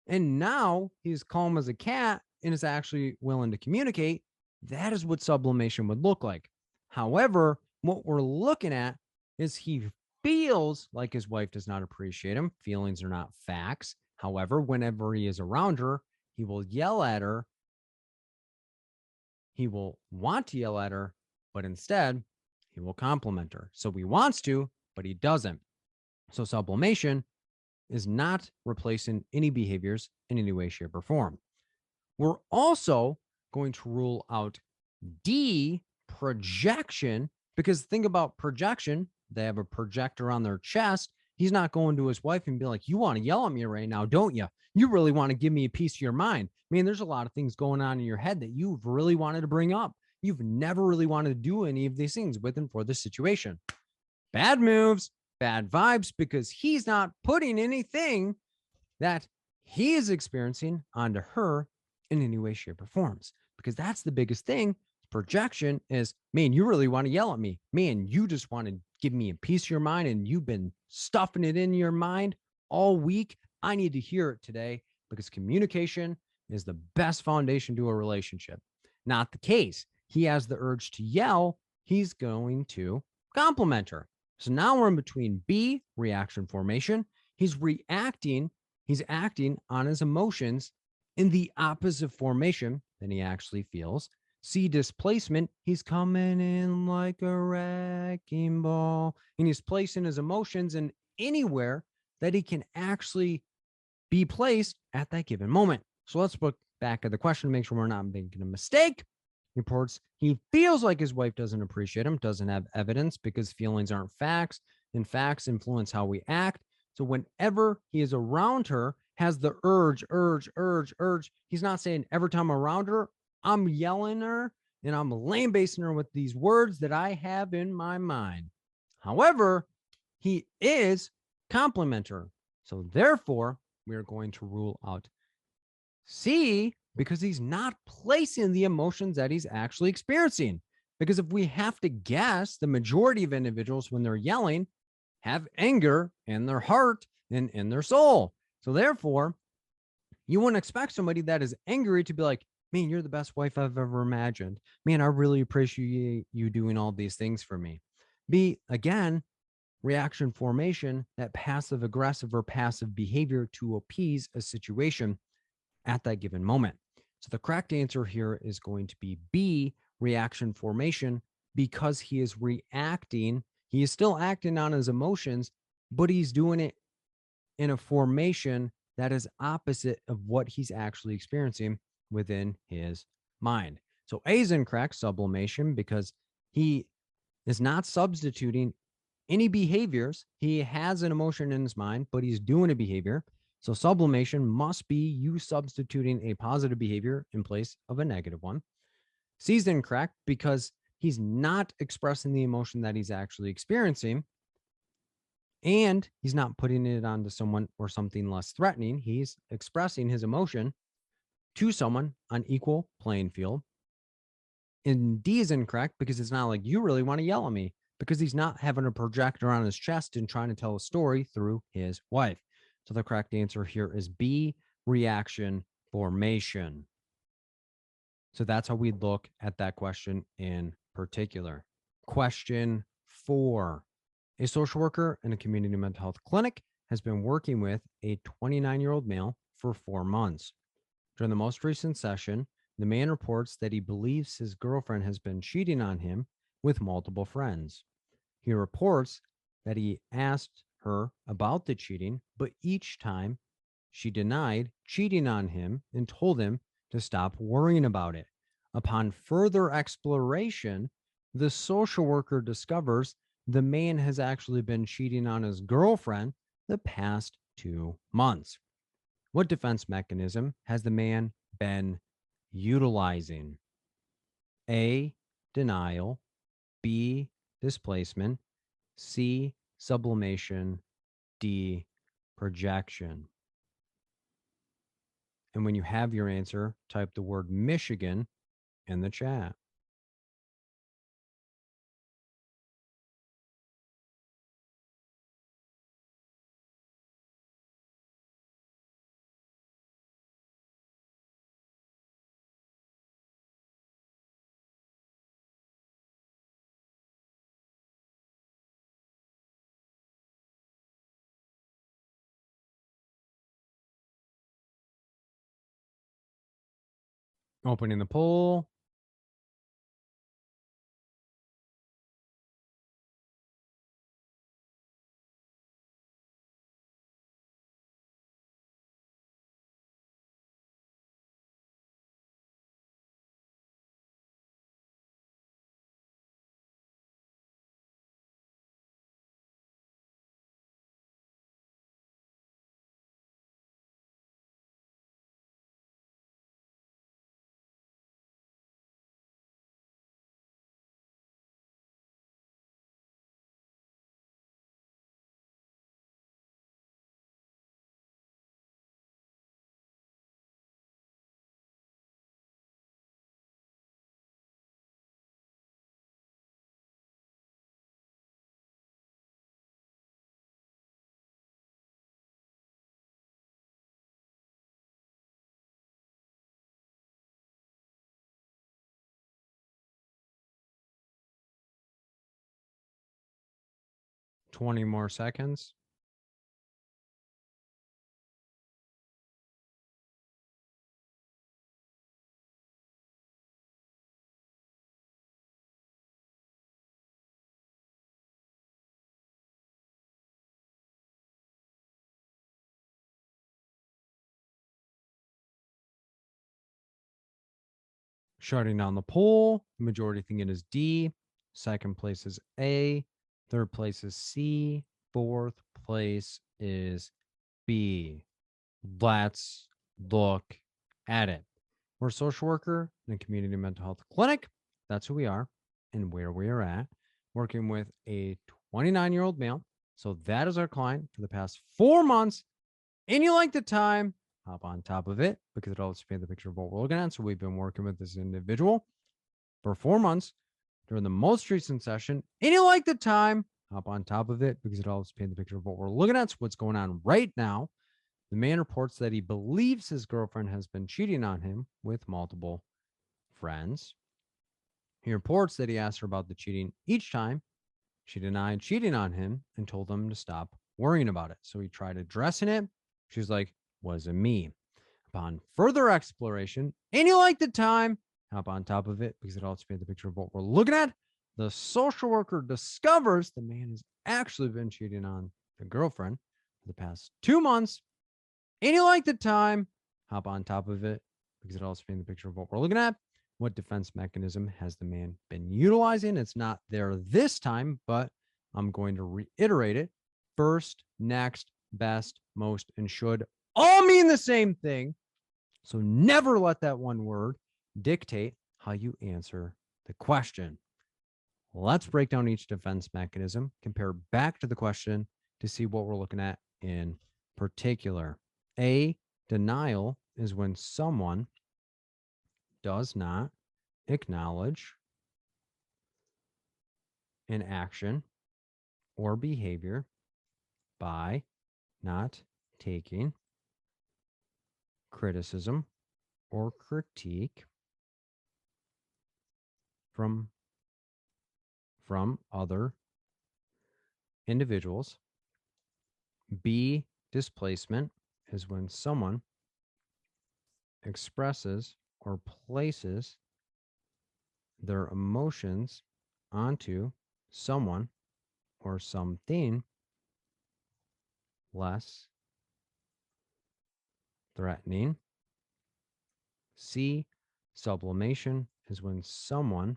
and now he's calm as a cat and is actually willing to communicate. That is what sublimation would look like. However, what we're looking at is he feels like his wife does not appreciate him. Feelings are not facts. However, whenever he is around her, he will yell at her. He will want to yell at her, but instead, he will compliment her. So he wants to, but he doesn't. So sublimation is not replacing any behaviors in any way, shape, or form. We're also going to rule out D, projection, because think about projection. They have a projector on their chest. He's not going to his wife and be like, you want to yell at me right now, don't you? You really want to give me a piece of your mind. I mean, there's a lot of things going on in your head that you've really wanted to bring up. You've never really wanted to do any of these things with and for the situation. Bad moves, bad vibes, because he's not putting anything that he is experiencing onto her in any way, shape, or forms. Because that's the biggest thing. Projection is, man, you really want to yell at me. Man, you just want to give me a piece of your mind and you've been stuffing it in your mind all week. I need to hear it today because communication is the best foundation to a relationship. Not the case. He has the urge to yell. He's going to compliment her. So now we're in between B, reaction formation. He's reacting. He's acting on his emotions in the opposite formation than he actually feels. C, displacement. He's coming in like a wrecking ball, and he's placing his emotions in anywhere that he can actually be placed at that given moment. So let's look back at the question to make sure we're not making a mistake. Reports he feels like his wife doesn't appreciate him, doesn't have evidence because feelings aren't facts, and facts influence how we act. So whenever he is around her, has the urge. He's not saying every time I'm around her, I'm yelling her and I'm lame basing her with these words that I have in my mind. However, he is complimenter. So therefore, we are going to rule out C, because he's not placing the emotions that he's actually experiencing. Because if we have to guess, the majority of individuals, when they're yelling, have anger in their heart and in their soul. So therefore, you wouldn't expect somebody that is angry to be like, man, you're the best wife I've ever imagined. Man, I really appreciate you doing all these things for me. B, again, reaction formation, that passive aggressive or passive behavior to appease a situation at that given moment. So the correct answer here is going to be B, reaction formation, because he is reacting. He is still acting on his emotions, but he's doing it in a formation that is opposite of what he's actually experiencing within his mind. So A is incorrect, sublimation, because he is not substituting any behaviors. He has an emotion in his mind, but he's doing a behavior. So sublimation must be you substituting a positive behavior in place of a negative one. C is incorrect because he's not expressing the emotion that he's actually experiencing. And he's not putting it onto someone or something less threatening. He's expressing his emotion to someone on equal playing field. And D is incorrect because it's not like you really want to yell at me, because he's not having a projector on his chest and trying to tell a story through his wife. So the correct answer here is B, reaction formation. So that's how we look at that question in particular. Question 4. A social worker in a community mental health clinic has been working with a 29-year-old male for 4 months. During the most recent session, the man reports that he believes his girlfriend has been cheating on him with multiple friends. He reports that he asked her about the cheating, but each time she denied cheating on him and told him to stop worrying about it. Upon further exploration, the social worker discovers the man has actually been cheating on his girlfriend the past 2 months. What defense mechanism has the man been utilizing? A, denial, B, displacement, C, sublimation, D, projection. And when you have your answer, type the word Michigan in the chat. Opening the poll. Twenty more seconds. Shutting down the poll. The majority think it is D. Second place is A. Third place is C. Fourth place is B. Let's look at it. We're a social worker in a community mental health clinic. That's who we are and where we are at, working with a 29-year-old male. So that is our client for the past 4 months. And you like the time, hop on top of it because it helps paint the picture of what we're looking at. So we've been working with this individual for 4 months during the most recent session. And you like the time, hop on top of it because it helps paint the picture of what we're looking at. So what's going on right now. The man reports that he believes his girlfriend has been cheating on him with multiple friends. He reports that he asked her about the cheating each time. She denied cheating on him and told him to stop worrying about it. So he tried addressing it. She's like, wasn't me. Upon further exploration, and you like the time, hop on top of it because it helps paint the picture of what we're looking at. The social worker discovers the man has actually been cheating on the girlfriend for the past 2 months. And you like the time, hop on top of it because it helps paint the picture of what we're looking at. What defense mechanism has the man been utilizing? It's not there this time, but I'm going to reiterate it. First, next, best, most, and should all mean the same thing. So never let that one word dictate how you answer the question. Let's break down each defense mechanism, compare back to the question to see what we're looking at in particular. A, denial is when someone does not acknowledge an action or behavior by not taking criticism or critique from other individuals. B, displacement is when someone expresses or places their emotions onto someone or something less threatening. C, sublimation is when someone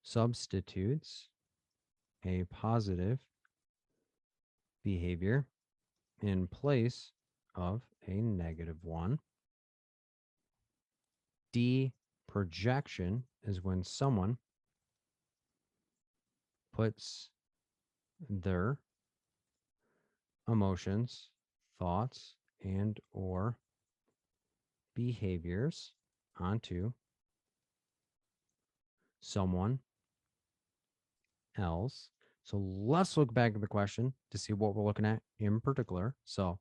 substitutes a positive behavior in place of a negative one. D, projection is when someone puts their emotions, thoughts, and or behaviors onto someone else. So let's look back at the question to see what we're looking at in particular. So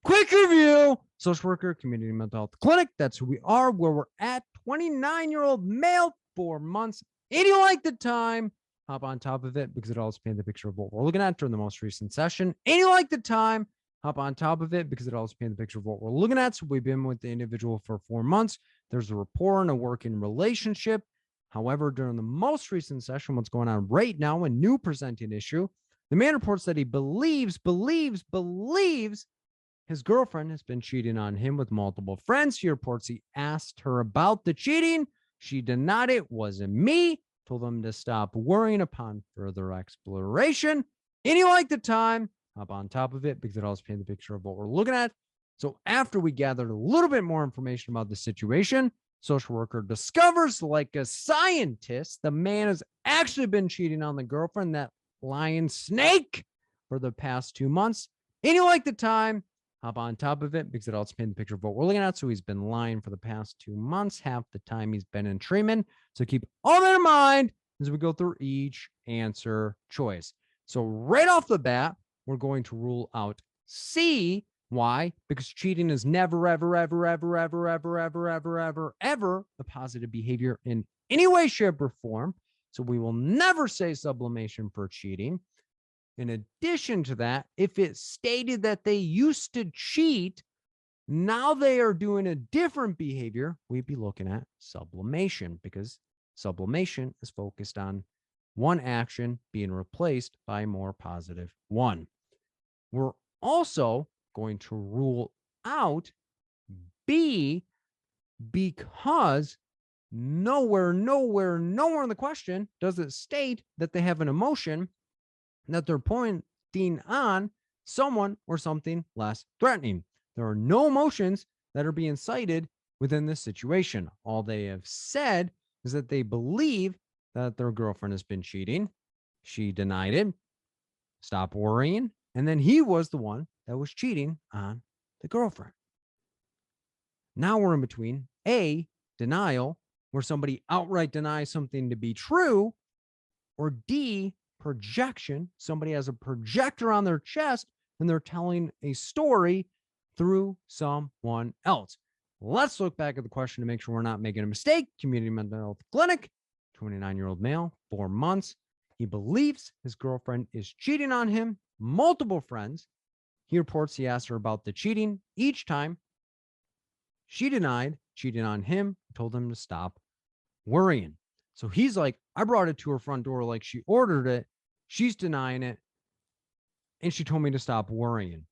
quick review, social worker, community mental health clinic. That's who we are, where we're at. 29-year-old male, 4 months. And you like the time, hop on top of it because it also paints the picture of what we're looking at during the most recent session. And you like the time, hop on top of it because it also paints the picture of what we're looking at. So we've been with the individual for 4 months. There's a rapport and a working relationship. However, during the most recent session, what's going on right now, a new presenting issue, the man reports that he believes his girlfriend has been cheating on him with multiple friends. He reports he asked her about the cheating. She denied it wasn't me, told him to stop worrying upon further exploration. And you like the time, hop on top of it because it also paints the picture of what we're looking at. So after we gathered a little bit more information about the situation, social worker discovers, like a scientist, the man has actually been cheating on the girlfriend, that lion snake, for the past 2 months. And you like the time, hop on top of it because it also paints the picture of what we're looking at. So he's been lying for the past 2 months, half the time he's been in treatment. So keep all that in mind as we go through each answer choice. So right off the bat, we're going to rule out C. Why? Because cheating is never, ever, ever, ever, ever, ever, ever, ever, ever, ever a positive behavior in any way, shape, or form. So we will never say sublimation for cheating. In addition to that, if it stated that they used to cheat, now they are doing a different behavior, we'd be looking at sublimation, because sublimation is focused on one action being replaced by a more positive one. We're also going to rule out B because nowhere in the question does it state that they have an emotion that they're pointing on someone or something less threatening. There are no emotions that are being cited within this situation. All they have said is that they believe that their girlfriend has been cheating. She denied it. Stop worrying. And then he was the one that was cheating on the girlfriend. Now we're in between A, denial, where somebody outright denies something to be true, or D, projection. Somebody has a projector on their chest and they're telling a story through someone else. Let's look back at the question to make sure we're not making a mistake. Community mental health clinic, 29-year-old male, 4 months. He believes his girlfriend is cheating on him, multiple friends. He reports he asked her about the cheating. Each time she denied cheating on him, told him to stop worrying. So he's like, I brought it to her front door like she ordered it. She's denying it. And she told me to stop worrying.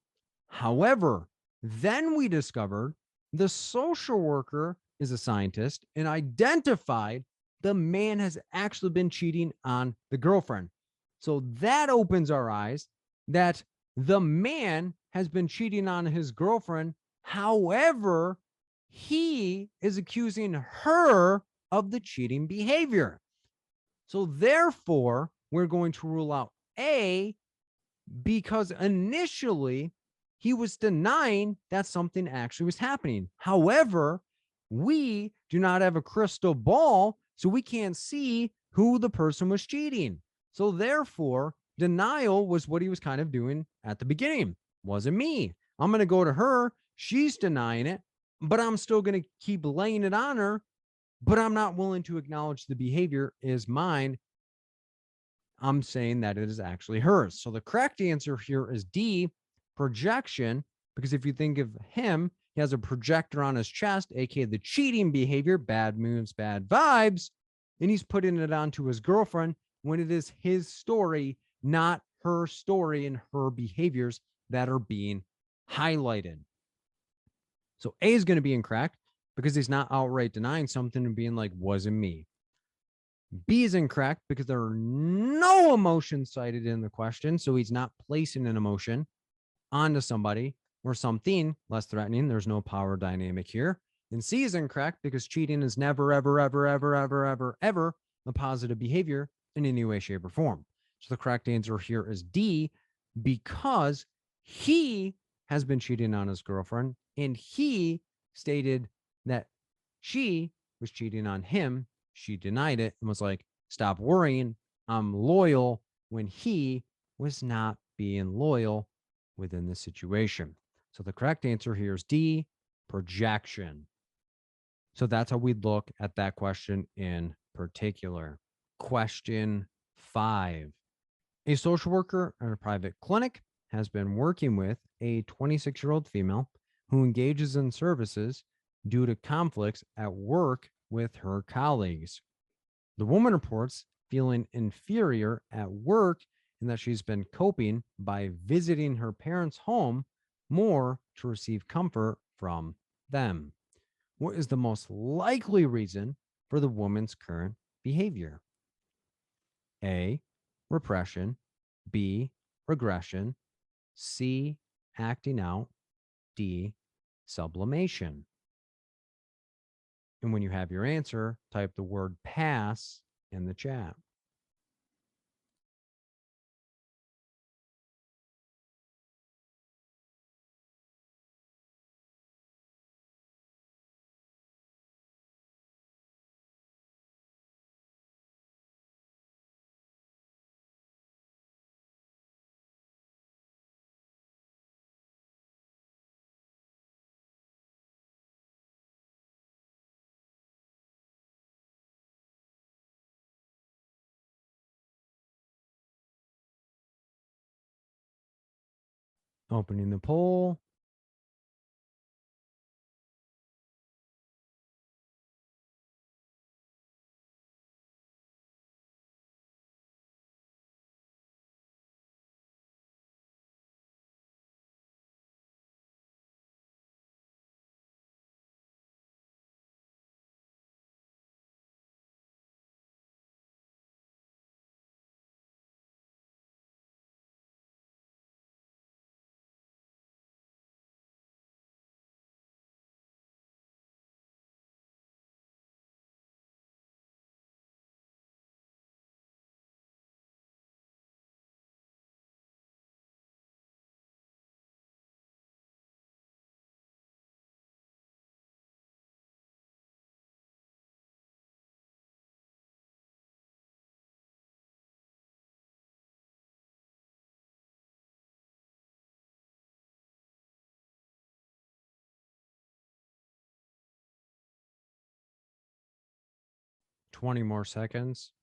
However, then we discovered the social worker is a scientist and identified the man has actually been cheating on the girlfriend. So that opens our eyes that the man has been cheating on his girlfriend. However, he is accusing her of the cheating behavior. So therefore, we're going to rule out A because initially he was denying that something actually was happening. However, We do not have a crystal ball, so we can't see who the person was cheating. So therefore, denial was what he was kind of doing at the beginning. Wasn't me. I'm going to go to her. She's denying it, but I'm still going to keep laying it on her, but I'm not willing to acknowledge the behavior is mine. I'm saying that it is actually hers. So the correct answer here is D, projection, because if you think of him, he has a projector on his chest, aka the cheating behavior, bad moves, bad vibes, and he's putting it onto his girlfriend when it is his story, not her story and her behaviors that are being highlighted. So A is going to be incorrect because he's not outright denying something and being like, wasn't me. B is incorrect because there are no emotions cited in the question. So he's not placing an emotion onto somebody or something less threatening. There's no power dynamic here. And C is incorrect because cheating is never, ever, ever, ever, ever, ever, ever a positive behavior in any way, shape, or form. So the correct answer here is D, because he has been cheating on his girlfriend and he stated that she was cheating on him. She denied it and was like, stop worrying. I'm loyal, when he was not being loyal within the situation. So the correct answer here is D, projection. So that's how we look at that question in particular. Question 5. A social worker at a private clinic has been working with a 26-year-old female who engages in services due to conflicts at work with her colleagues. The woman reports feeling inferior at work and that she's been coping by visiting her parents' home more to receive comfort from them. What is the most likely reason for the woman's current behavior? A, repression. B, regression. C, acting out. D, sublimation. And when you have your answer, type the word pass in the chat. Opening the poll. Twenty more seconds.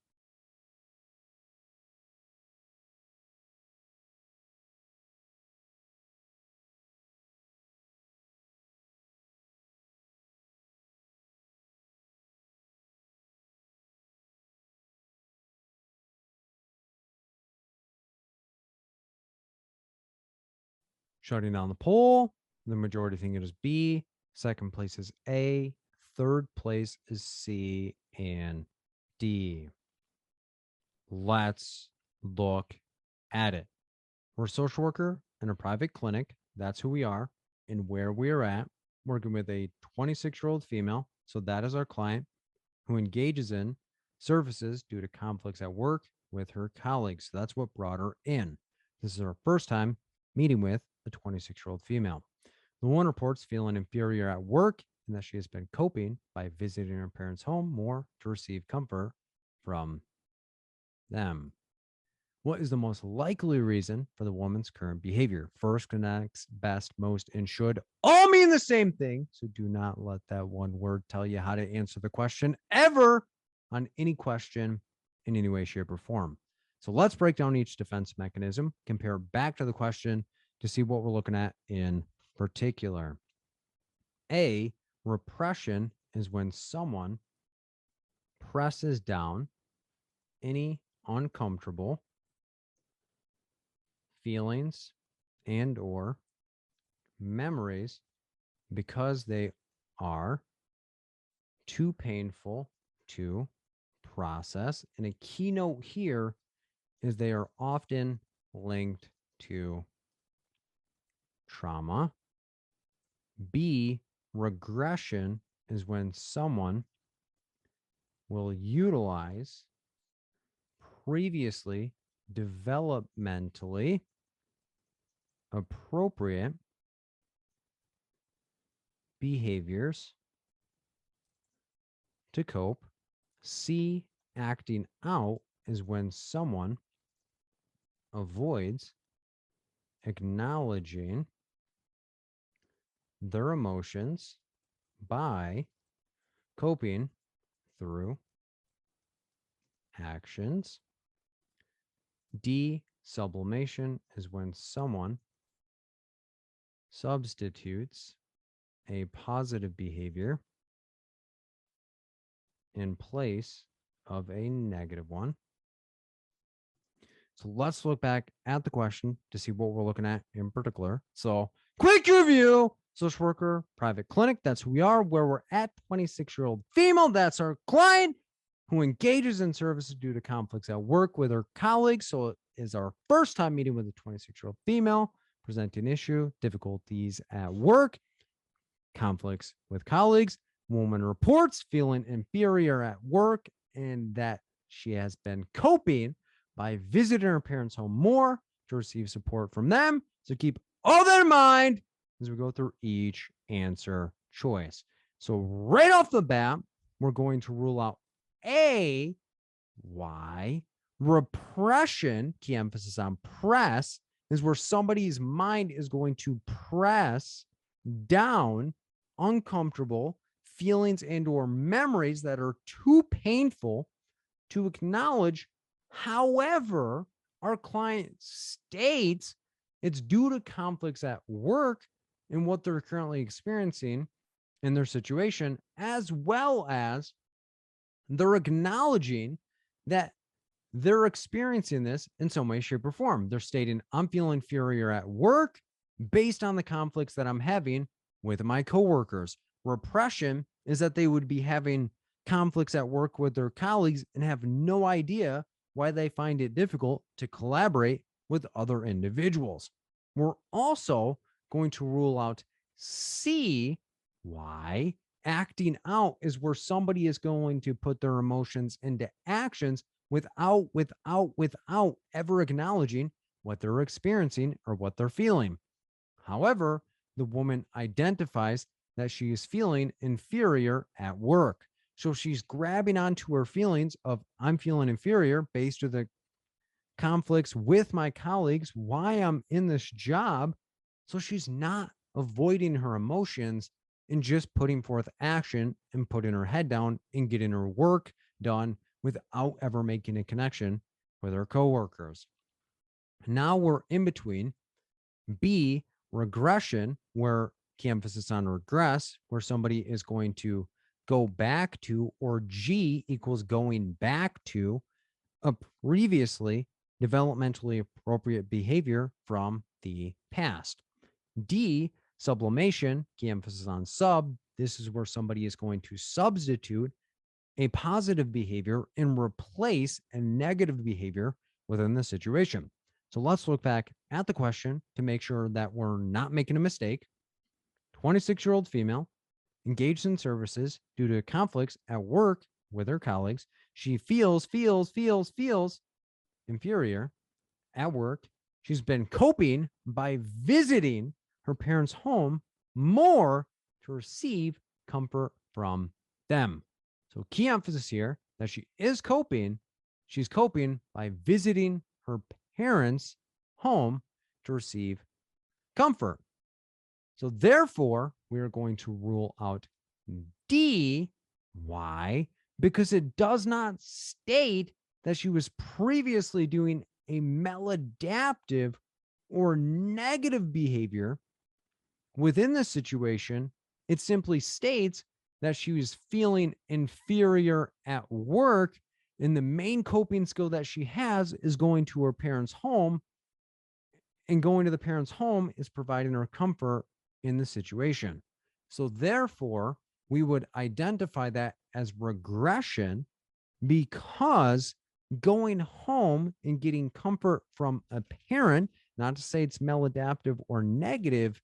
Shutting down the poll. The majority think it is B. Second place is A. Third place is C and D. Let's look at it. We're a social worker in a private clinic. That's who we are and where we are at. Working with a 26-year-old female. So that is our client who engages in services due to conflicts at work with her colleagues. So that's what brought her in. This is her first time meeting with a 26-year-old female. The one reports feeling inferior at work and that she has been coping by visiting her parents' home more to receive comfort from them. What is the most likely reason for the woman's current behavior? First, connects, best, most, and should all mean the same thing. So do not let that one word tell you how to answer the question ever on any question in any way, shape, or form. So let's break down each defense mechanism, compare back to the question to see what we're looking at in particular. A, repression is when someone presses down any uncomfortable feelings and or memories because they are too painful to process. And a keynote here is they are often linked to trauma. B, regression is when someone will utilize previously developmentally appropriate behaviors to cope. C, acting out is when someone avoids acknowledging their emotions by coping through actions. D, sublimation is when someone substitutes a positive behavior in place of a negative one. So let's look back at the question to see what we're looking at in particular. So quick review, social worker, private clinic. That's who we are, where we're at. 26-year-old female. That's our client who engages in services due to conflicts at work with her colleagues. So it is our first time meeting with a 26-year-old female, presenting issue, difficulties at work, conflicts with colleagues. Woman reports feeling inferior at work and that she has been coping by visiting her parents' home more to receive support from them. So keep all that in mind as we go through each answer choice. So right off the bat, we're going to rule out A, why repression, key emphasis on press, is where somebody's mind is going to press down uncomfortable feelings and or memories that are too painful to acknowledge. However, our client states it's due to conflicts at work and what they're currently experiencing in their situation, as well as they're acknowledging that they're experiencing this in some way, shape, or form. They're stating, I'm feeling inferior at work based on the conflicts that I'm having with my coworkers. Repression is that they would be having conflicts at work with their colleagues and have no idea why they find it difficult to collaborate with other individuals. We're also going to rule out C, why acting out is where somebody is going to put their emotions into actions without ever acknowledging what they're experiencing or what they're feeling. However, the woman identifies that she is feeling inferior at work. So she's grabbing onto her feelings of, I'm feeling inferior based on the conflicts with my colleagues, why I'm in this job. So she's not avoiding her emotions and just putting forth action and putting her head down and getting her work done without ever making a connection with her coworkers. Now we're in between B, regression, where key emphasis on regress, where somebody is going to go back to, or G equals going back to a previously developmentally appropriate behavior from the past. D, sublimation, key emphasis on sub. This is where somebody is going to substitute a positive behavior and replace a negative behavior within the situation. So let's look back at the question to make sure that we're not making a mistake. 26-year-old female engaged in services due to conflicts at work with her colleagues. She feels inferior at work. She's been coping by visiting her parents' home more to receive comfort from them. So key emphasis here that she is coping. She's coping by visiting her parents' home to receive comfort. So therefore, we are going to rule out D. Why? Because it does not state that she was previously doing a maladaptive or negative behavior within the situation. It simply states that she was feeling inferior at work, and the main coping skill that she has is going to her parents' home, and going to the parents' home is providing her comfort in the situation. So therefore, we would identify that as regression, because going home and getting comfort from a parent, not to say it's maladaptive or negative,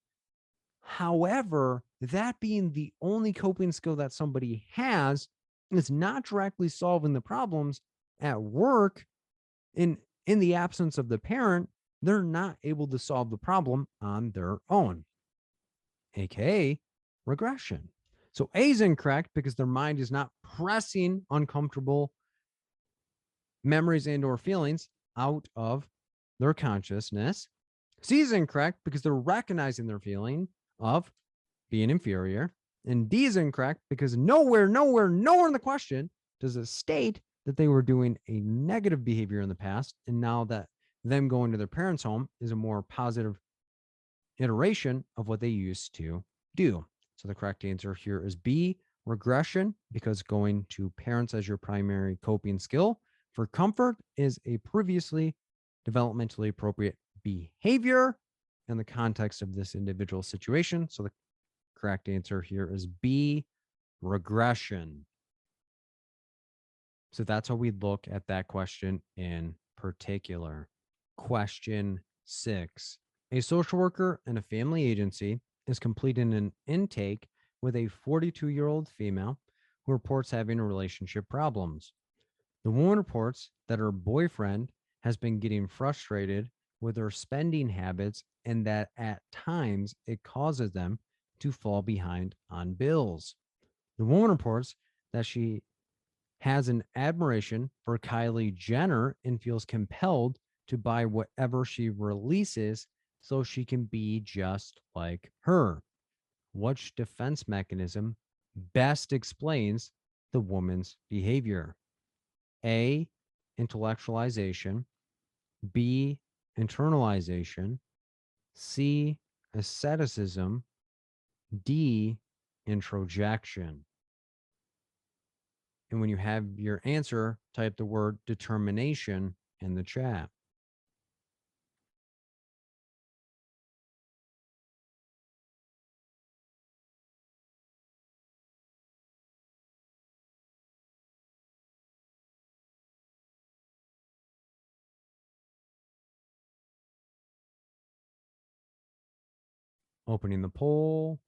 however, that being the only coping skill that somebody has is not directly solving the problems at work. In the absence of the parent, they're not able to solve the problem on their own, aka regression. So A is incorrect because their mind is not pressing uncomfortable memories and or feelings out of their consciousness. C is incorrect because they're recognizing their feeling of being inferior. And D is incorrect because nowhere in the question does it state that they were doing a negative behavior in the past, and now that them going to their parents' home is a more positive iteration of what they used to do. So the correct answer here is B, regression, because going to parents as your primary coping skill for comfort is a previously developmentally appropriate behavior in the context of this individual situation. So the correct answer here is B, regression. So that's how we look at that question in particular. Question 6. A social worker and a family agency is completing an intake with a 42-year-old female who reports having relationship problems. The woman reports that her boyfriend has been getting frustrated with her spending habits and that at times it causes them to fall behind on bills. The woman reports that she has an admiration for Kylie Jenner and feels compelled to buy whatever she releases so she can be just like her. Which defense mechanism best explains the woman's behavior? A, intellectualization, B, internalization, C, asceticism, D, introjection. And when you have your answer, type the word determination in the chat. Opening the poll.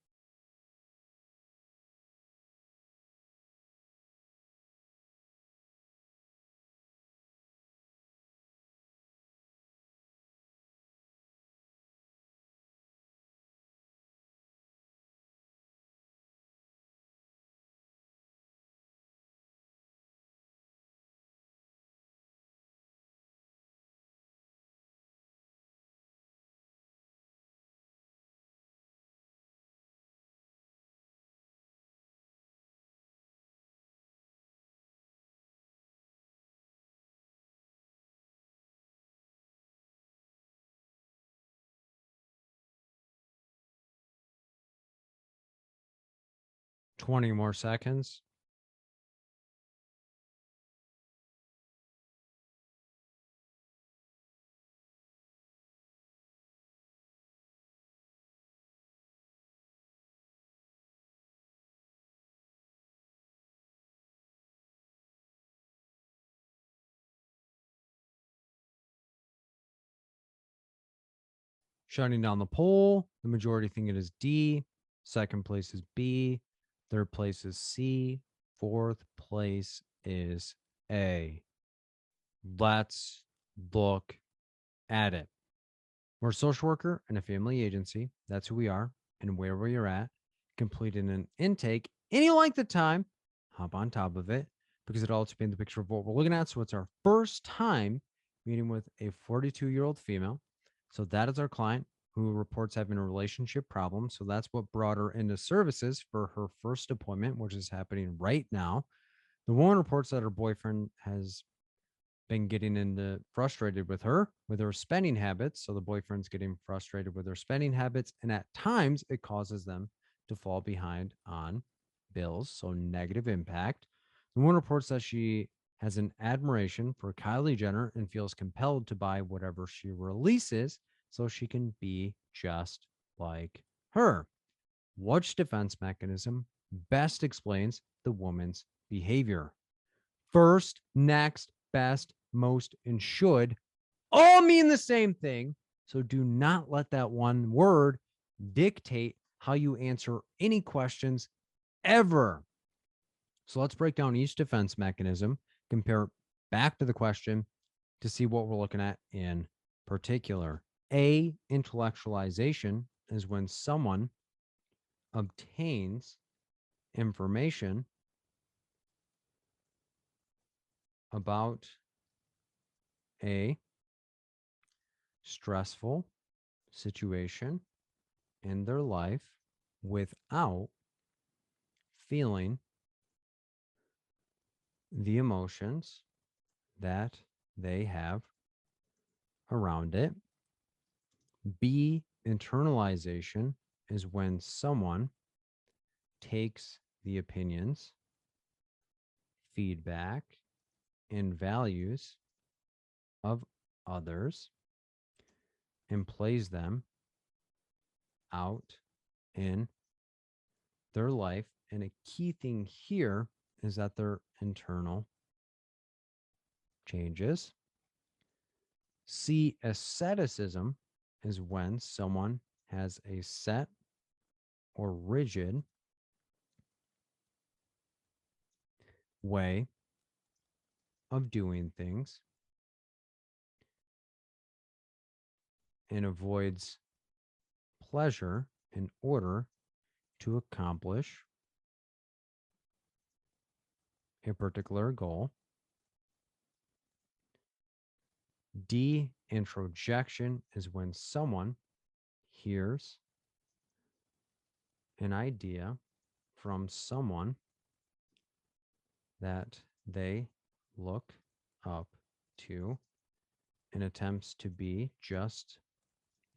Twenty more seconds. Shutting down the poll. The majority think it is D. Second place is B. Third place is C. Fourth place is A. Let's look at it. We're a social worker and a family agency. That's who we are and where we are at. Completing an intake any length of time, hop on top of it because it also paints the picture of what we're looking at. So it's our first time meeting with a 42-year-old female. So that is our client who reports having a relationship problem. So that's what brought her into services for her first appointment, which is happening right now. The woman reports that her boyfriend has been getting into frustrated with her spending habits. So the boyfriend's getting frustrated with her spending habits. And at times it causes them to fall behind on bills. So negative impact. The woman reports that she has an admiration for Kylie Jenner and feels compelled to buy whatever she releases so she can be just like her. Which defense mechanism best explains the woman's behavior? First, next, best, most, and should all mean the same thing. So do not let that one word dictate how you answer any questions ever. So let's break down each defense mechanism, compare back to the question to see what we're looking at in particular. A, intellectualization is when someone obtains information about a stressful situation in their life without feeling the emotions that they have around it. B, internalization is when someone takes the opinions, feedback, and values of others and plays them out in their life. And a key thing here is that they're internal changes. C, asceticism is when someone has a set or rigid way of doing things and avoids pleasure in order to accomplish a particular goal. D, introjection is when someone hears an idea from someone that they look up to and attempts to be just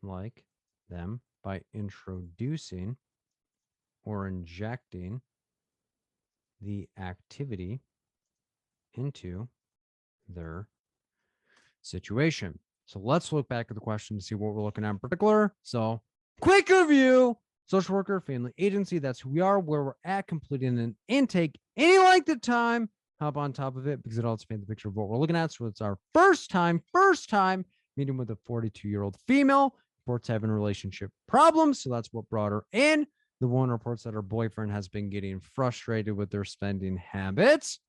like them by introducing or injecting the activity into their situation. So let's look back at the question to see what we're looking at in particular. So quick review: social worker, family agency, that's who we are, where we're at, completing an intake any length of time. Hop on top of it because it also paints the picture of what we're looking at. So it's our first time meeting with a 42-year-old female, reports having relationship problems. So that's what brought her in. The woman reports that her boyfriend has been getting frustrated with their spending habits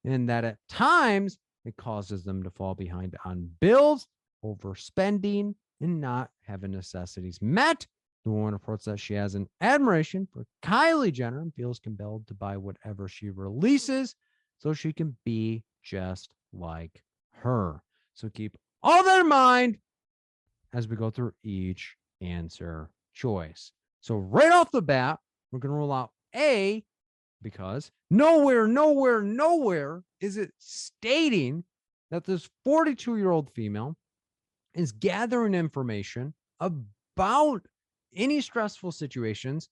and that at times it causes them to fall behind on bills, overspending, and not having necessities met. The woman reports that she has an admiration for Kylie Jenner and feels compelled to buy whatever she releases so she can be just like her. So keep all that in mind as we go through each answer choice. So right off the bat, we're going to rule out A because nowhere is it stating that this 42-year-old female is gathering information about any stressful situations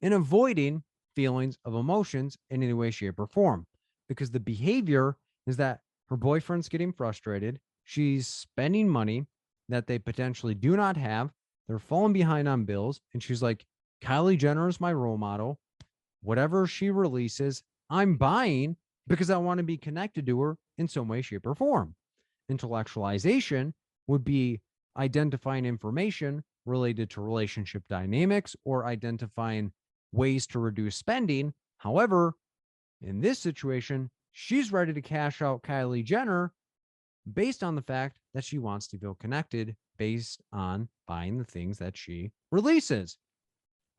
and avoiding feelings of emotions in any way, shape, or form. Because the behavior is that her boyfriend's getting frustrated. She's spending money that they potentially do not have. They're falling behind on bills. And she's like, Kylie Jenner is my role model. Whatever she releases, I'm buying because I want to be connected to her in some way, shape, or form. Intellectualization would be identifying information related to relationship dynamics or identifying ways to reduce spending. However, in this situation, she's ready to cash out Kylie Jenner based on the fact that she wants to feel connected based on buying the things that she releases.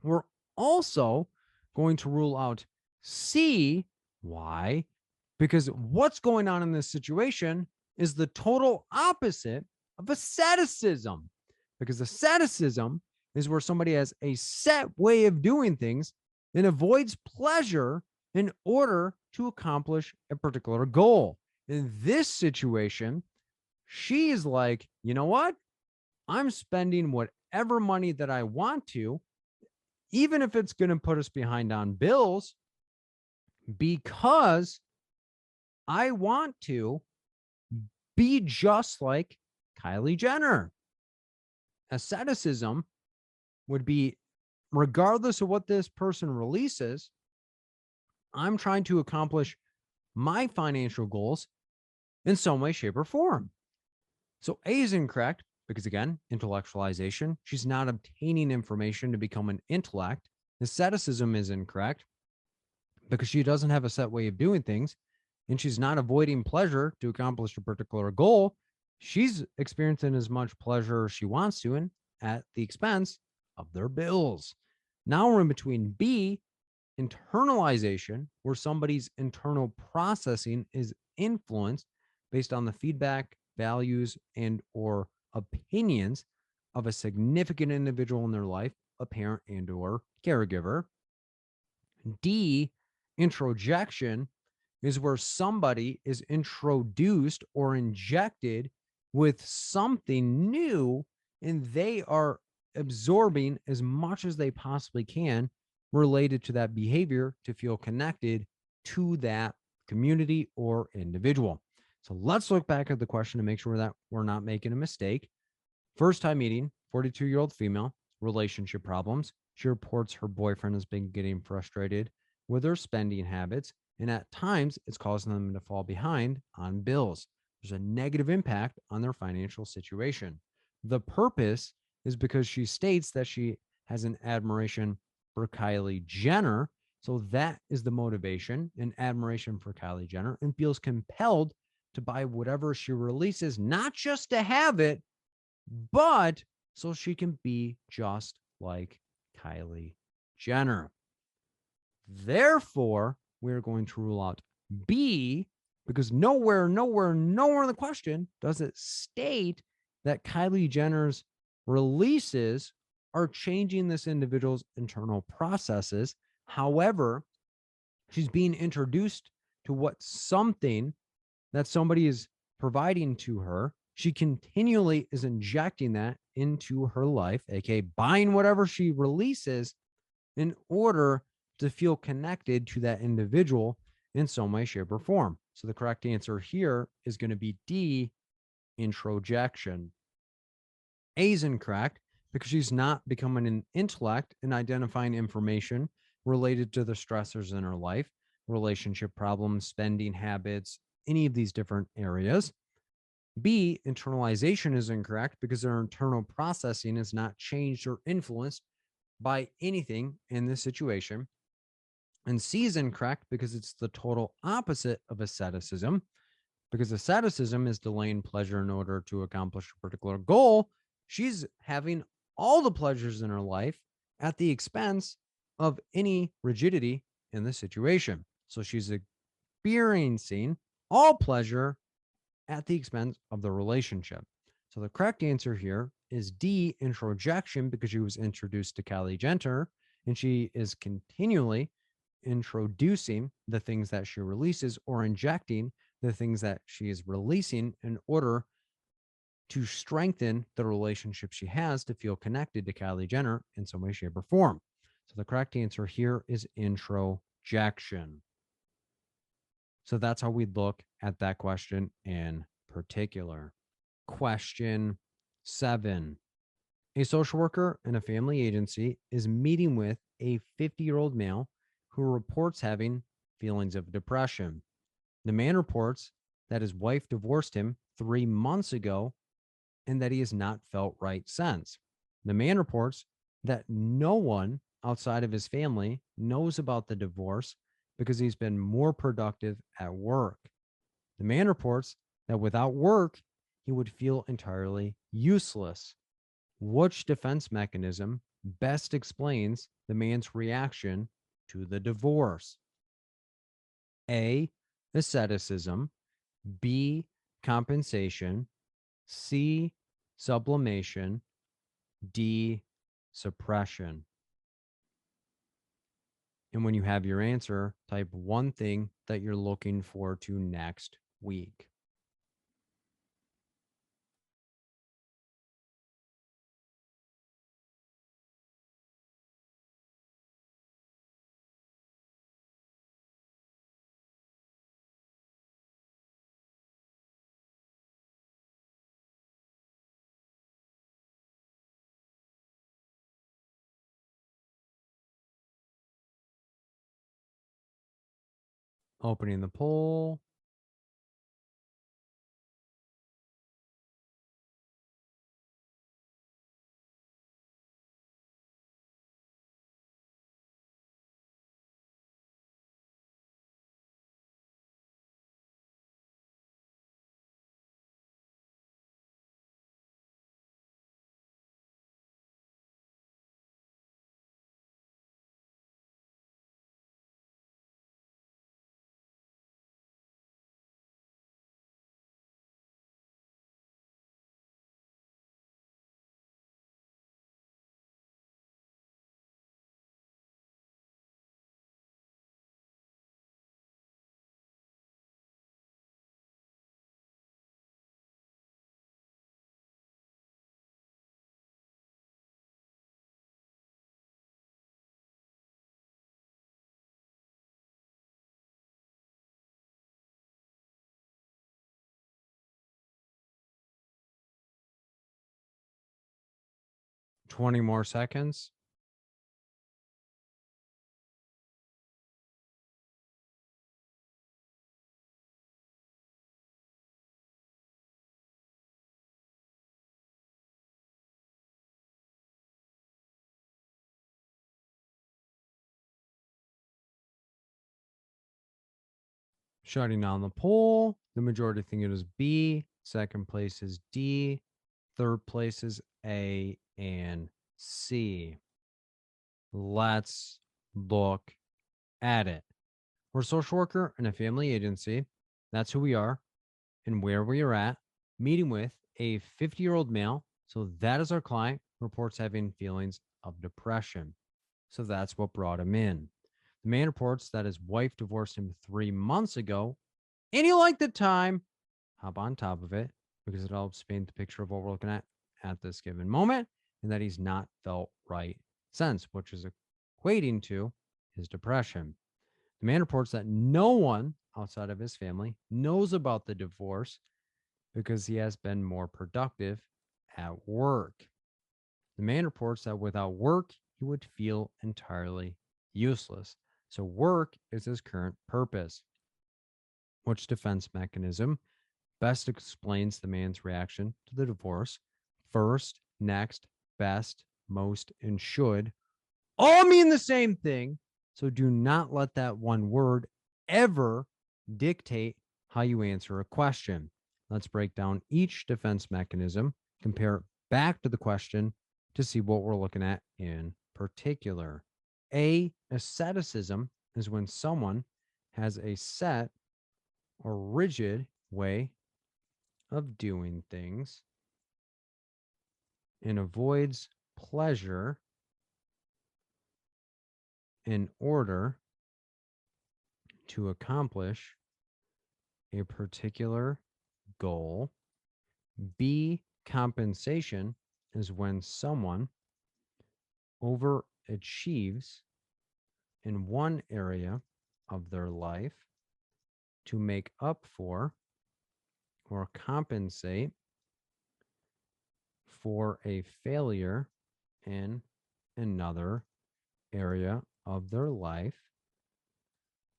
We're also going to rule out C, why? Because what's going on in this situation is the total opposite of asceticism. Because asceticism is where somebody has a set way of doing things and avoids pleasure in order to accomplish a particular goal. In this situation, she's like, you know what? I'm spending whatever money that I want to, even if it's going to put us behind on bills, because I want to be just like Kylie Jenner. Asceticism would be, regardless of what this person releases, I'm trying to accomplish my financial goals in some way, shape, or form. So A is incorrect because, again, intellectualization. She's not obtaining information to become an intellect. Asceticism is incorrect because she doesn't have a set way of doing things, and she's not avoiding pleasure to accomplish a particular goal. She's experiencing as much pleasure as she wants to, and at the expense of their bills. Now we're in between B, internalization, where somebody's internal processing is influenced based on the feedback, values, and or opinions of a significant individual in their life, a parent and or caregiver. D, introjection, is where somebody is introduced or injected with something new and they are absorbing as much as they possibly can related to that behavior to feel connected to that community or individual. So let's look back at the question to make sure that we're not making a mistake. First time meeting, 42-year-old female, relationship problems. She reports her boyfriend has been getting frustrated with her spending habits, and at times it's causing them to fall behind on bills. There's a negative impact on their financial situation. The purpose is because she states that she has an admiration for Kylie Jenner. So that is the motivation, an admiration for Kylie Jenner, and feels compelled to buy whatever she releases, not just to have it, but so she can be just like Kylie Jenner. Therefore, we're going to rule out B because nowhere in the question does it state that Kylie Jenner's releases are changing this individual's internal processes. However, she's being introduced to what something that somebody is providing to her. She continually is injecting that into her life, aka buying whatever she releases in order to feel connected to that individual in some way, shape, or form. So the correct answer here is going to be D, introjection. A is incorrect because she's not becoming an intellect in identifying information related to the stressors in her life, relationship problems, spending habits, any of these different areas. B, internalization is incorrect because their internal processing is not changed or influenced by anything in this situation. And C is incorrect because it's the total opposite of asceticism, because asceticism is delaying pleasure in order to accomplish a particular goal. She's having all the pleasures in her life at the expense of any rigidity in the situation. So she's experiencing all pleasure at the expense of the relationship. So the correct answer here is D, introjection, because she was introduced to Kylie Jenner and she is continually introducing the things that she releases or injecting the things that she is releasing in order to strengthen the relationship she has to feel connected to Kylie Jenner in some way, shape, or form. So the correct answer here is introjection. So that's how we'd look at that question in particular. Question 7. A social worker in a family agency is meeting with a 50-year-old male who reports having feelings of depression. The man reports that his wife divorced him 3 months ago and that he has not felt right since. The man reports that no one outside of his family knows about the divorce because he's been more productive at work. The man reports that without work, he would feel entirely useless. Which defense mechanism best explains the man's reaction to the divorce? A, asceticism, B, compensation, C, sublimation, D, suppression. And when you have your answer, type one thing that you're looking forward to next week. Opening the poll. Twenty more seconds. Shutting down the poll. The majority think it is B. Second place is D. Third place is A and C. Let's look at it. We're a social worker and a family agency. That's who we are and where we are at. Meeting with a 50-year-old male. So that is our client, reports having feelings of depression. So that's what brought him in. The man reports that his wife divorced him 3 months ago, and he liked the time. Hop on top of it because it helps paint the picture of what we're looking at this given moment, and that he's not felt right since, which is equating to his depression. The man reports that no one outside of his family knows about the divorce because he has been more productive at work. The man reports that without work, he would feel entirely useless. So, work is his current purpose. Which defense mechanism best explains the man's reaction to the divorce? First, next, best, most, and should all mean the same thing. So do not let that one word ever dictate how you answer a question. Let's break down each defense mechanism, compare it back to the question to see what we're looking at in particular. A, asceticism is when someone has a set or rigid way of doing things and avoids pleasure in order to accomplish a particular goal. B, compensation is when someone overachieves in one area of their life to make up for or compensate for a failure in another area of their life.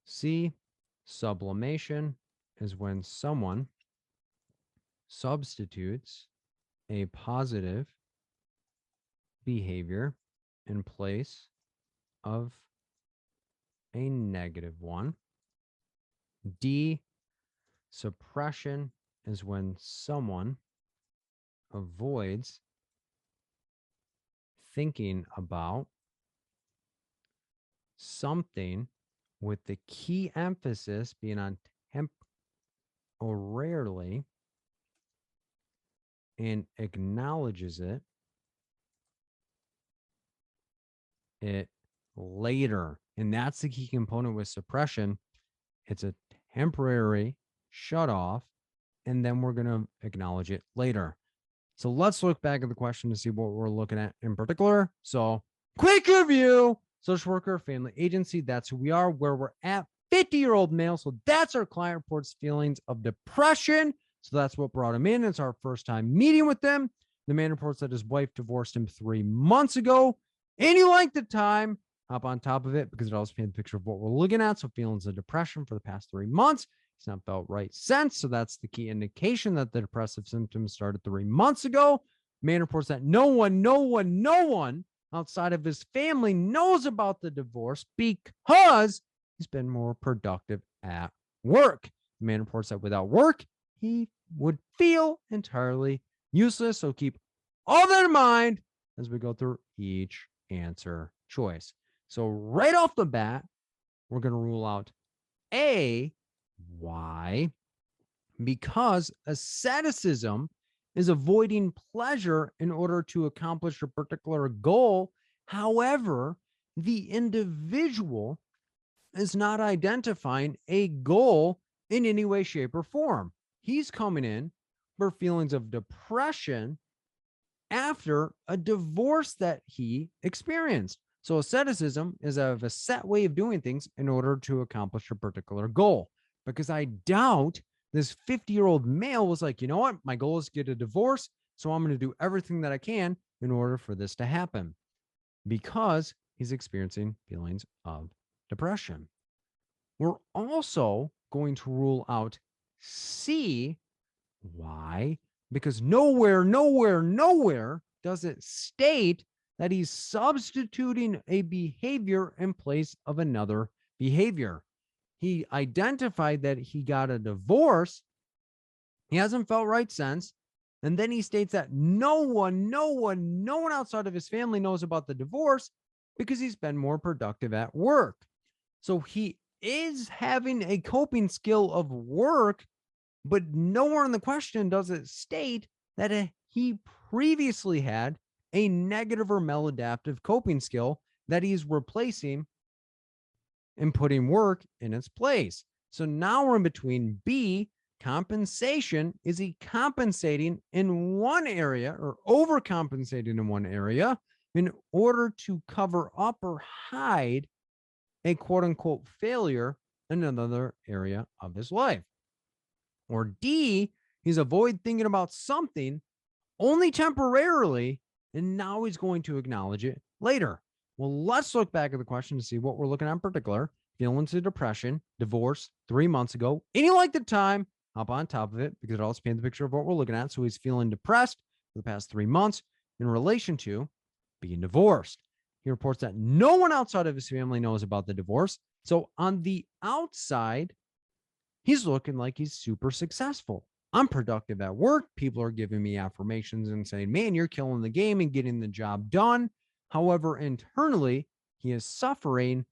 C, sublimation is when someone substitutes a positive behavior in place of a negative one. D, suppression is when someone avoids thinking about something with the key emphasis being on temporarily, and acknowledges it later. And that's the key component with suppression. It's a temporary shut off, and then we're going to acknowledge it later. So let's look back at the question to see what we're looking at in particular. So, quick review: social worker, family agency, that's who we are, where we're at. 50-year-old male. So that's our client reports feelings of depression. So that's what brought him in. It's our first time meeting with them. The man reports that his wife divorced him 3 months ago. Any length of time, hop on top of it because it also paints a picture of what we're looking at. So feelings of depression for the past 3 months. It's not felt right since. So that's the key indication that the depressive symptoms started 3 months ago. Man reports that no one outside of his family knows about the divorce because he's been more productive at work. The man reports that without work, he would feel entirely useless. So keep all that in mind as we go through each answer choice. So right off the bat, we're going to rule out A. Why? Because asceticism is avoiding pleasure in order to accomplish a particular goal. However, the individual is not identifying a goal in any way, shape, or form. He's coming in for feelings of depression after a divorce that he experienced. So asceticism is a set way of doing things in order to accomplish a particular goal. Because I doubt this 50-year-old male was like, you know what? My goal is to get a divorce. So I'm going to do everything that I can in order for this to happen, because he's experiencing feelings of depression. We're also going to rule out C. Why? Because nowhere does it state that he's substituting a behavior in place of another behavior. He identified that he got a divorce. He hasn't felt right since. And then he states that no one outside of his family knows about the divorce because he's been more productive at work. So he is having a coping skill of work, but nowhere in the question does it state that he previously had a negative or maladaptive coping skill that he's replacing and putting work in its place. So now we're in between B, compensation. Is he compensating in one area or overcompensating in one area in order to cover up or hide a quote unquote failure in another area of his life? Or D, he's avoid thinking about something only temporarily, and now he's going to acknowledge it later. Well, let's look back at the question to see what we're looking at in particular. Feelings of depression, divorce 3 months ago. Any length of time, hop on top of it because it also paints the picture of what we're looking at. So he's feeling depressed for the past 3 months in relation to being divorced. He reports that no one outside of his family knows about the divorce. So on the outside, he's looking like he's super successful. I'm productive at work. People are giving me affirmations and saying, man, you're killing the game and getting the job done. However, internally, he is suffering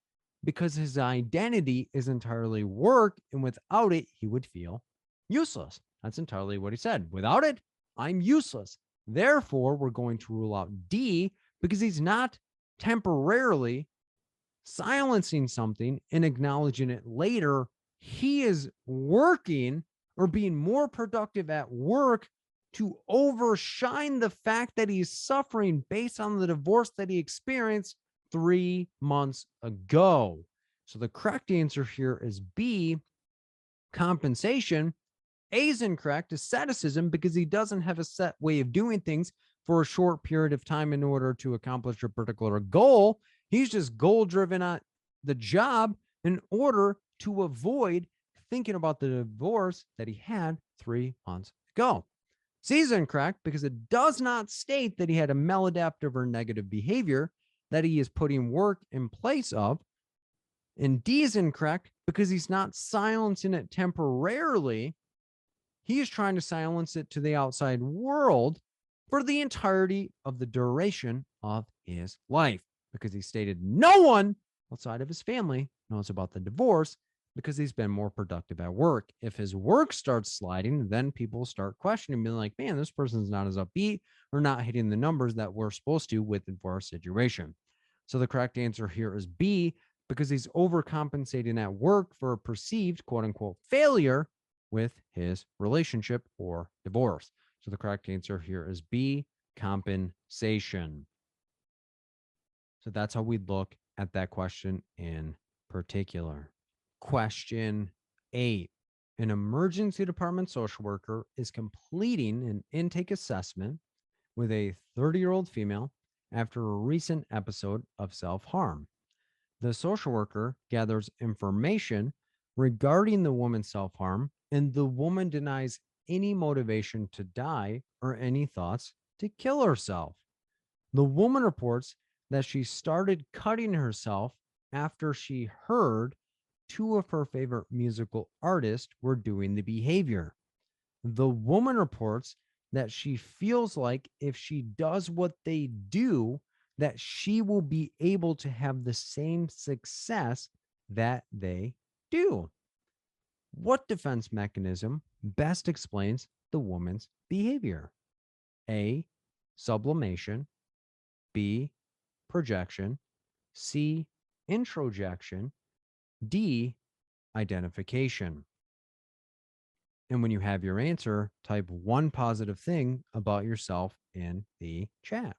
because his identity is entirely work. And without it, he would feel useless. That's entirely what he said. Without it, I'm useless. Therefore, we're going to rule out D because he's not temporarily silencing something and acknowledging it later. He is working or being more productive at work to overshine the fact that he's suffering based on the divorce that he experienced 3 months ago. So the correct answer here is B, compensation. A is incorrect, asceticism, because he doesn't have a set way of doing things for a short period of time in order to accomplish a particular goal. He's just goal driven at the job in order to avoid thinking about the divorce that he had 3 months ago. C is incorrect because it does not state that he had a maladaptive or negative behavior that he is putting work in place of. And D is incorrect because he's not silencing it temporarily. He is trying to silence it to the outside world for the entirety of the duration of his life, because he stated no one outside of his family knows about the divorce because he's been more productive at work. If his work starts sliding, then people start questioning, being like, man, this person's not as upbeat or not hitting the numbers that we're supposed to with the divorce situation. So the correct answer here is B, because he's overcompensating at work for a perceived quote unquote failure with his relationship or divorce. So the correct answer here is B, compensation. So that's how we look at that question in particular. Question 8. An emergency department social worker is completing an intake assessment with a 30-year-old female after a recent episode of self harm. The social worker gathers information regarding the woman's self harm, and the woman denies any motivation to die or any thoughts to kill herself. The woman reports that she started cutting herself after she heard two of her favorite musical artists were doing the behavior. The woman reports that she feels like if she does what they do, that she will be able to have the same success that they do. What defense mechanism best explains the woman's behavior? A, sublimation, B, projection, C, introjection, D, identification. And when you have your answer, type one positive thing about yourself in the chat.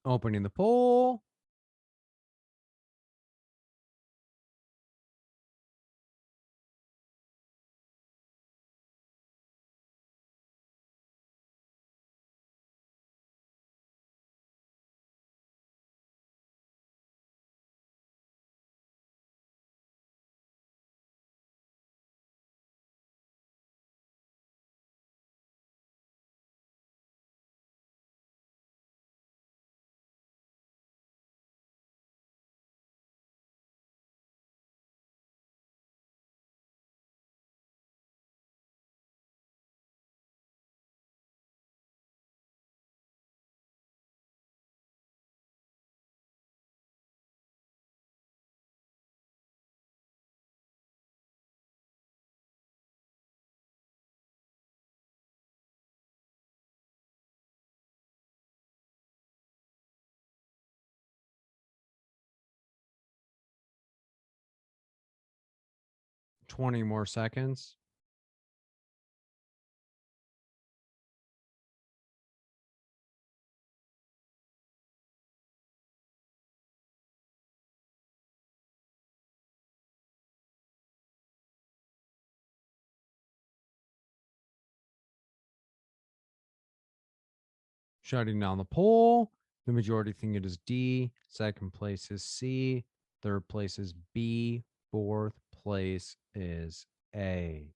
Opening the poll. Twenty more seconds. Shutting down the poll. The majority think it is D. Second place is C. Third place is B. Fourth place is A.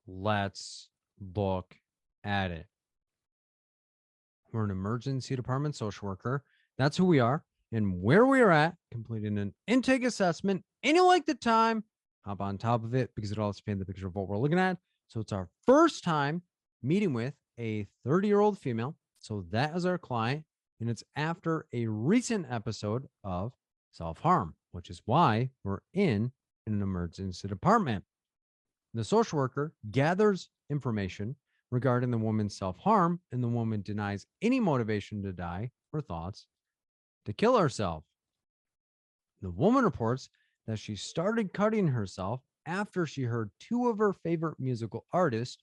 Let's look at it. We're an emergency department social worker. That's who we are and where we are at, completing an intake assessment. And you like the time, hop on top of it because it all expands the picture of what we're looking at. So it's our first time meeting with a 30-year-old female. So that is our client. And it's after a recent episode of self harm, which is why we're in an emergency department. The social worker gathers information regarding the woman's self harm, and the woman denies any motivation to die or thoughts to kill herself. The woman reports that she started cutting herself after she heard two of her favorite musical artists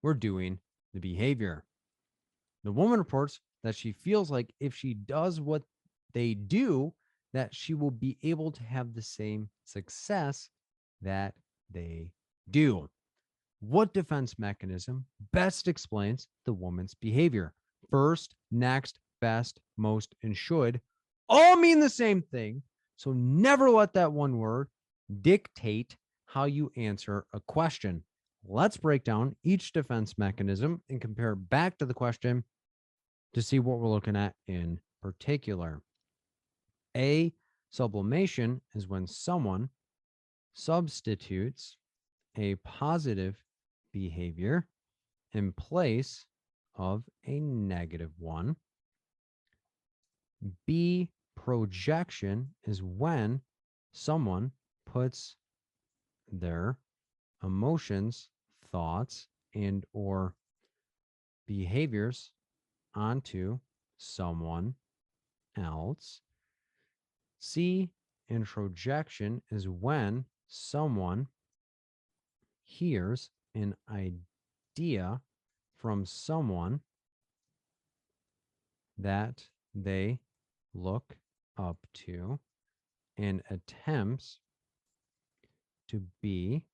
were doing the behavior. The woman reports that she feels like if she does what they do, that she will be able to have the same success that they do. What defense mechanism best explains the woman's behavior? First, next, best, most, and should all mean the same thing. So never let that one word dictate how you answer a question. Let's break down each defense mechanism and compare back to the question to see what we're looking at in particular. A, sublimation is when someone substitutes a positive behavior in place of a negative one. B, projection is when someone puts their emotions, thoughts, and or behaviors onto someone else. C, introjection is when someone hears an idea from someone that they look up to and attempts to be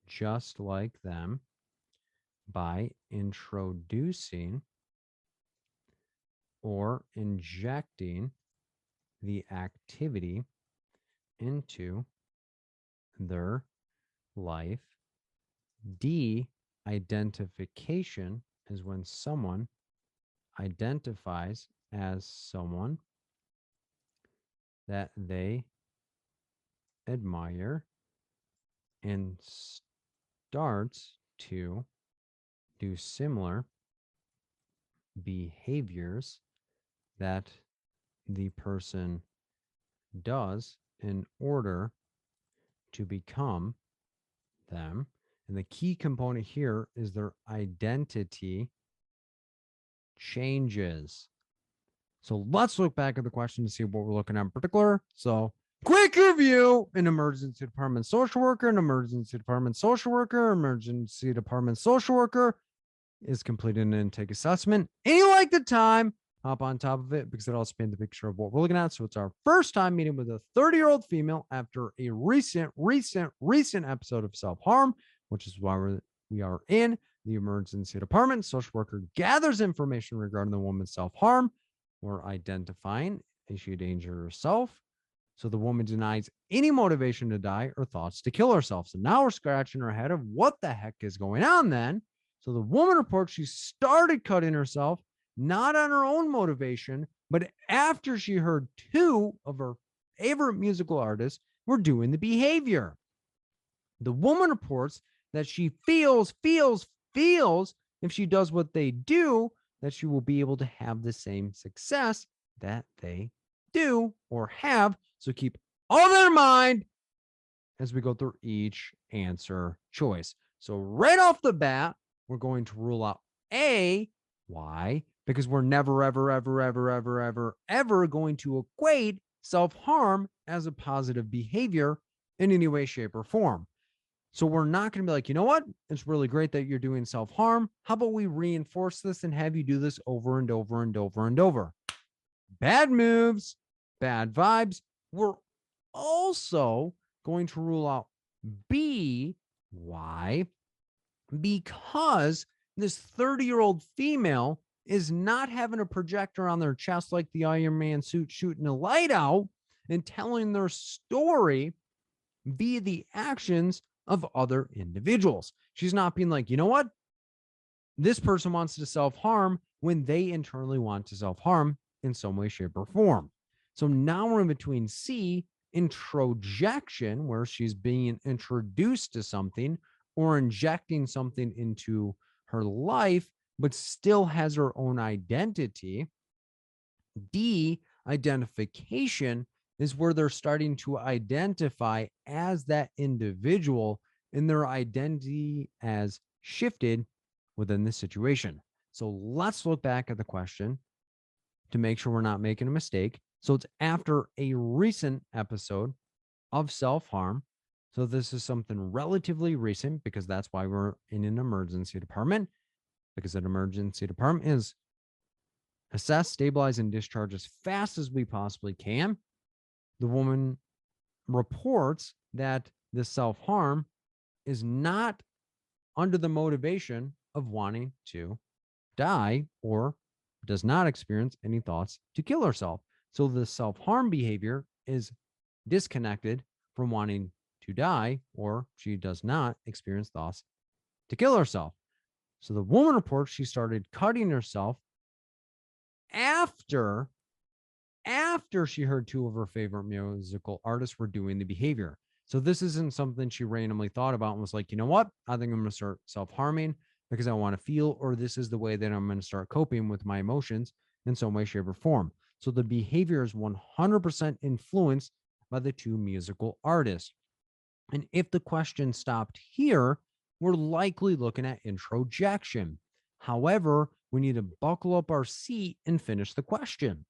just like them by introducing or injecting the activity into their life. D, identification is when someone identifies as someone that they admire and starts to do similar behaviors that the person does in order to become them. And the key component here is their identity changes. So let's look back at the question to see what we're looking at in particular. So quick review: an emergency department social worker, an emergency department social worker, emergency department social worker is completing an intake assessment. And you like the time, hop on top of it because it all paints the picture of what we're looking at. So it's our first time meeting with a 30-year-old female after a recent episode of self-harm, which is why we are in the emergency department. Social worker gathers information regarding the woman's self-harm. We're identifying is she a danger to herself? So the woman denies any motivation to die or thoughts to kill herself. So now we're scratching our head of what the heck is going on then. So the woman reports she started cutting herself, not on her own motivation, but after she heard two of her favorite musical artists were doing the behavior. The woman reports that she feels if she does what they do, that she will be able to have the same success that they do or have. So keep all that in mind as we go through each answer choice. So right off the bat, we're going to rule out A. Why? Because we're never, ever going to equate self-harm as a positive behavior in any way, shape, or form. So we're not going to be like, you know what? It's really great that you're doing self-harm. How about we reinforce this and have you do this over and over and over and over? Bad moves, bad vibes. We're also going to rule out B. Why? Because this 30-year-old female is not having a projector on their chest like the Iron Man suit shooting a light out and telling their story via the actions of other individuals. She's not being like, you know what? This person wants to self-harm when they internally want to self-harm in some way, shape, or form. So now we're in between C, introjection, where she's being introduced to something or injecting something into her life, but still has her own identity. D, identification, is where they're starting to identify as that individual and their identity as shifted within this situation. So let's look back at the question to make sure we're not making a mistake. So it's after a recent episode of self-harm. So this is something relatively recent because that's why we're in an emergency department, because an emergency department is assess, stabilize, and discharge as fast as we possibly can. The woman reports that the self-harm is not under the motivation of wanting to die or does not experience any thoughts to kill herself. So the self harm behavior is disconnected from wanting to die, or she does not experience thoughts to kill herself. So the woman reports she started cutting herself after she heard two of her favorite musical artists were doing the behavior. So this isn't something she randomly thought about and was like, you know what? I think I'm going to start self-harming because I want to feel, or this is the way that I'm going to start coping with my emotions in some way, shape, or form. So the behavior is 100% influenced by the two musical artists. And if the question stopped here, we're likely looking at introjection. However, we need to buckle up our seat and finish the question.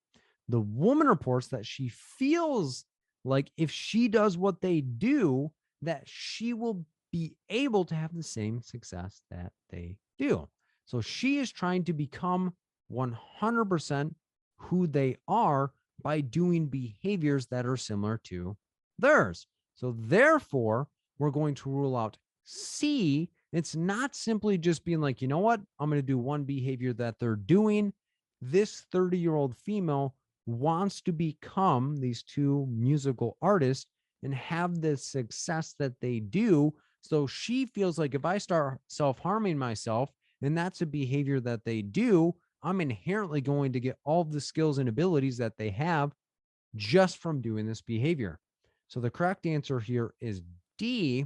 The woman reports that she feels like if she does what they do, that she will be able to have the same success that they do. So she is trying to become 100% who they are by doing behaviors that are similar to theirs. So therefore, we're going to rule out C. It's not simply just being like, you know what? I'm going to do one behavior that they're doing. This 30-year-old female wants to become these two musical artists and have the success that they do. So she feels like if I start self-harming myself, and that's a behavior that they do, I'm inherently going to get all of the skills and abilities that they have just from doing this behavior. So the correct answer here is D,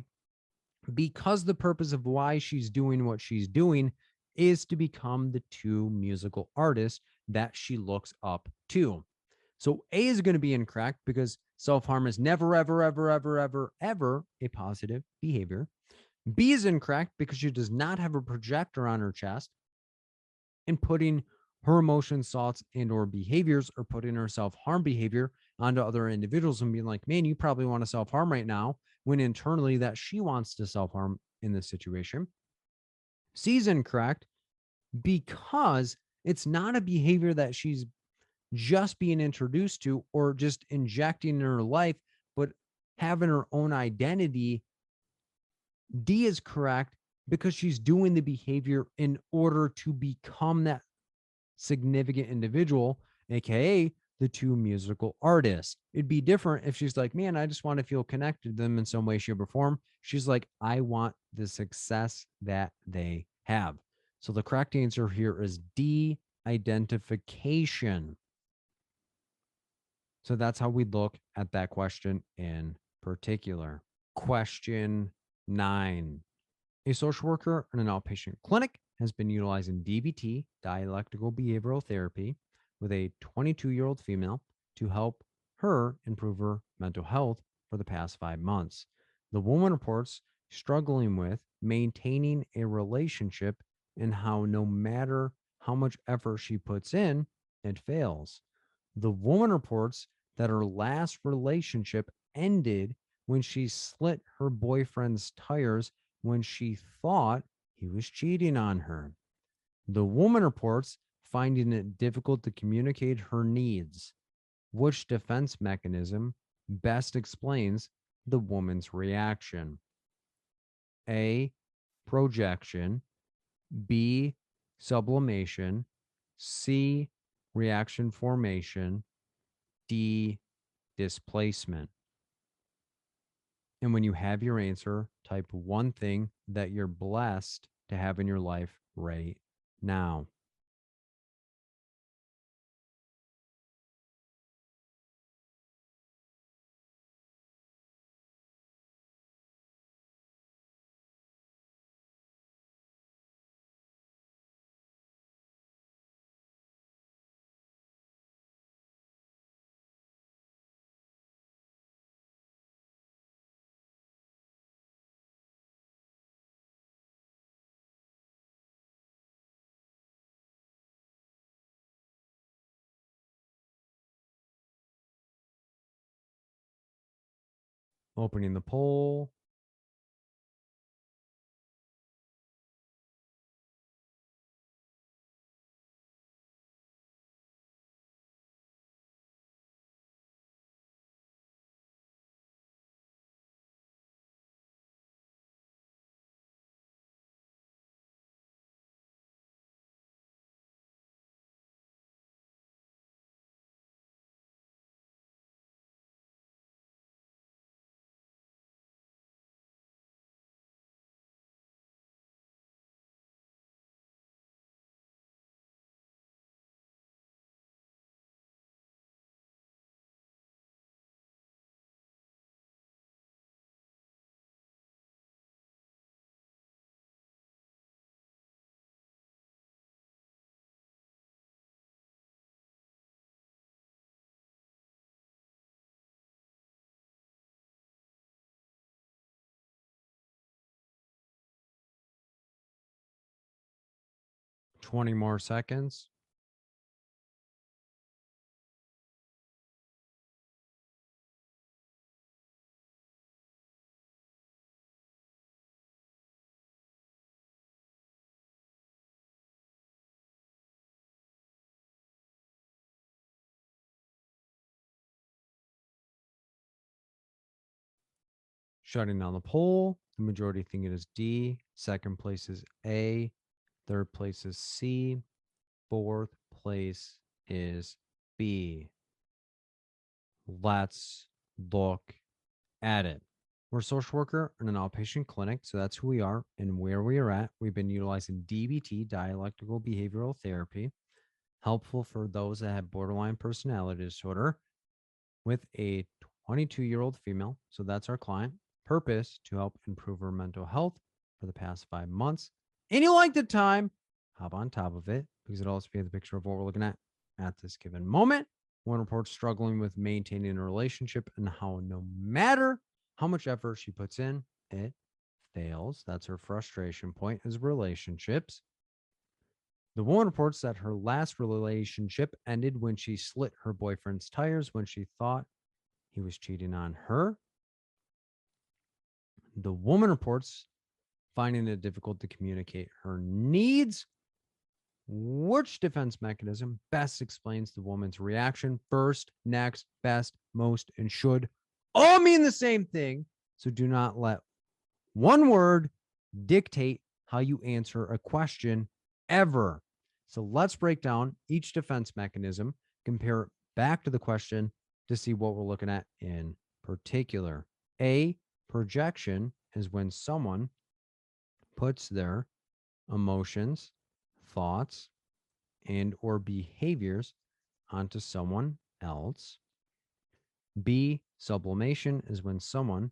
because the purpose of why she's doing what she's doing is to become the two musical artists that she looks up to. So A is going to be incorrect because self-harm is never, ever, ever, ever, ever, ever a positive behavior. B is incorrect because she does not have a projector on her chest and putting her emotions, thoughts, and or behaviors, or putting her self-harm behavior onto other individuals and being like, man, you probably want to self-harm right now, when internally that she wants to self-harm in this situation. C is incorrect because it's not a behavior that she's just being introduced to or just injecting in her life, but having her own identity. D is correct because she's doing the behavior in order to become that significant individual, aka the two musical artists. It'd be different if she's like, man, I just want to feel connected to them in some way, shape, or form. She's like, I want the success that they have. So the correct answer here is D, identification. So that's how we look at that question in particular. Question 9. A social worker in an outpatient clinic has been utilizing DBT, dialectical behavioral therapy, with a 22-year-old female to help her improve her mental health for the past 5 months. The woman reports struggling with maintaining a relationship and how no matter how much effort she puts in, it fails. The woman reports that her last relationship ended when she slit her boyfriend's tires when she thought he was cheating on her. The woman reports finding it difficult to communicate her needs. Which defense mechanism best explains the woman's reaction? A, projection, B, sublimation, C, reaction formation, D, displacement. And when you have your answer, type one thing that you're blessed to have in your life right now. Opening the poll. 20 more seconds. Shutting down the poll. The majority think it is D. Second place is A. Third place is C. Fourth place is B. Let's look at it. We're a social worker in an outpatient clinic, so that's who we are and where we are at. We've been utilizing DBT, dialectical behavioral therapy, helpful for those that have borderline personality disorder, with a 22-year-old female. So that's our client. Purpose to help improve her mental health for the past 5 months. And you like the time, hop on top of it because it also paints a picture of what we're looking at this given moment. One reports struggling with maintaining a relationship and how no matter how much effort she puts in, it fails. That's her frustration point is relationships. The woman reports that her last relationship ended when she slit her boyfriend's tires when she thought he was cheating on her. The woman reports finding it difficult to communicate her needs. Which defense mechanism best explains the woman's reaction? First, next, best, most, and should all mean the same thing. So do not let one word dictate how you answer a question ever. So let's break down each defense mechanism, compare it back to the question to see what we're looking at in particular. A, projection is when someone puts their emotions, thoughts, and or behaviors onto someone else. B, sublimation is when someone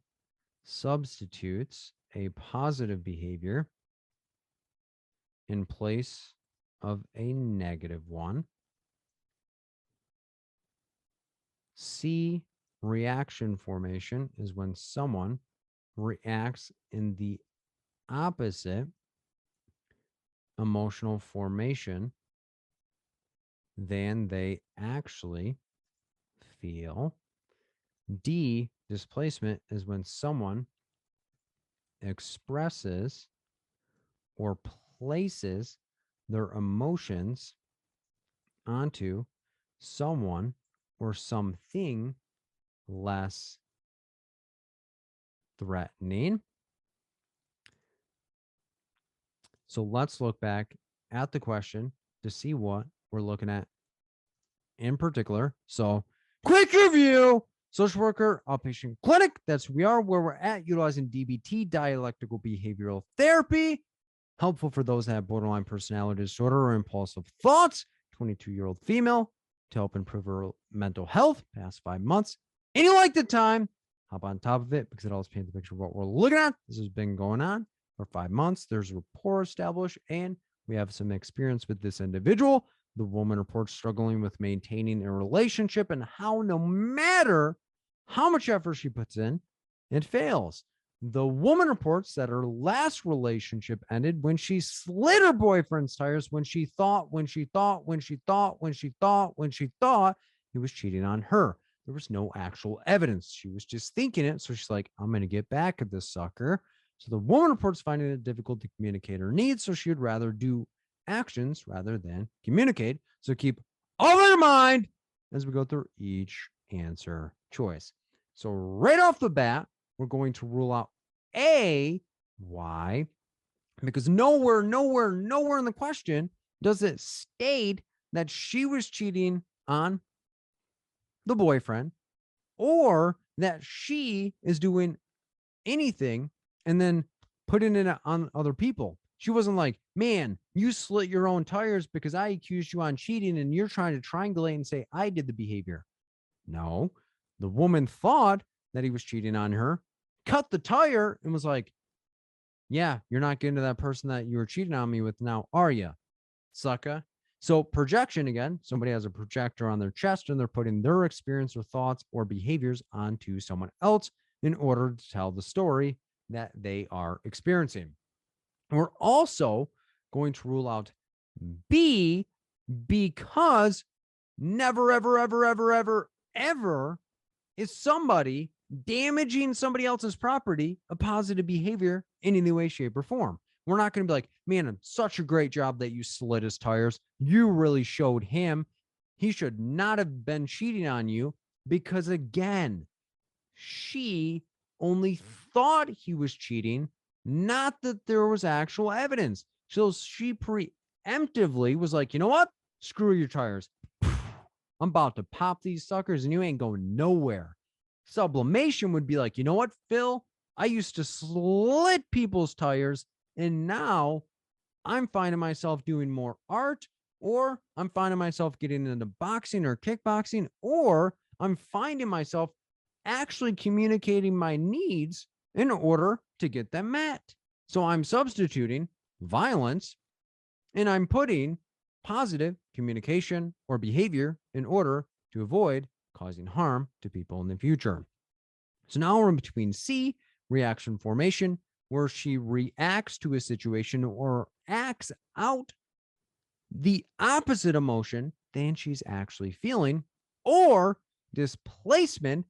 substitutes a positive behavior in place of a negative one. C, reaction formation is when someone reacts in the opposite emotional formation than they actually feel. D, displacement is when someone expresses or places their emotions onto someone or something less threatening. So let's look back at the question to see what we're looking at in particular. So, quick review. Social worker, outpatient clinic. That's who we are, where we're at, utilizing DBT, dialectical behavioral therapy. Helpful for those that have borderline personality disorder or impulsive thoughts. 22-year-old female to help improve her mental health past 5 months. And you like the time, hop on top of it because it always paints a picture of what we're looking at. This has been going on for 5 months. There's rapport established, and we have some experience with this individual. The woman reports struggling with maintaining a relationship and how no matter how much effort she puts in, it fails. The woman reports that her last relationship ended when she slit her boyfriend's tires when she thought he was cheating on her. There was no actual evidence. She was just thinking it. So she's like, I'm going to get back at this sucker. So the woman reports finding it difficult to communicate her needs. So she would rather do actions rather than communicate. So keep all in mind as we go through each answer choice. So right off the bat, we're going to rule out A. Why? Because nowhere in the question does it state that she was cheating on the boyfriend or that she is doing anything and then putting it on other people. She wasn't like, man, you slit your own tires because I accused you on cheating and you're trying to triangulate and say I did the behavior. No, the woman thought that he was cheating on her, cut the tire, and was like, yeah, you're not getting to that person that you were cheating on me with now, are you, sucker? So projection, again, somebody has a projector on their chest and they're putting their experience or thoughts or behaviors onto someone else in order to tell the story that they are experiencing. We're also going to rule out B, because never, ever, ever, ever, ever, ever is somebody damaging somebody else's property a positive behavior in any way, shape, or form. We're not going to be like, man, such a great job that you slit his tires. You really showed him. He should not have been cheating on you because, again, she only thought he was cheating, not that there was actual evidence. So she preemptively was like, you know what? Screw your tires. I'm about to pop these suckers and you ain't going nowhere. Sublimation would be like, you know what, Phil? I used to slit people's tires and now I'm finding myself doing more art, or I'm finding myself getting into boxing or kickboxing, or I'm finding myself actually communicating my needs in order to get them met. So I'm substituting violence and I'm putting positive communication or behavior in order to avoid causing harm to people in the future. So now we're in between C, reaction formation, where she reacts to a situation or acts out the opposite emotion than she's actually feeling, or displacement,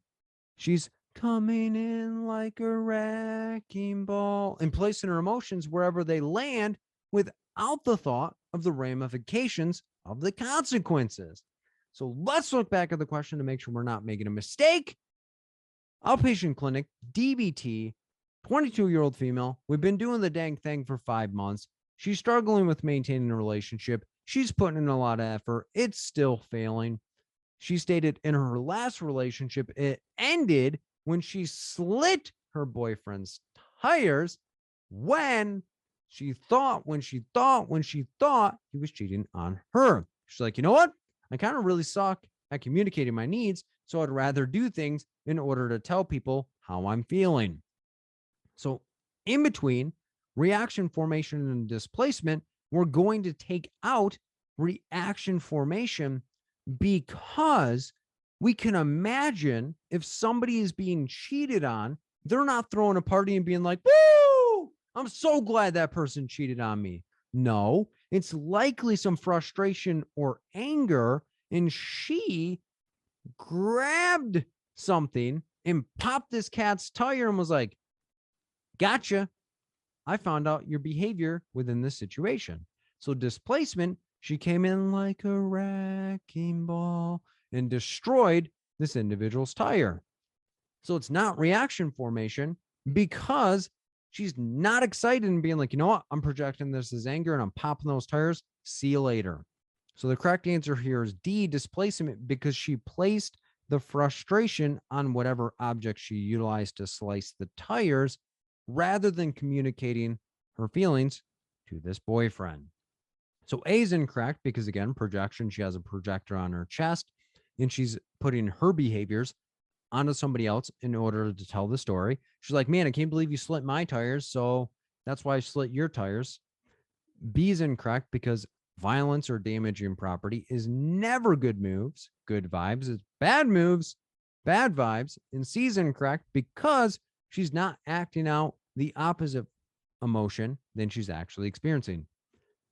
she's coming in like a wrecking ball and placing her emotions wherever they land without the thought of the ramifications of the consequences. So let's look back at the question to make sure we're not making a mistake. Outpatient clinic, DBT, 22-year-old female. We've been doing the dang thing for 5 months. She's struggling with maintaining a relationship. She's putting in a lot of effort. It's still failing. She stated in her last relationship, it ended when she slit her boyfriend's tires when she thought he was cheating on her. She's like, you know what? I kind of really suck at communicating my needs. So I'd rather do things in order to tell people how I'm feeling. So in between reaction formation and displacement, we're going to take out reaction formation because we can imagine if somebody is being cheated on, they're not throwing a party and being like, woo, I'm so glad that person cheated on me. No, it's likely some frustration or anger. And she grabbed something and popped this cat's tire and was like, gotcha. I found out your behavior within this situation. So displacement, she came in like a wrecking ball and destroyed this individual's tire. So it's not reaction formation because she's not excited and being like, you know what? I'm projecting this as anger and I'm popping those tires. See you later. So the correct answer here is D, displacement, because she placed the frustration on whatever object she utilized to slice the tires rather than communicating her feelings to this boyfriend. So A is incorrect because, again, projection, she has a projector on her chest and she's putting her behaviors onto somebody else in order to tell the story. She's like, man, I can't believe you slit my tires. So that's why I slit your tires. B is incorrect because violence or damaging property is never good moves, good vibes. It's bad moves, bad vibes. And C is incorrect because she's not acting out the opposite emotion than she's actually experiencing.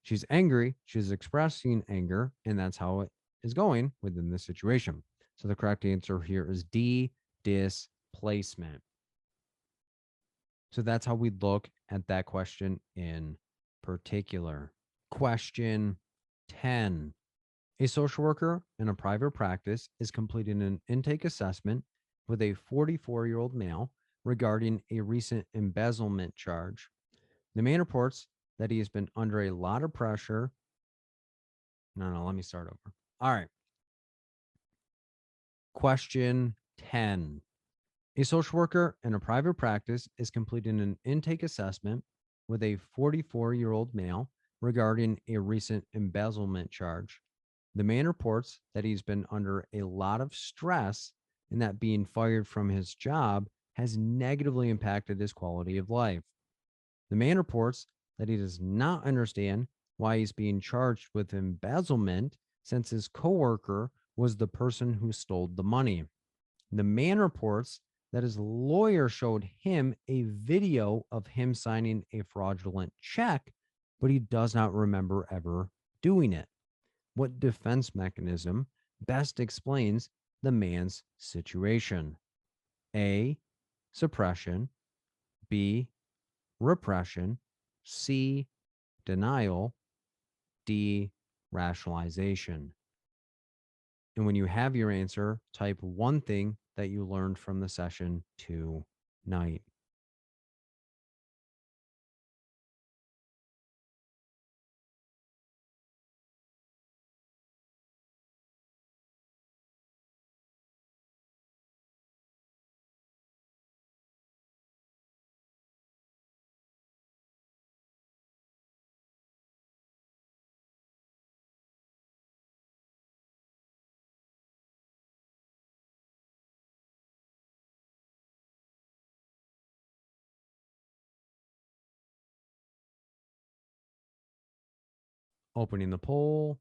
She's angry, she's expressing anger, and that's how it is going within this situation. So the correct answer here is D, displacement. So that's how we look at that question in particular. Question 10. A social worker in a private practice is completing an intake assessment with a 44-year-old male regarding a recent embezzlement charge. The man reports that he has been under a lot of pressure. No, let me start over. All right. Question 10. A social worker in a private practice is completing an intake assessment with a 44-year-old male regarding a recent embezzlement charge. The man reports that he's been under a lot of stress and that being fired from his job has negatively impacted his quality of life. The man reports that he does not understand why he's being charged with embezzlement since his coworker was the person who stole the money. The man reports that his lawyer showed him a video of him signing a fraudulent check, but he does not remember ever doing it? What defense mechanism best explains the man's situation? A, suppression. B, repression. C, denial. D, rationalization. And when you have your answer, type one thing that you learned from the session tonight. Opening the poll.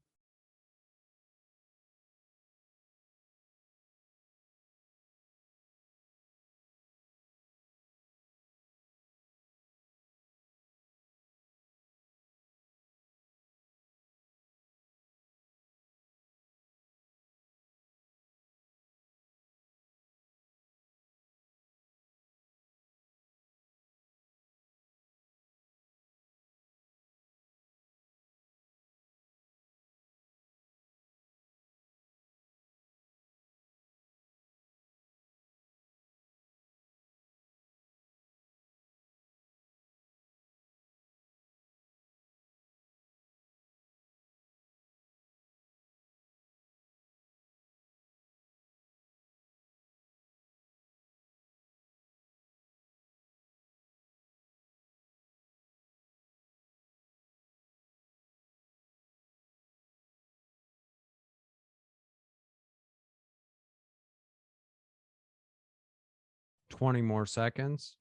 Twenty more seconds.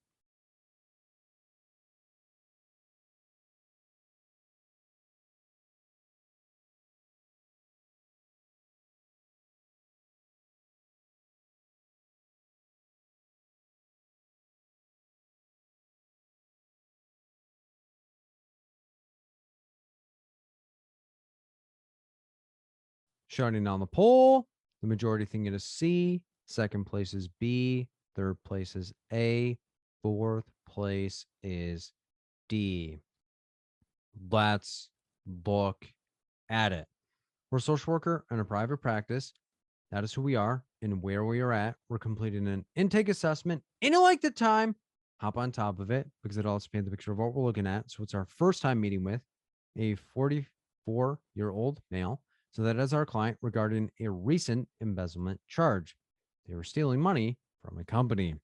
Shutting down the poll. The majority think it is C. Second place is B. Third place is A. Fourth place is D. Let's look at it. We're a social worker in a private practice. That is who we are and where we are at. We're completing an intake assessment. And you like the time, hop on top of it because it also paints the picture of what we're looking at. So it's our first time meeting with a 44-year-old male. So that is our client regarding a recent embezzlement charge. They were stealing money from a company.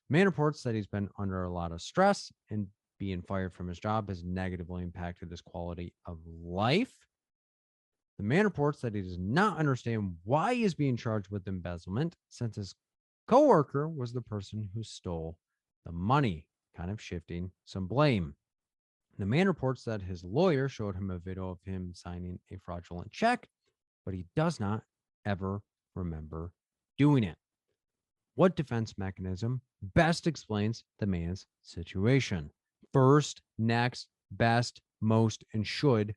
Man reports that he's been under a lot of stress and being fired from his job has negatively impacted his quality of life. The man reports that he does not understand why he is being charged with embezzlement since his coworker was the person who stole the money, kind of shifting some blame. The man reports that his lawyer showed him a video of him signing a fraudulent check, but he does not ever remember doing it. What defense mechanism best explains the man's situation? First, next, best, most, and should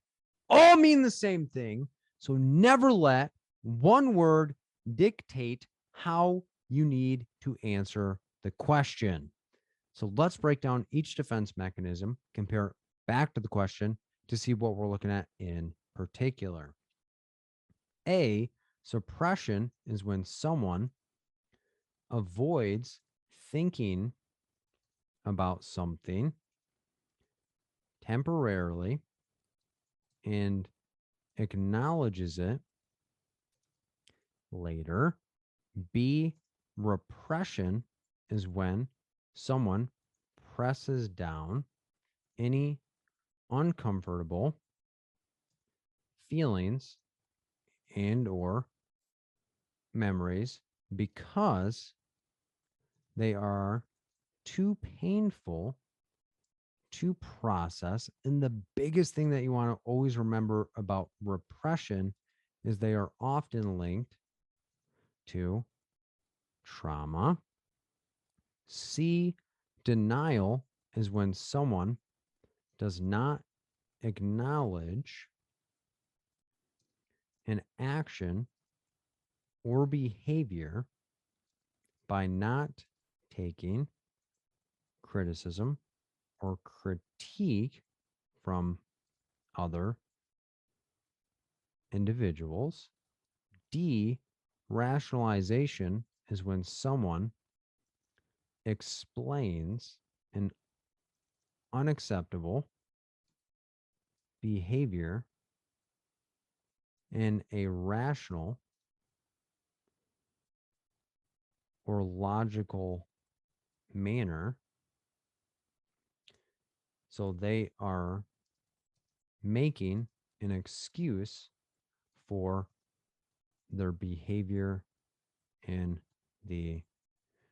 all mean the same thing. So never let one word dictate how you need to answer the question. So let's break down each defense mechanism, compare it back to the question to see what we're looking at in particular. A, suppression is when someone avoids thinking about something temporarily and acknowledges it later. B, repression is when someone presses down any uncomfortable feelings and or memories because they are too painful to process. And the biggest thing that you want to always remember about repression is they are often linked to trauma. C, denial is when someone does not acknowledge an action or behavior by not taking criticism or critique from other individuals. D, rationalization is when someone explains an unacceptable behavior in a rational or logical manner. So they are making an excuse for their behavior in the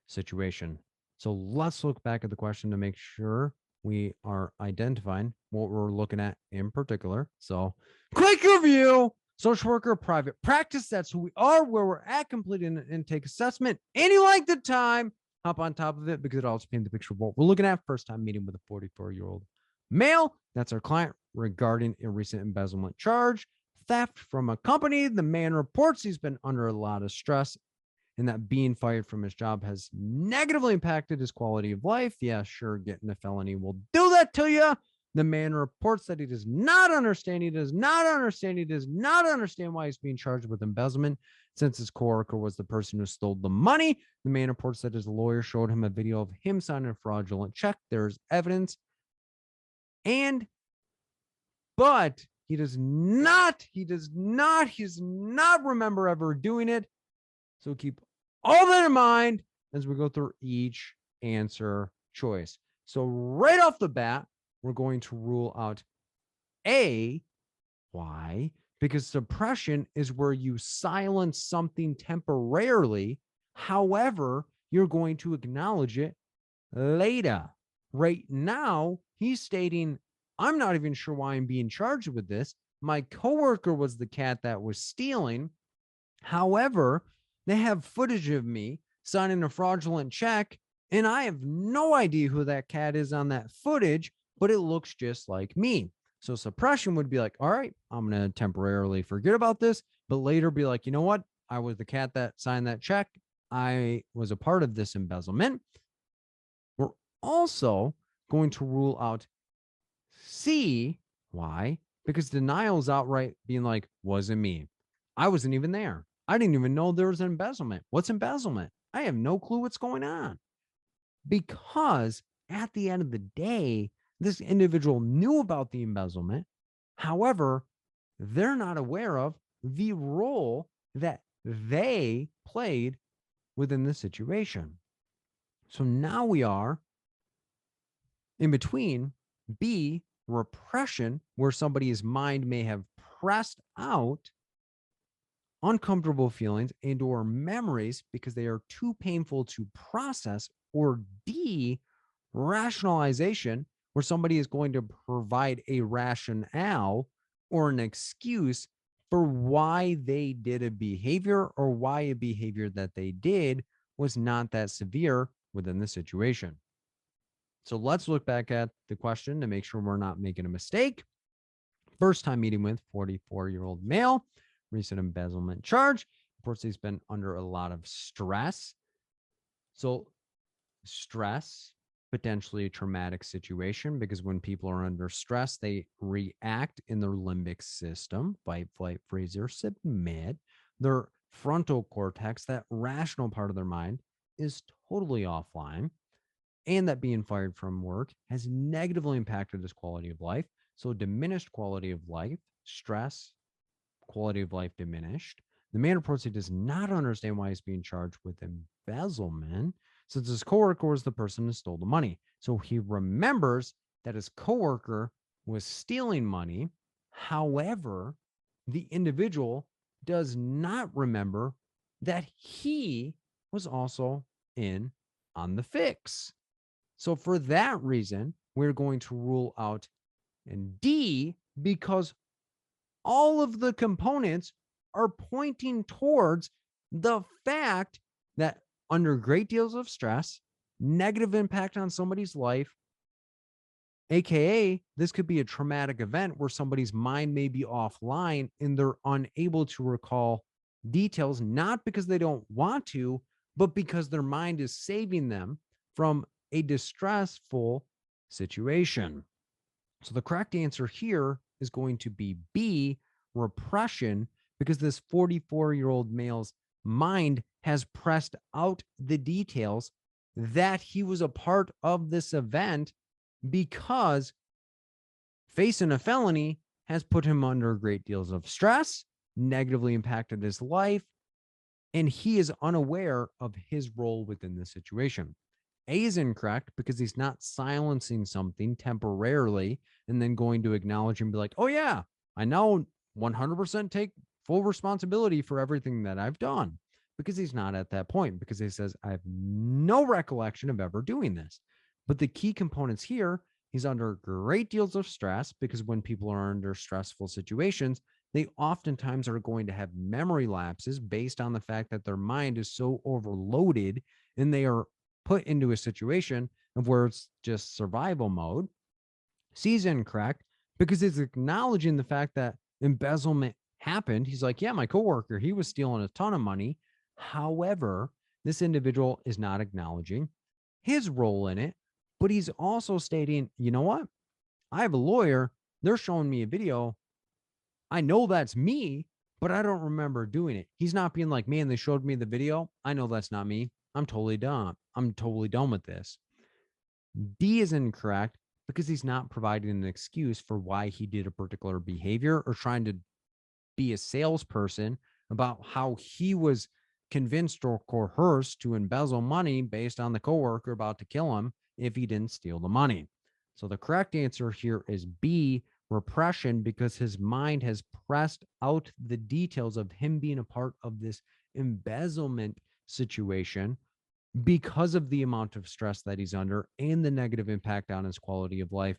situation. So let's look back at the question to make sure we are identifying what we're looking at in particular. So, quick review: social worker, private practice. That's who we are, where we're at, completing an intake assessment. Any length of time, hop on top of it because it also paints the picture of what we're looking at. First time meeting with a 44-year-old male. That's our client regarding a recent embezzlement charge. Theft from a company. The man reports he's been under a lot of stress and that being fired from his job has negatively impacted his quality of life. Yeah, sure, getting a felony will do that to you. The man reports that he does not understand. He does not understand. He does not understand why he's being charged with embezzlement since his coworker was the person who stole the money. The man reports that his lawyer showed him a video of him signing a fraudulent check. There's evidence. But he does not remember ever doing it. So keep all that in mind as we go through each answer choice. So right off the bat, we're going to rule out A. Why? Because suppression is where you silence something temporarily. However, you're going to acknowledge it later. Right now, he's stating, I'm not even sure why I'm being charged with this. My coworker was the cat that was stealing. However, they have footage of me signing a fraudulent check, and I have no idea who that cat is on that footage, but it looks just like me. So suppression would be like, all right, I'm going to temporarily forget about this, but later be like, you know what? I was the cat that signed that check. I was a part of this embezzlement. We're also going to rule out C. Why? Because denial is outright being like, wasn't me. I wasn't even there. I didn't even know there was an embezzlement. What's embezzlement? I have no clue what's going on. Because at the end of the day, this individual knew about the embezzlement. However, they're not aware of the role that they played within the situation. So now we are in between B, repression, where somebody's mind may have pressed out uncomfortable feelings and or memories because they are too painful to process, or D, rationalization, where somebody is going to provide a rationale or an excuse for why they did a behavior or why a behavior that they did was not that severe within the situation. So let's look back at the question to make sure we're not making a mistake. First time meeting with 44-year-old male, recent embezzlement charge. Reports he's been under a lot of stress. So stress, potentially a traumatic situation, because when people are under stress, they react in their limbic system, fight, flight, freeze, or submit. Their frontal cortex, that rational part of their mind, is totally offline. And that being fired from work has negatively impacted his quality of life. So diminished quality of life, stress, quality of life diminished. The man reports he does not understand why he's being charged with embezzlement since his coworker was the person who stole the money. So he remembers that his coworker was stealing money. However, the individual does not remember that he was also in on the fix. So for that reason, we're going to rule out in D because all of the components are pointing towards the fact that under great deals of stress, negative impact on somebody's life, AKA, this could be a traumatic event where somebody's mind may be offline and they're unable to recall details, not because they don't want to, but because their mind is saving them from a distressful situation. So the correct answer here is going to be B, repression, because this 44-year-old male's mind has pressed out the details that he was a part of this event because facing a felony has put him under great deals of stress, negatively impacted his life, and he is unaware of his role within the situation. A is incorrect because he's not silencing something temporarily and then going to acknowledge and be like, oh, yeah, I now 100% take full responsibility for everything that I've done, because he's not at that point, because he says, I have no recollection of ever doing this. But the key components here, he's under great deals of stress, because when people are under stressful situations, they oftentimes are going to have memory lapses based on the fact that their mind is so overloaded and they are put into a situation of where it's just survival mode. C is incorrect because it's acknowledging the fact that embezzlement happened. He's like, yeah, my coworker, he was stealing a ton of money. However, this individual is not acknowledging his role in it, but he's also stating, you know what? I have a lawyer. They're showing me a video. I know that's me, but I don't remember doing it. He's not being like, man, they showed me the video. I know that's not me. I'm totally done. I'm totally done with this. D is incorrect because he's not providing an excuse for why he did a particular behavior or trying to be a salesperson about how he was convinced or coerced to embezzle money based on the coworker about to kill him if he didn't steal the money. So the correct answer here is B, repression, because his mind has pressed out the details of him being a part of this embezzlement situation because of the amount of stress that he's under and the negative impact on his quality of life,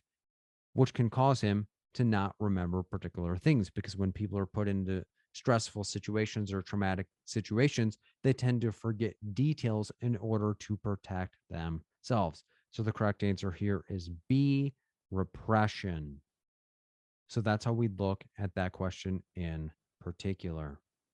which can cause him to not remember particular things. Because when people are put into stressful situations or traumatic situations, they tend to forget details in order to protect themselves. So the correct answer here is B, repression. So that's how we look at that question in particular.